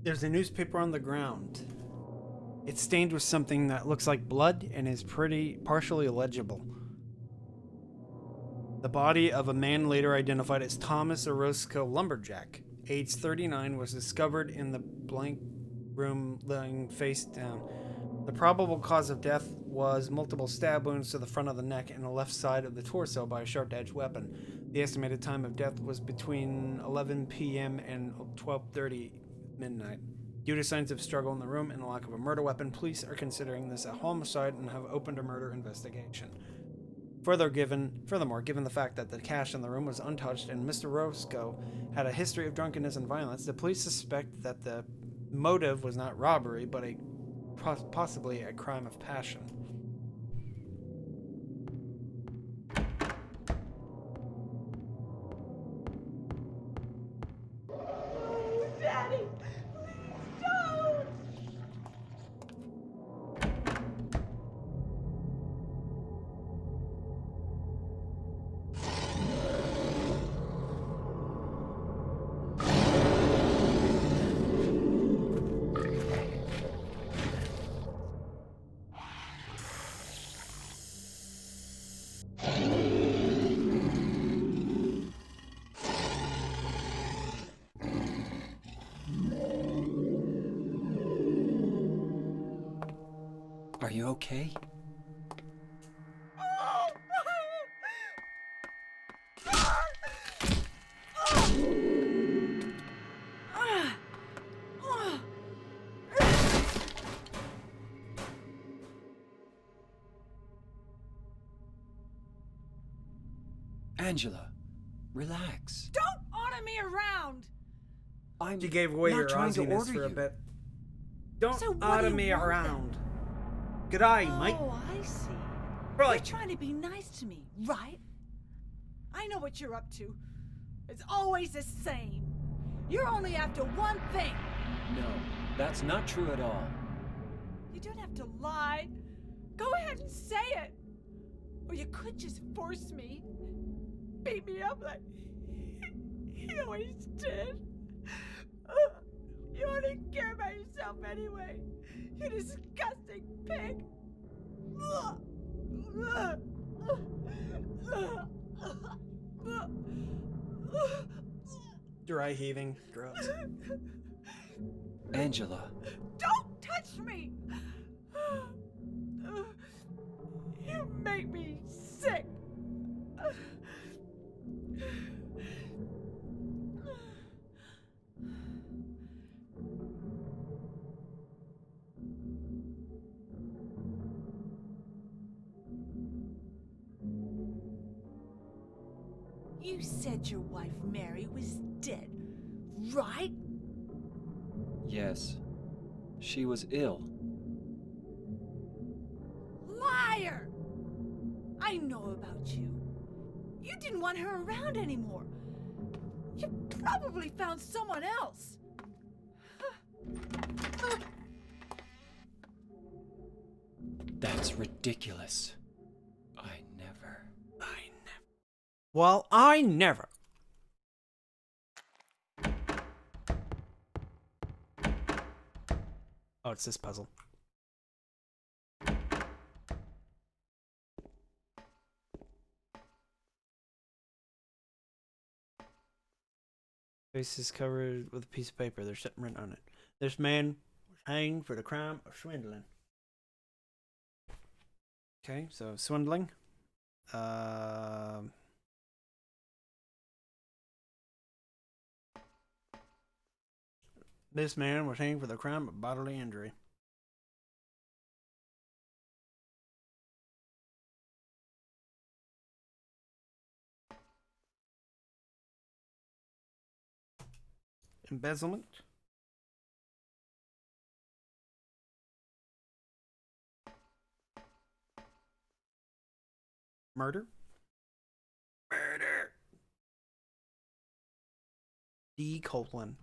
There's a newspaper on the ground. It's stained with something that looks like blood and is partially illegible. The body of a man later identified as Thomas Orozco Lumberjack, age 39, was discovered in the blank room laying face down. The probable cause of death was multiple stab wounds to the front of the neck and the left side of the torso by a sharp-edged weapon. The estimated time of death was between 11 p.m. and 12:30 midnight. Due to signs of struggle in the room and the lack of a murder weapon, police are considering this a homicide and have opened a murder investigation. Furthermore, given the fact that the cash in the room was untouched and Mr. Roscoe had a history of drunkenness and violence, the police suspect that the motive was not robbery, but possibly a crime of passion. Daddy, please don't! Are you okay? Angela, relax. Don't order me around! I'm She gave away not her trying to Aussie-ness order for a you. bit. Don't So what order do you me want around. G'day, mate. Oh, I see. Right. You're trying to be nice to me, right? I know what you're up to. It's always the same. You're only after one thing. No, that's not true at all. You don't have to lie. Go ahead and say it. Or you could just force me. Beat me up like he always did. You only care about yourself anyway. You disgusting pig. Dry heaving. Gross. Angela, Don't touch me! You make me sick. You said your wife Mary was dead, right? yes. She was ill. Liar! I know about you. You didn't want her around anymore. You probably found someone else. That's ridiculous. Well, I never. Oh, it's this puzzle. Face is covered with a piece of paper. There's something written on it. This man was hanged for the crime of swindling. Okay, so swindling. This man was hanged for the crime of bodily injury. Embezzlement. Murder. Murder. D. Copeland.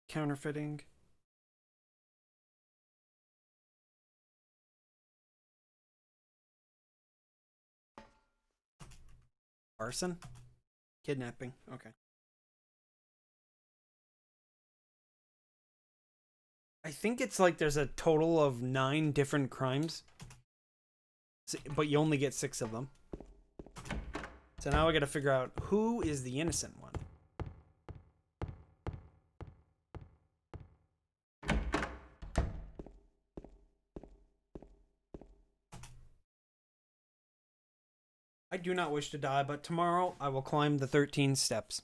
Counterfeiting. Arson? Kidnapping. Okay. I think it's like there's a total of 9 different crimes. But you only get 6 of them. So now I gotta figure out who is the innocent one. I do not wish to die, but tomorrow I will climb the 13 steps.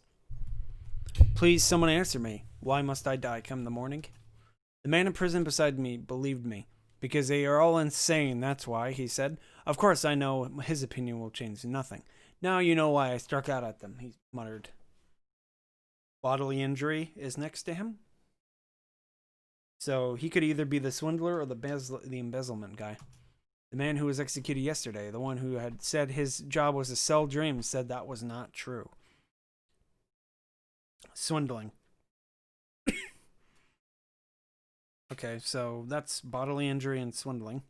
Please, someone answer me. Why must I die come the morning? The man in prison beside me believed me. Because they are all insane, that's why, he said. Of course, I know his opinion will change nothing. Now you know why I struck out at them, he muttered. Bodily injury is next to him. So he could either be the swindler or the embezzlement guy. The man who was executed yesterday, the one who had said his job was to sell dreams, said that was not true. Swindling. Okay, so that's bodily injury and swindling.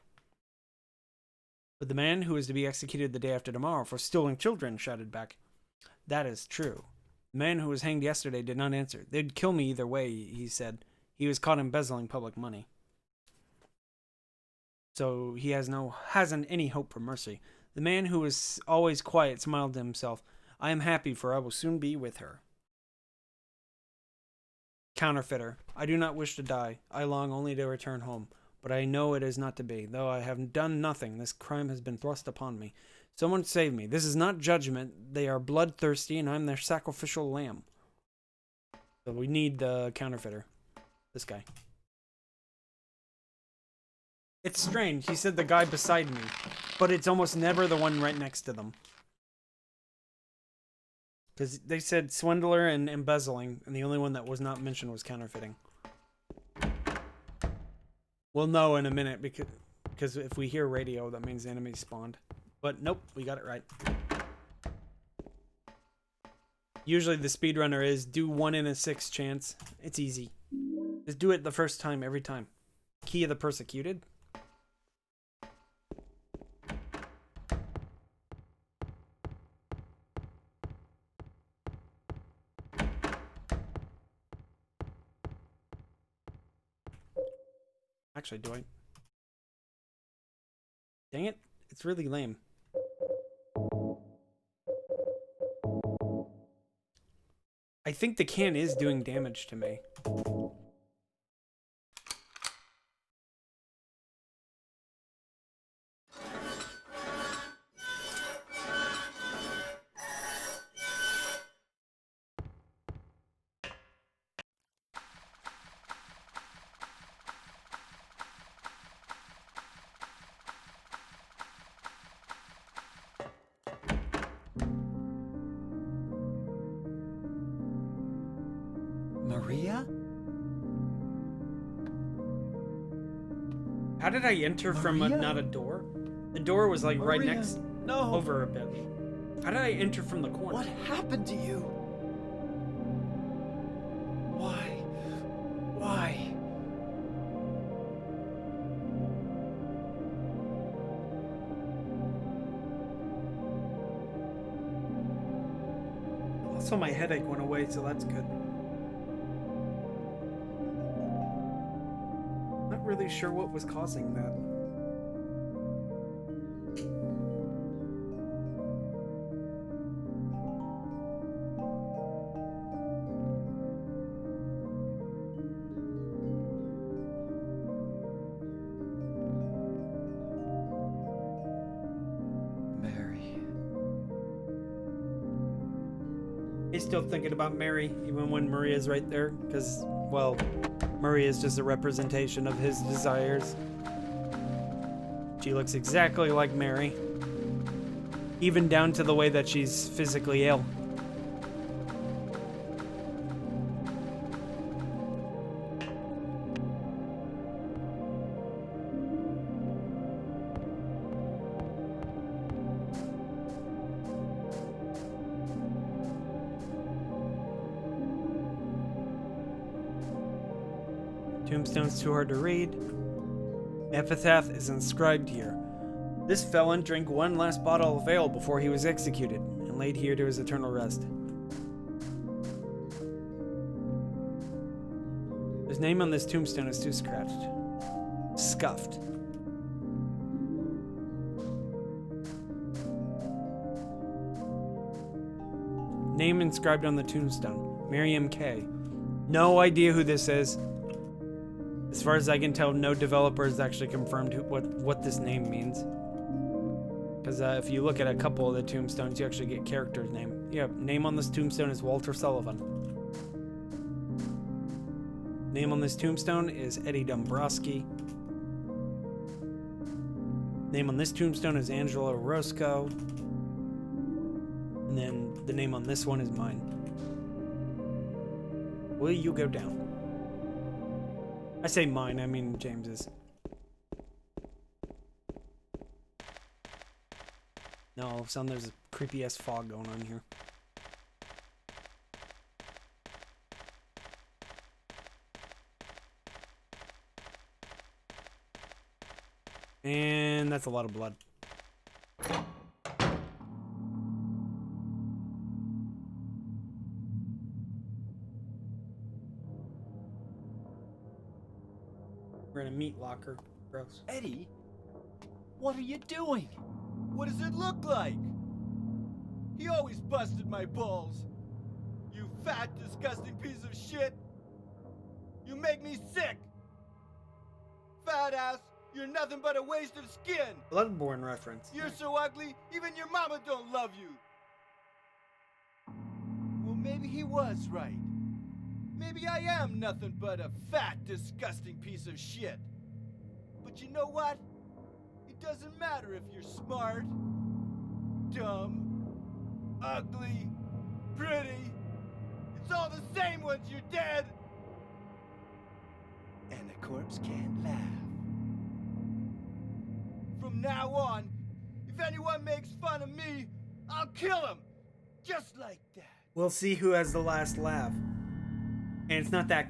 But the man who is to be executed the day after tomorrow for stealing children shouted back, that is true. The man who was hanged yesterday did not answer. They'd kill me either way, he said. He was caught embezzling public money. So he hasn't any hope for mercy. The man who was always quiet smiled to himself. I am happy, for I will soon be with her. Counterfeiter. I do not wish to die. I long only to return home. But I know it is not to be. Though I have done nothing, this crime has been thrust upon me. Someone save me. This is not judgment. They are bloodthirsty, and I am their sacrificial lamb. So we need the counterfeiter. This guy. It's strange. He said the guy beside me, but it's almost never the one right next to them. Because they said swindler and embezzling, and the only one that was not mentioned was counterfeiting. We'll know in a minute, because if we hear radio, that means the enemy spawned. But nope, we got it right. Usually the speedrunner is do 1 in a 6 chance. It's easy. Just do it the first time, every time. Key of the Persecuted. Actually, do I? Dang it. It's really lame. I think the can is doing damage to me. Maria? How did I enter from not a door? The door was like right next, over a bit. How did I enter from the corner? What happened to you? Why? Why? Also, my headache went away, so that's good. Not really sure what was causing that. He's still thinking about Mary, even when Maria's right there, because, well, Maria is just a representation of his desires. She looks exactly like Mary, even down to the way that she's physically ill. Tombstone's too hard to read. Epitaph is inscribed here. This felon drank one last bottle of ale before he was executed, and laid here to his eternal rest. His name on this tombstone is too scratched. Scuffed. Name inscribed on the tombstone. Miriam K. No idea who this is. As far as I can tell, no developer has actually confirmed what this name means. Because if you look at a couple of the tombstones, you actually get character's name. Yeah, name on this tombstone is Walter Sullivan. Name on this tombstone is Eddie Dombrowski. Name on this tombstone is Angelo Roscoe. And then the name on this one is mine. Will you go down? I say mine, I mean James's. No, all of a sudden there's a creepy ass fog going on here. And that's a lot of blood. We're in a meat locker. Gross. Eddie, what are you doing? What does it look like? He always busted my balls. You fat, disgusting piece of shit. You make me sick. Fat ass, you're nothing but a waste of skin. Bloodborne reference. You're so ugly, even your mama don't love you. Well, maybe he was right. Maybe I am nothing but a fat, disgusting piece of shit. But you know what? It doesn't matter if you're smart, dumb, ugly, pretty. It's all the same once you're dead. And the corpse can't laugh. From now on, if anyone makes fun of me, I'll kill him. Just like that. We'll see who has the last laugh. And it's not that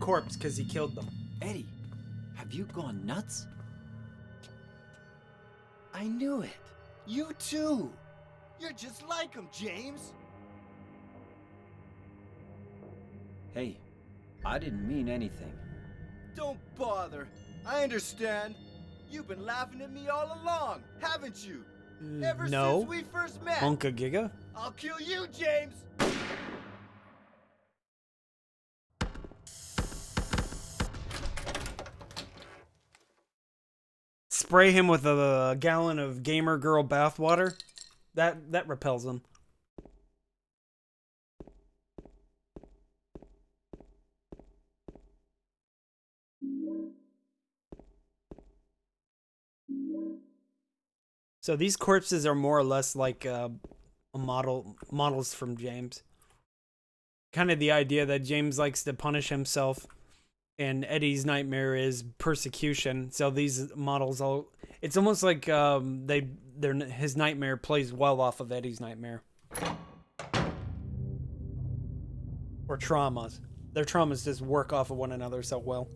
corpse because he killed them. Eddie, have you gone nuts? I knew it. You too. You're just like him, James. Hey, I didn't mean anything. Don't bother. I understand. You've been laughing at me all along, haven't you? Ever No. since we first met. Monka Giga? I'll kill you, James. Spray him with a gallon of Gamer Girl bathwater. That repels him. So these corpses are more or less like models from James. Kind of the idea that James likes to punish himself, and Eddie's nightmare is persecution. So these models it's almost like his nightmare plays well off of Eddie's nightmare. Or traumas. Their traumas just work off of one another so well.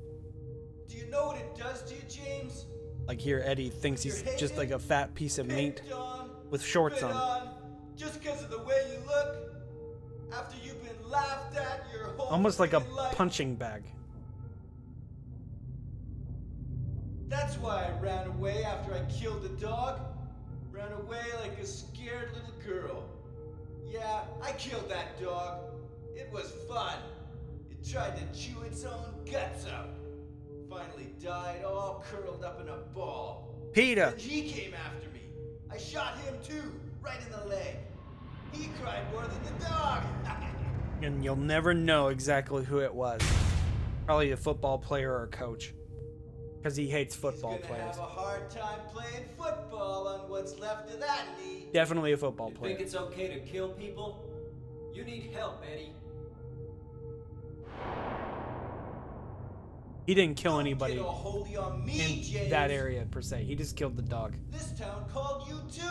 Do you know what it does to you, James? Like here, Eddie thinks he's just like a fat piece of meat with shorts on. Just because of the way you look. After you've been laughed at your whole Almost like a life. punching bag. That's why I ran away after I killed the dog. Ran away like a scared little girl. Yeah, I killed that dog. It was fun. It tried to chew its own guts out. Finally died all curled up in a ball. PETA! Then he came after me. I shot him too, right in the leg. He cried more than the dog. And you'll never know exactly who it was. Probably a football player or a coach. Because he hates football He's gonna players. have a hard time playing football on what's left of that knee. Definitely a football You player. think it's okay to kill people? You need help, Eddie. He didn't kill Don't anybody get all holy on me, in James. that area per se. He just killed the dog. This town called you too.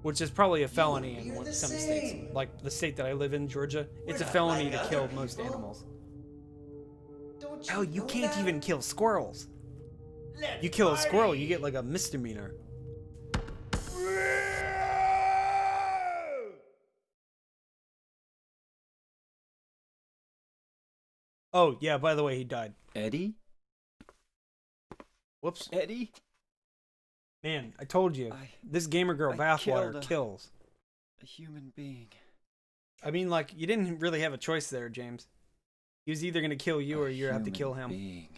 Which is probably a felony in You're the some same. states. Like the state that I live in, Georgia. It's a not felony like to other kill most people. animals. Don't Oh, you know can't that? even kill squirrels. Let's You kill a squirrel, party. you get like a misdemeanor. Oh, yeah, by the way, he died. Eddie? Whoops. Eddie? Man, I told you. I- This Gamer Girl I bathwater killed a- kills. A human being. I mean, like, you didn't really have a choice there, James. He was either going to kill you or you have to kill him. Being.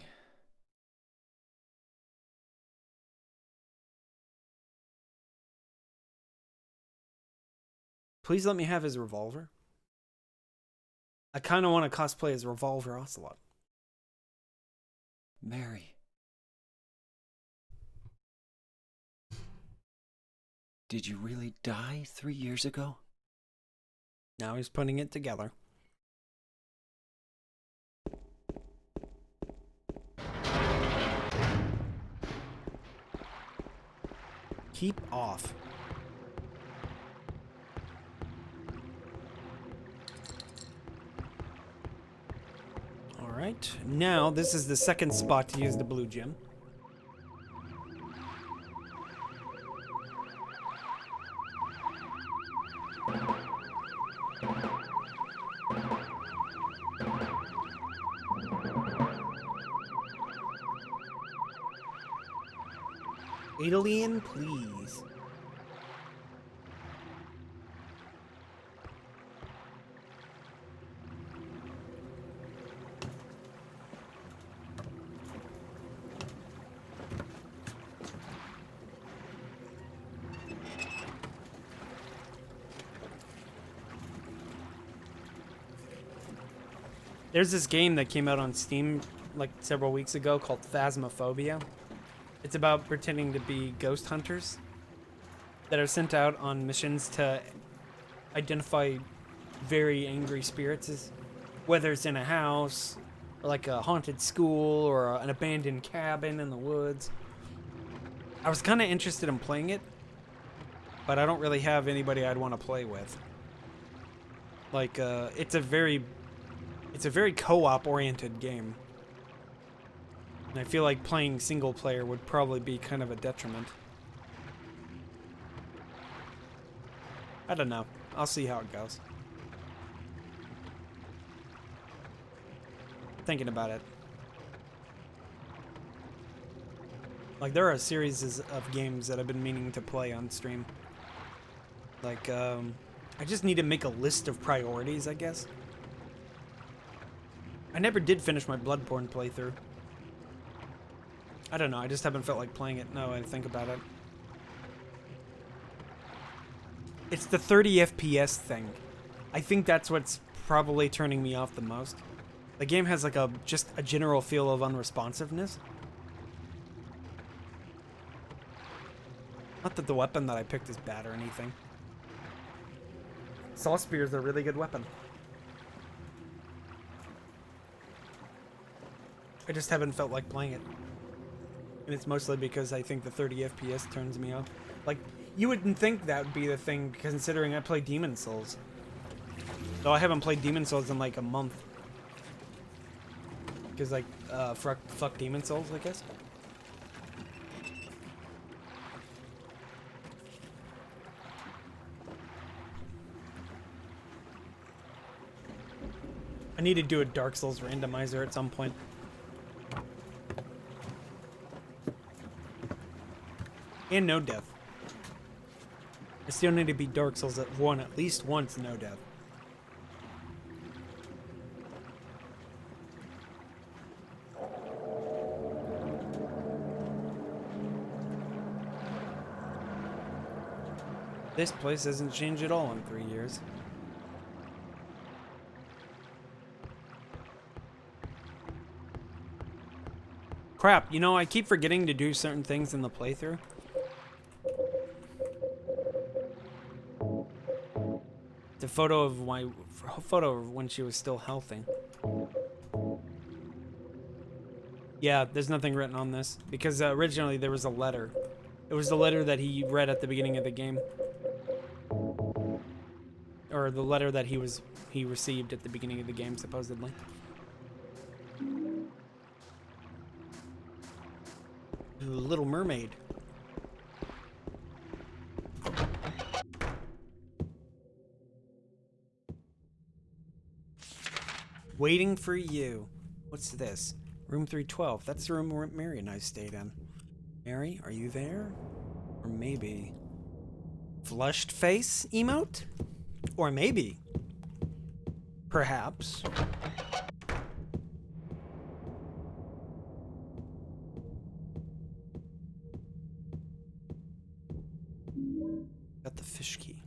Please let me have his revolver. I kind of want to cosplay as Revolver Ocelot. Mary. Did you really die 3 years ago? Now he's putting it together. Keep off. Alright, now this is the second spot to use the blue gem. Alien, please. There's this game that came out on Steam like several weeks ago called Phasmophobia. It's about pretending to be ghost hunters that are sent out on missions to identify very angry spirits, whether it's in a house, or like a haunted school, or an abandoned cabin in the woods. I was kind of interested in playing it, but I don't really have anybody I'd want to play with. Like, it's a very co-op oriented game. And I feel like playing single player would probably be kind of a detriment. I don't know. I'll see how it goes. Thinking about it. Like, there are a series of games that I've been meaning to play on stream. Like, I just need to make a list of priorities, I guess. I never did finish my Bloodborne playthrough. I don't know, I just haven't felt like playing it now I think about it. It's the 30 FPS thing. I think that's what's probably turning me off the most. The game has like just a general feel of unresponsiveness. Not that the weapon that I picked is bad or anything. Saw Spear's a really good weapon. I just haven't felt like playing it. And it's mostly because I think the 30 FPS turns me off. Like, you wouldn't think that would be the thing, considering I play Demon's Souls. Though I haven't played Demon's Souls in like a month. Because, like, fuck Demon's Souls, I guess. I need to do a Dark Souls randomizer at some point. And no death. I still need to beat Dark Souls at least once, no death. This place hasn't changed at all in 3 years. Crap, you know, I keep forgetting to do certain things in the playthrough. The photo of when she was still healthy. Yeah, there's nothing written on this because originally there was a letter. It was the letter that he read at the beginning of the game, or the letter that he received at the beginning of the game, supposedly. Little Mermaid. Waiting for you. What's this? Room 312. That's the room where Mary and I stayed in. Mary, are you there? Or maybe... Flushed face emote? Or maybe... Perhaps... Got the fish key.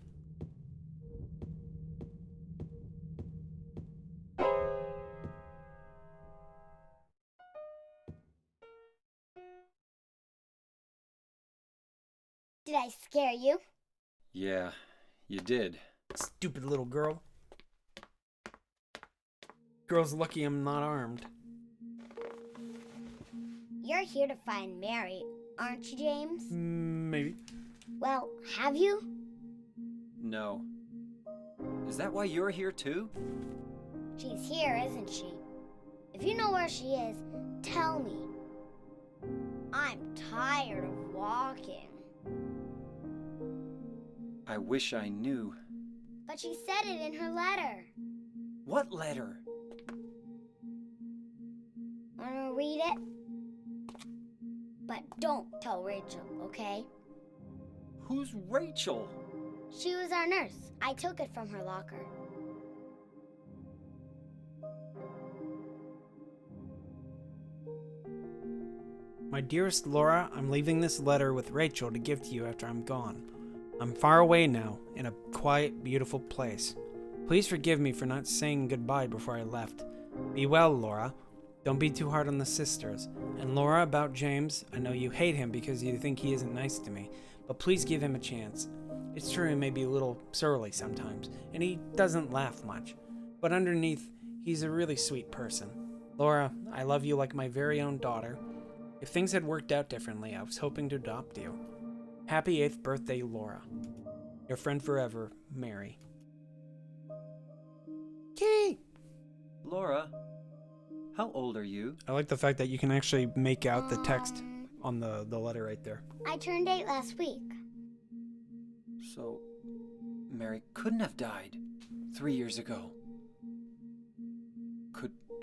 Did I scare you? Yeah, you did. Stupid little girl. Girl's lucky I'm not armed. You're here to find Mary, aren't you, James? Maybe. Well, have you? No. Is that why you're here too? She's here, isn't she? If you know where she is, tell me. I'm tired of walking. I wish I knew. But she said it in her letter. What letter? Wanna read it? But don't tell Rachel, okay? Who's Rachel? She was our nurse. I took it from her locker. My dearest Laura, I'm leaving this letter with Rachel to give to you after I'm gone. I'm far away now, in a quiet, beautiful place. Please forgive me for not saying goodbye before I left. Be well, Laura. Don't be too hard on the sisters. And Laura, about James, I know you hate him because you think he isn't nice to me, but please give him a chance. It's true he may be a little surly sometimes, and he doesn't laugh much, but underneath, he's a really sweet person. Laura, I love you like my very own daughter. If things had worked out differently, I was hoping to adopt you. Happy 8th birthday, Laura. Your friend forever, Mary. Key! Laura, how old are you? I like the fact that you can actually make out the text on the letter right there. I turned 8 last week. So, Mary couldn't have died 3 years ago.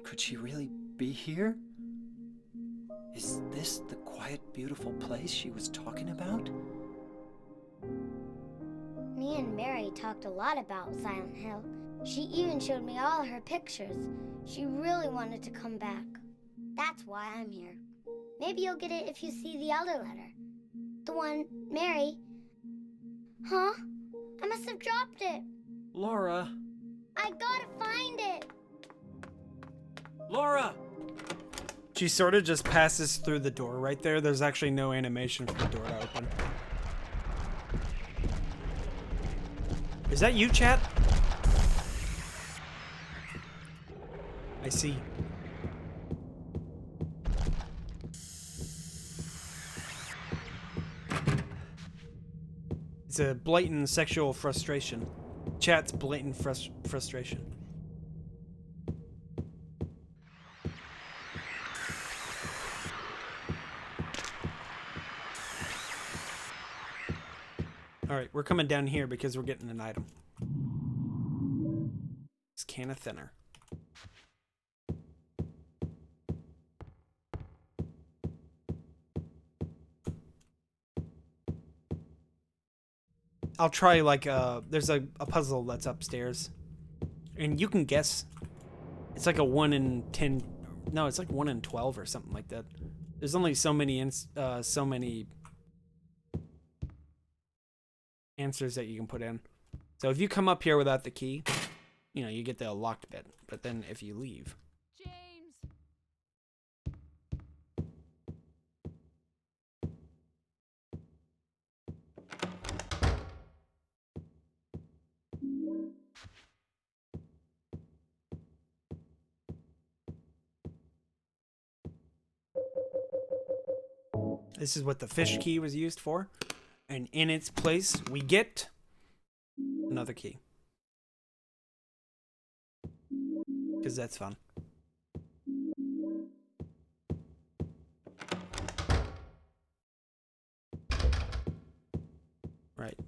Could she really be here? Is this the quiet, beautiful place she was talking about? Me and Mary talked a lot about Silent Hill. She even showed me all her pictures. She really wanted to come back. That's why I'm here. Maybe you'll get it if you see the other letter. The one Mary... Huh? I must have dropped it. Laura! I gotta find it. Laura! She sort of just passes through the door right there. There's actually no animation for the door to open. Is that you, chat? I see. It's a blatant sexual frustration. Chat's blatant frustration. Alright, we're coming down here because we're getting an item. This can of thinner. I'll try like there's a puzzle that's upstairs. And you can guess. It's like a 1 in 10. No, it's like 1 in 12 or something like that. There's only so many answers that you can put in. So if you come up here without the key, you know, you get the locked bit. But then if you leave. James! This is what the fish key was used for. And in its place, we get another key. Because that's fun. Right.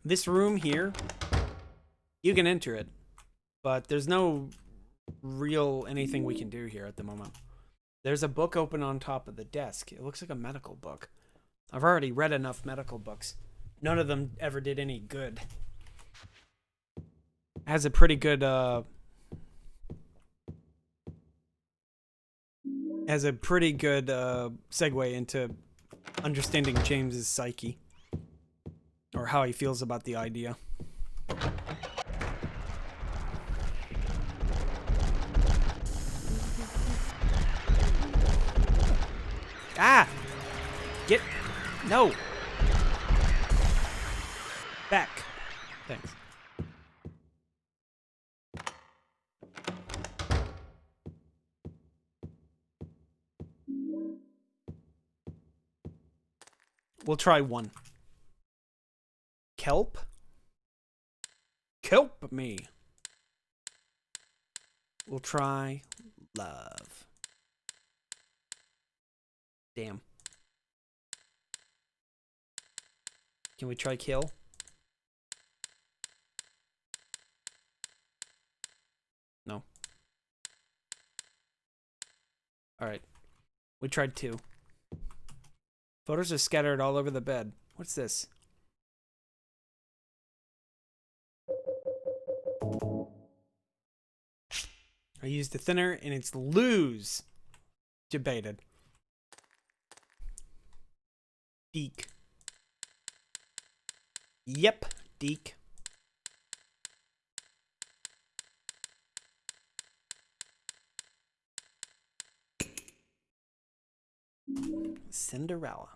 This room here, you can enter it. But there's no real anything we can do here at the moment. There's a book open on top of the desk. It looks like a medical book. I've already read enough medical books. None of them ever did any good. Has a pretty good segue into understanding James's psyche, or how he feels about the idea. Ah! Get... No! Back. Thanks. We'll try one. Kelp? Kelp me. We'll try love. Damn. Can we try kill? No. Alright. We tried 2. Photos are scattered all over the bed. What's this? I used the thinner and it's lose. Debated. Deke. Yep, Deke. Cinderella.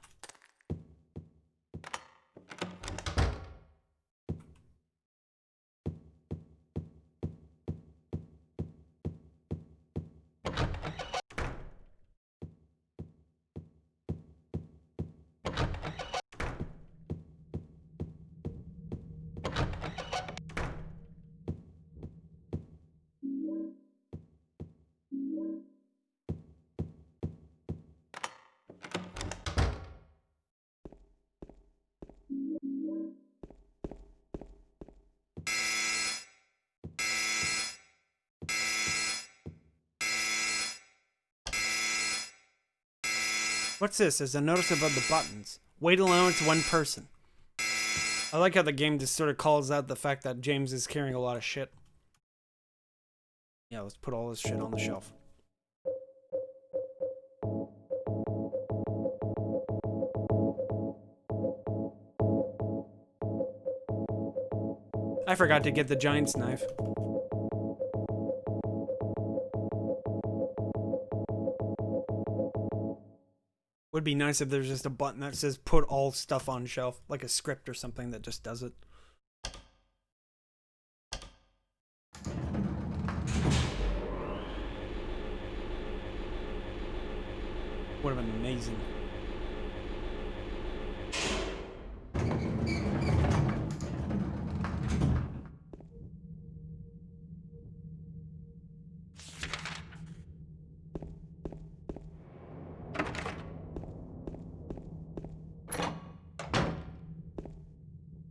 What's this? There's a notice above the buttons. Weight allowance 1 person. I like how the game just sort of calls out the fact that James is carrying a lot of shit. Yeah, let's put all this shit on the shelf. I forgot to get the giant's knife. Would be nice if there's just a button that says put all stuff on shelf, like a script or something that just does it. Would have been amazing.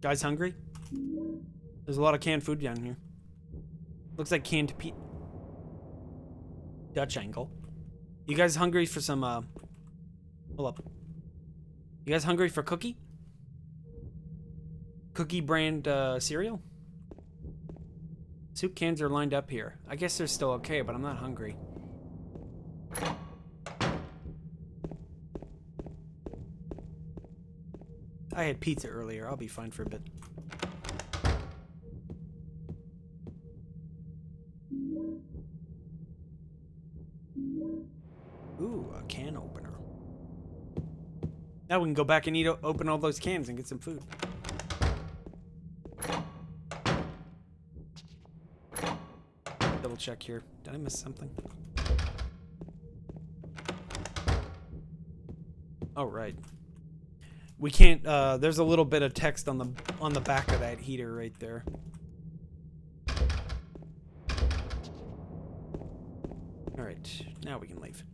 Guys hungry? There's a lot of canned food down here. Looks like canned Dutch angle. You guys hungry for some, hold up. You guys hungry for cookie? Cookie brand, cereal? Soup cans are lined up here. I guess they're still okay, but I'm not hungry. I had pizza earlier. I'll be fine for a bit. Ooh, a can opener. Now we can go back and open all those cans and get some food. Double check here. Did I miss something? Oh, right. We can't, there's a little bit of text on the back of that heater right there. Alright, now we can leave.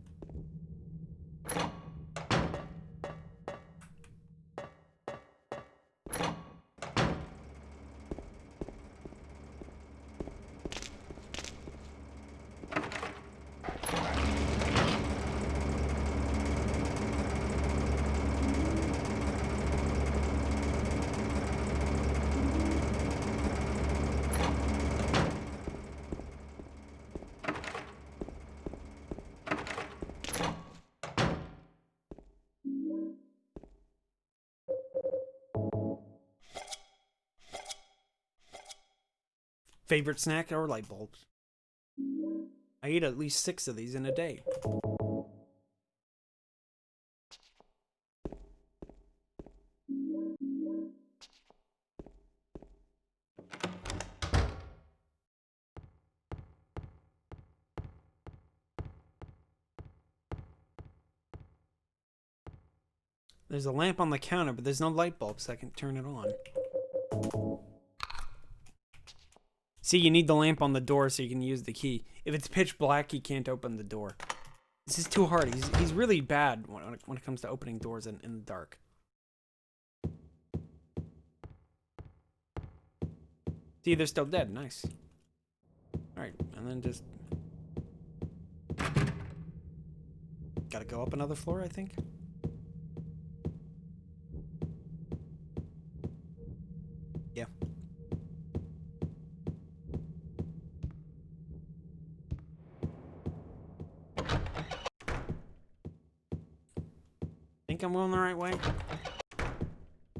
Favorite snack or light bulbs? I eat at least 6 of these in a day. There's a lamp on the counter, but there's no light bulb, so I can turn it on. See, you need the lamp on the door so you can use the key. If it's pitch black, you can't open the door. This is too hard. He's really bad when it comes to opening doors in the dark. See, they're still dead. Nice. Alright, and then just... Gotta go up another floor, I think. Yeah. Think I'm going the right way?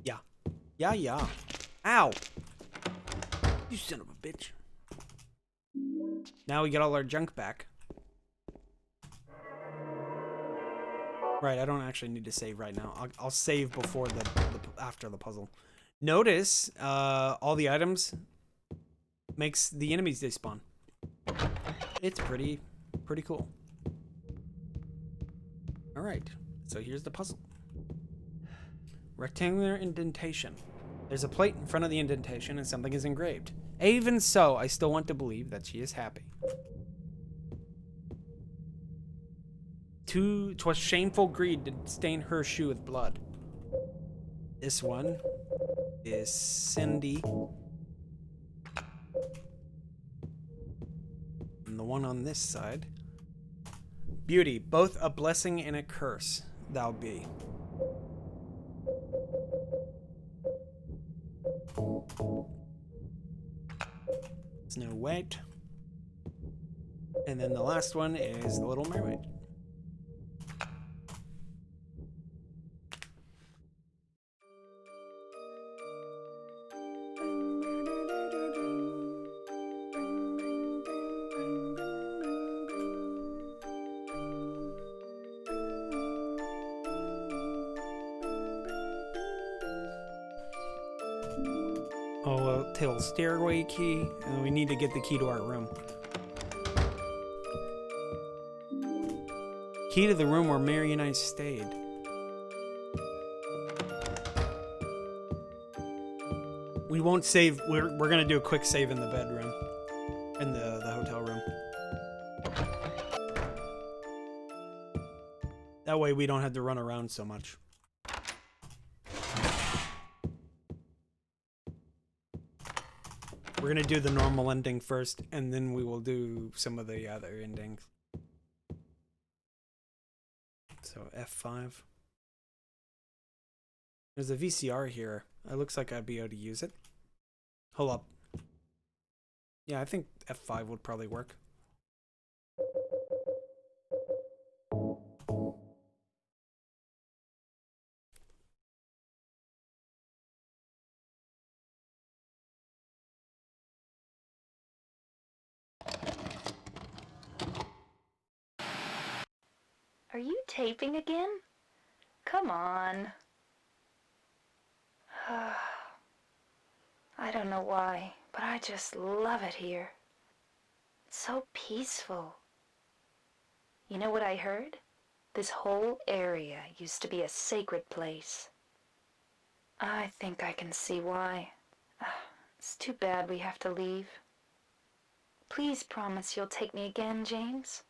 Yeah. Yeah. Ow! You son of a bitch. Now we get all our junk back. Right, I don't actually need to save right now. I'll save before after the puzzle. Notice, all the items makes the enemies despawn. It's pretty cool. Alright, so here's the puzzle. Rectangular indentation. There's a plate in front of the indentation and something is engraved. Even so, I still want to believe that she is happy. 'Twas shameful greed to stain her shoe with blood. This one is Cindy. And the one on this side. Beauty, both a blessing and a curse thou be. Snow White. And then the last one is the Little Mermaid. Hotel stairway key, and we need to get the key to our room. Key to the room where Mary and I stayed. We won't save. We're gonna do a quick save in the bedroom, in the hotel room. That way we don't have to run around so much. We're gonna do the normal ending first, and then we will do some of the other endings. So F5. There's a VCR here. It looks like I'd be able to use it. Hold up. Yeah, I think F5 would probably work. Are you taping again? Come on. I don't know why, but I just love it here. It's so peaceful. You know what I heard? This whole area used to be a sacred place. I think I can see why. It's too bad we have to leave. Please promise you'll take me again, James.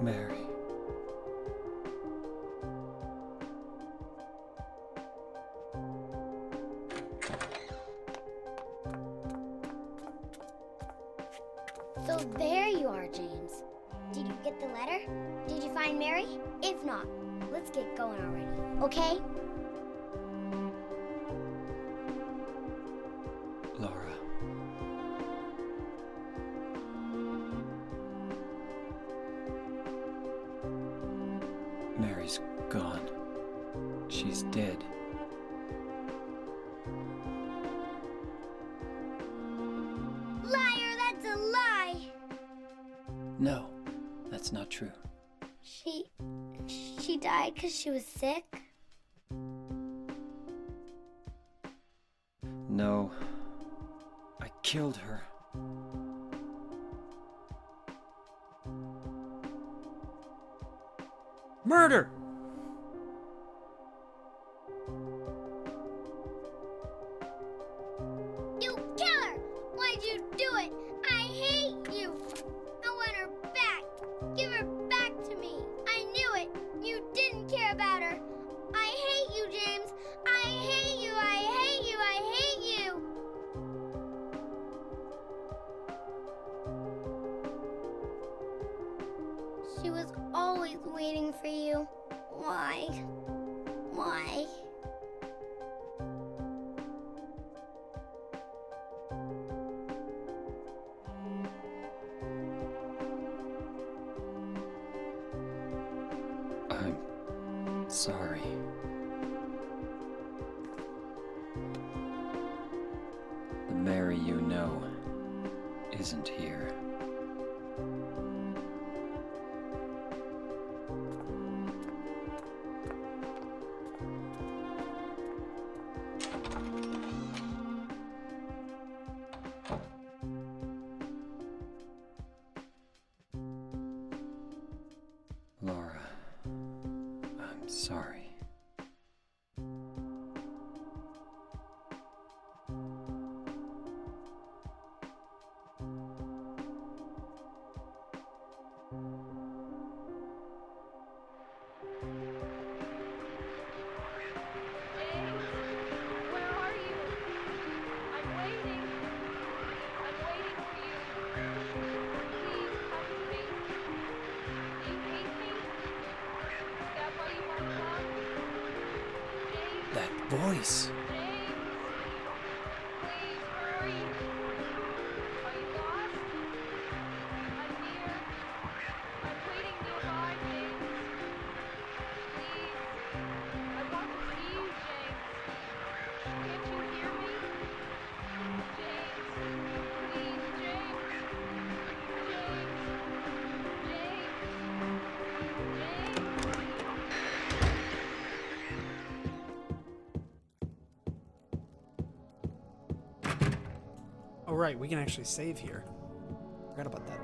Mary. So there you are, James. Did you get the letter? Did you find Mary? If not, let's get going already, okay? Laura. Mary's gone. She's dead. Liar, that's a lie! No, that's not true. She died because she was sick? No, I killed her. Murder! You killer! Why'd you do it? I hate you! I want her back! Give her back to me! I knew it! You didn't care about her! I hate you, James! I hate you! I hate you! I hate you! She was always waiting for you. Why? Why? I'm sorry. The Mary you know isn't here. Laura, I'm sorry. James, where are you? I'm waiting. I'm waiting for you. Please come to me. Do you hate me? Is that why you won't come? James, That voice! James, please hurry. Are you lost? I'm here. I'm waiting nearby, James. Please. I want to see you, James. Can't you hear me? James. Please, James. Oh, right, we can actually save here. Forgot about that.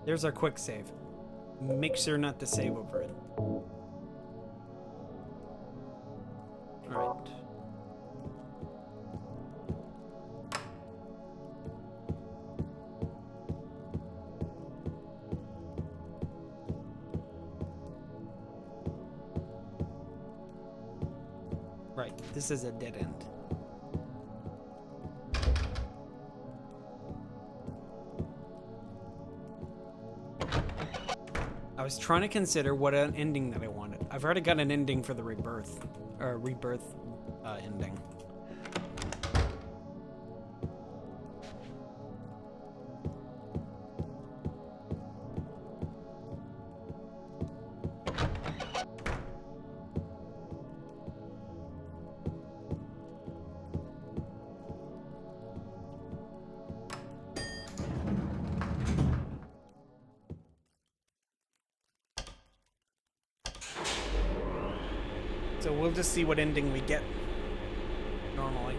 There's our quick save. Make sure not to save over it. Alright. Right, this is a dead end. I was trying to consider what an ending that I wanted. I've already got an ending for the rebirth ending. So we'll just see what ending we get normally.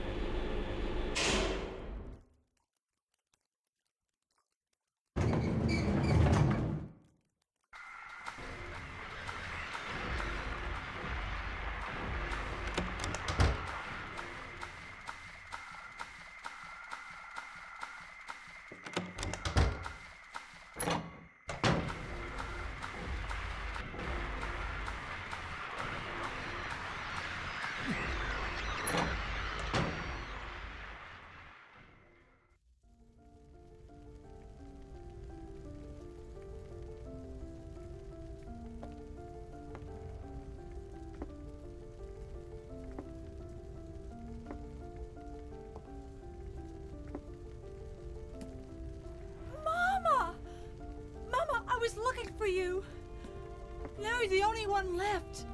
one left.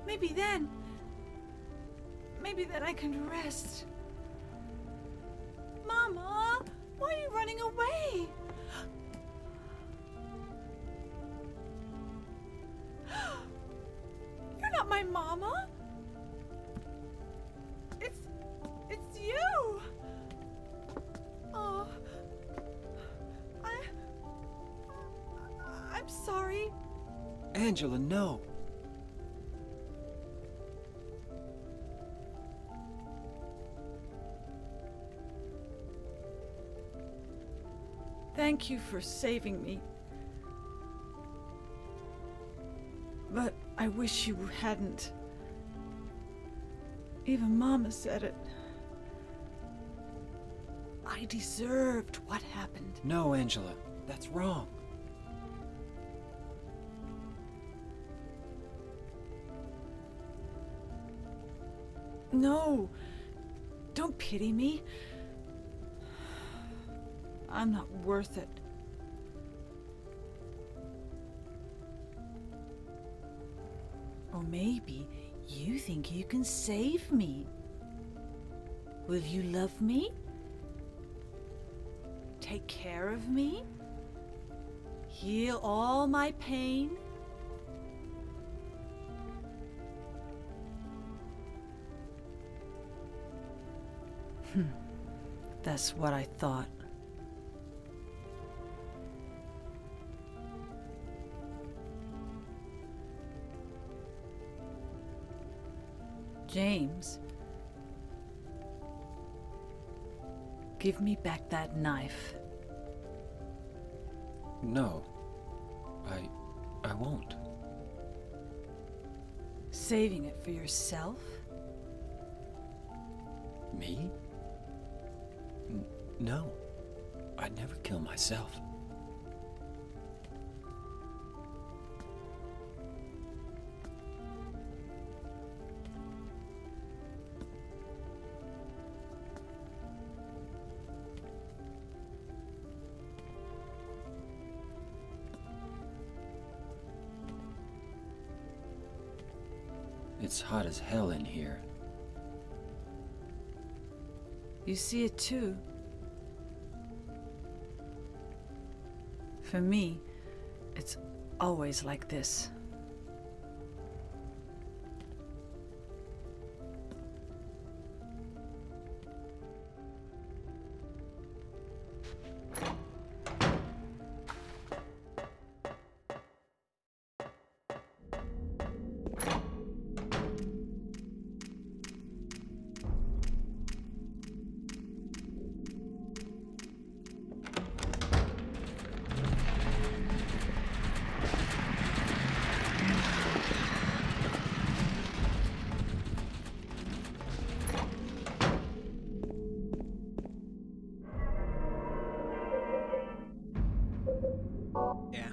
Maybe then I can rest. Mama, why are you running away? You're not my mama. It's you. Oh, I'm sorry. Angela, no. Thank you for saving me. But I wish you hadn't. Even Mama said it. I deserved what happened. No, Angela. That's wrong. No. Don't pity me. I'm not worth it. Or maybe you think you can save me. Will you love me? Take care of me? Heal all my pain? That's what I thought. James, give me back that knife. No. I won't. Saving it for yourself? Me? No. I'd never kill myself. It's hot as hell in here. You see it too. For me, it's always like this. Yeah.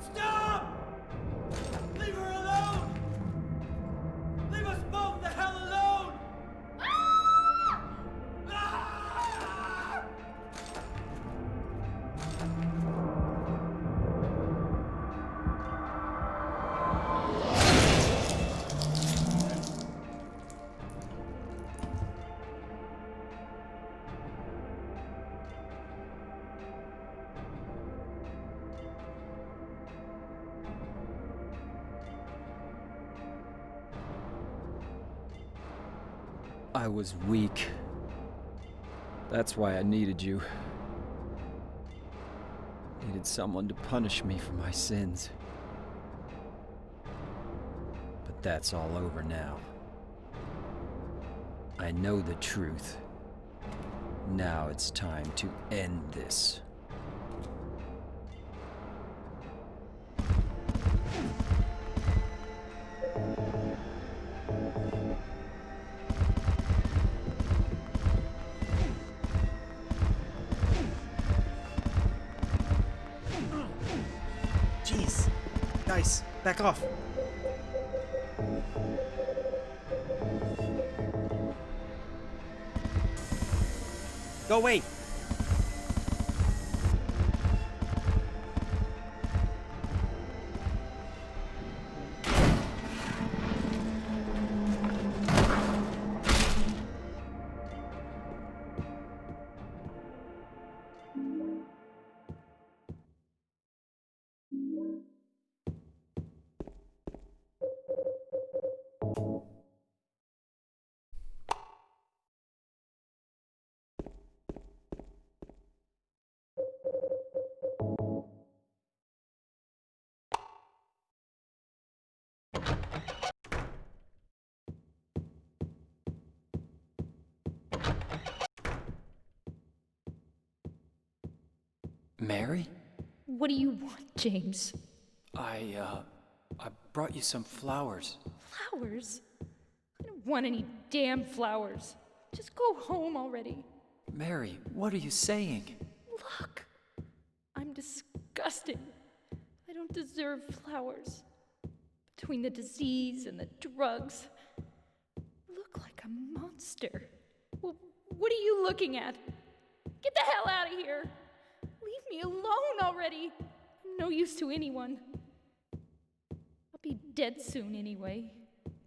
Stop! Leave her alone! Leave us both the hell alone! Ah! I was weak. That's why I needed you. Needed someone to punish me for my sins. But that's all over now. I know the truth. Now it's time to end this. Guys, back off. Go away. Mary? What do you want, James? I brought you some flowers. Flowers? I don't want any damn flowers. Just go home already. Mary, what are you saying? Look, I'm disgusting. I don't deserve flowers. Between the disease and the drugs, I look like a monster. Well, what are you looking at? Get the hell out of here! Leave me alone already! I'm no use to anyone. I'll be dead soon anyway.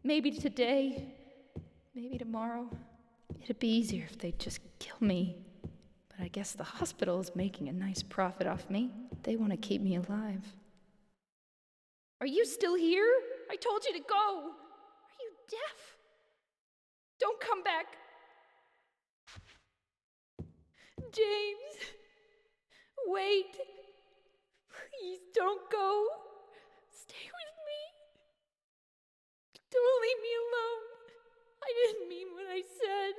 Maybe today, maybe tomorrow. It'd be easier if they'd just kill me. But I guess the hospital is making a nice profit off me. They want to keep me alive. Are you still here? I told you to go. Are you deaf? Don't come back. James, wait. Please don't go. Stay with me. Don't leave me alone. I didn't mean what I said.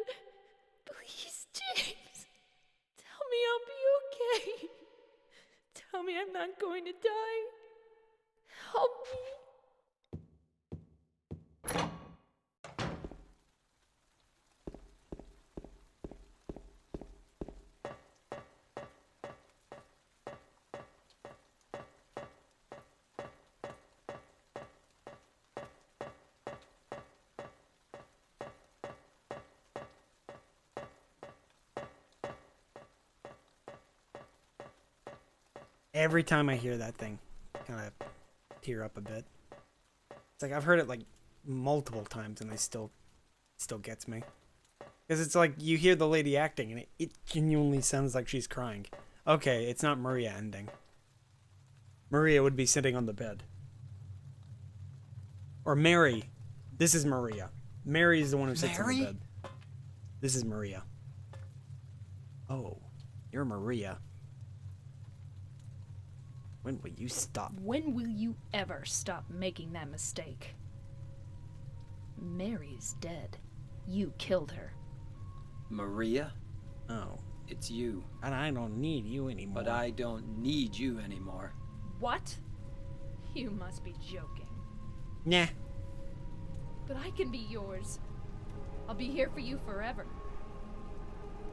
Please, James. Tell me I'll be okay. Tell me I'm not going to die. Help me. Every time I hear that thing, kind of tear up a bit. It's like I've heard it like multiple times and it still gets me. Because it's like you hear the lady acting and it genuinely sounds like she's crying. Okay, it's not Maria ending. Maria would be sitting on the bed. Or Mary. This is Maria. Mary is the one who sits on the bed. This is Maria. Oh, you're Maria. When will you stop? When will you ever stop making that mistake? Mary's dead. You killed her. Maria? Oh. It's you. And I don't need you anymore. But I don't need you anymore. What? You must be joking. Nah. But I can be yours. I'll be here for you forever.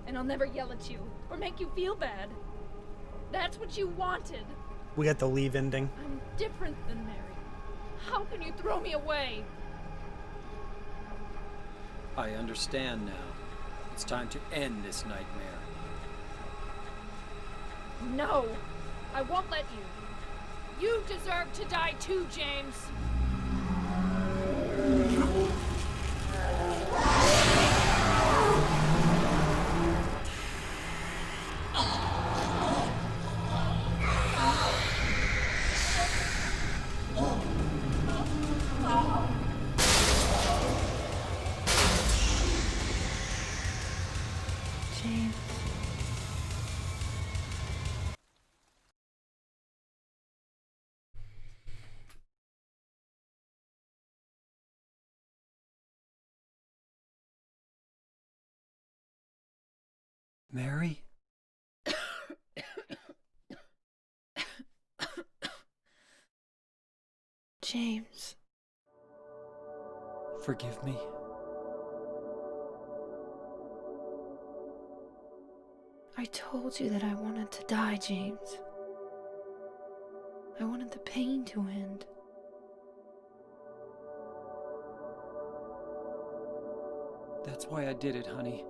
And I'll never yell at you or make you feel bad. That's what you wanted. We got the leave ending. I'm different than Mary. How can you throw me away? I understand now. It's time to end this nightmare. No, I won't let you. You deserve to die too, James. James. Mary? James. Forgive me. I told you that I wanted to die, James. I wanted the pain to end. That's why I did it, honey.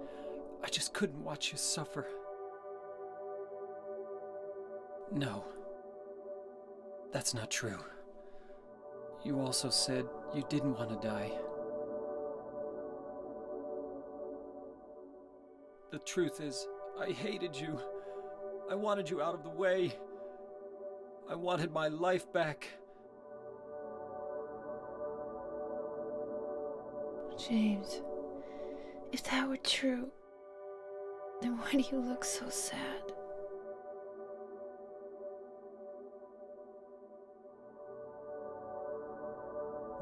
I just couldn't watch you suffer. No. That's not true. You also said you didn't want to die. The truth is, I hated you. I wanted you out of the way. I wanted my life back. James, if that were true, then why do you look so sad?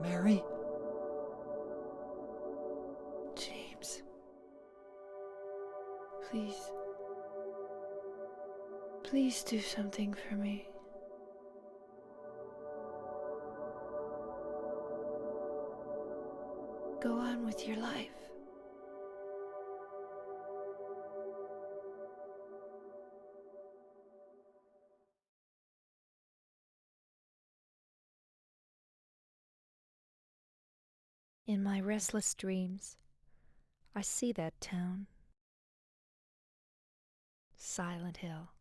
Mary? James, please. Please do something for me. Go on with your life. In my restless dreams, I see that town. Silent Hill.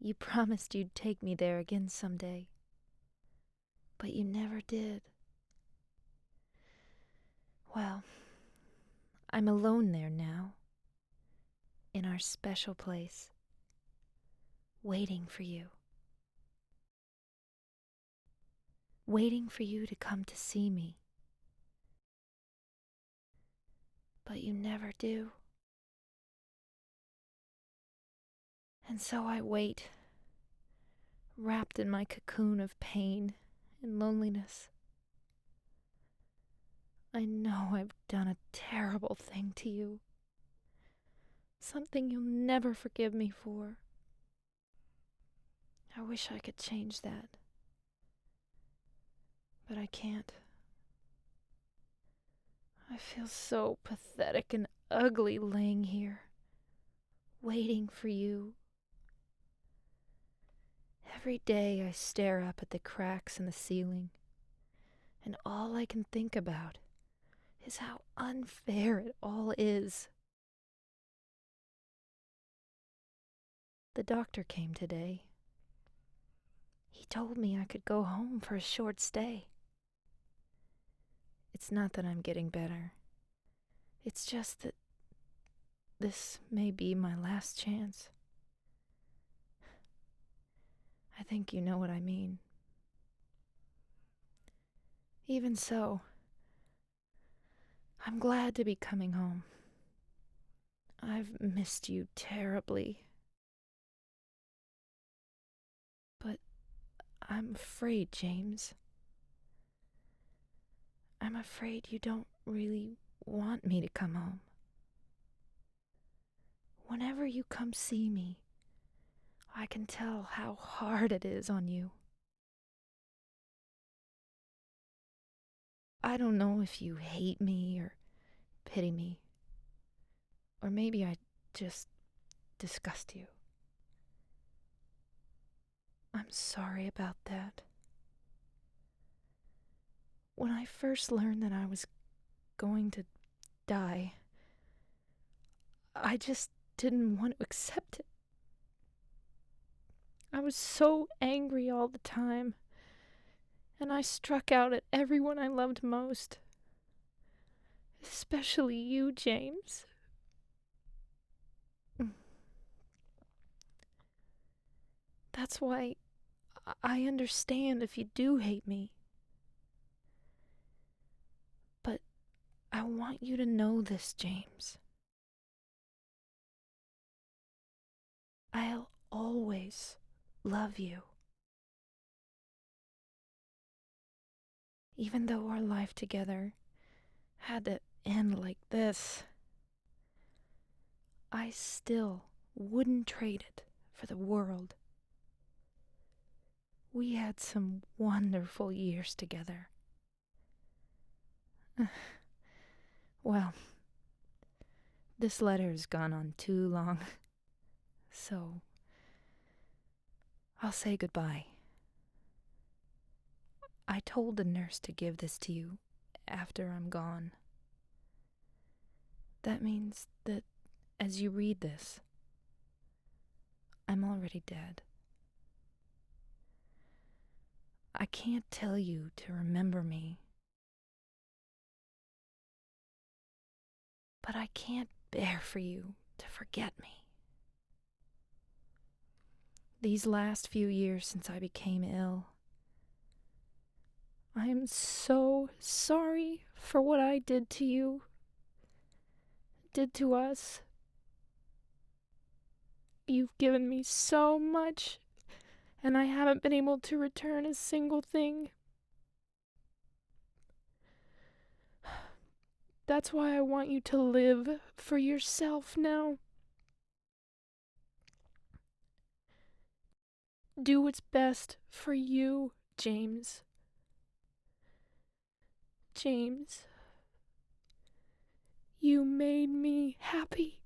You promised you'd take me there again someday, but you never did. Well, I'm alone there now, in our special place, waiting for you. Waiting for you to come to see me. But you never do. And so I wait, wrapped in my cocoon of pain and loneliness. I know I've done a terrible thing to you. Something you'll never forgive me for. I wish I could change that. But I can't. I feel so pathetic and ugly laying here, waiting for you. Every day I stare up at the cracks in the ceiling, and all I can think about is how unfair it all is. The doctor came today. He told me I could go home for a short stay. It's not that I'm getting better. It's just that this may be my last chance. I think you know what I mean. Even so, I'm glad to be coming home. I've missed you terribly. But I'm afraid, James. I'm afraid you don't really want me to come home. Whenever you come see me, I can tell how hard it is on you. I don't know if you hate me or pity me, or maybe I just disgust you. I'm sorry about that. When I first learned that I was going to die, I just didn't want to accept it. I was so angry all the time, and I struck out at everyone I loved most. Especially you, James. That's why I understand if you do hate me. But I want you to know this, James. I'll always love you. Even though our life together had to end like this, I still wouldn't trade it for the world. We had some wonderful years together. Well, this letter has gone on too long, so I'll say goodbye. I told the nurse to give this to you after I'm gone. That means that as you read this, I'm already dead. I can't tell you to remember me, but I can't bear for you to forget me. These last few years since I became ill, I am so sorry for what I did to you, did to us. You've given me so much, and I haven't been able to return a single thing. That's why I want you to live for yourself now. Do what's best for you, James. James, you made me happy.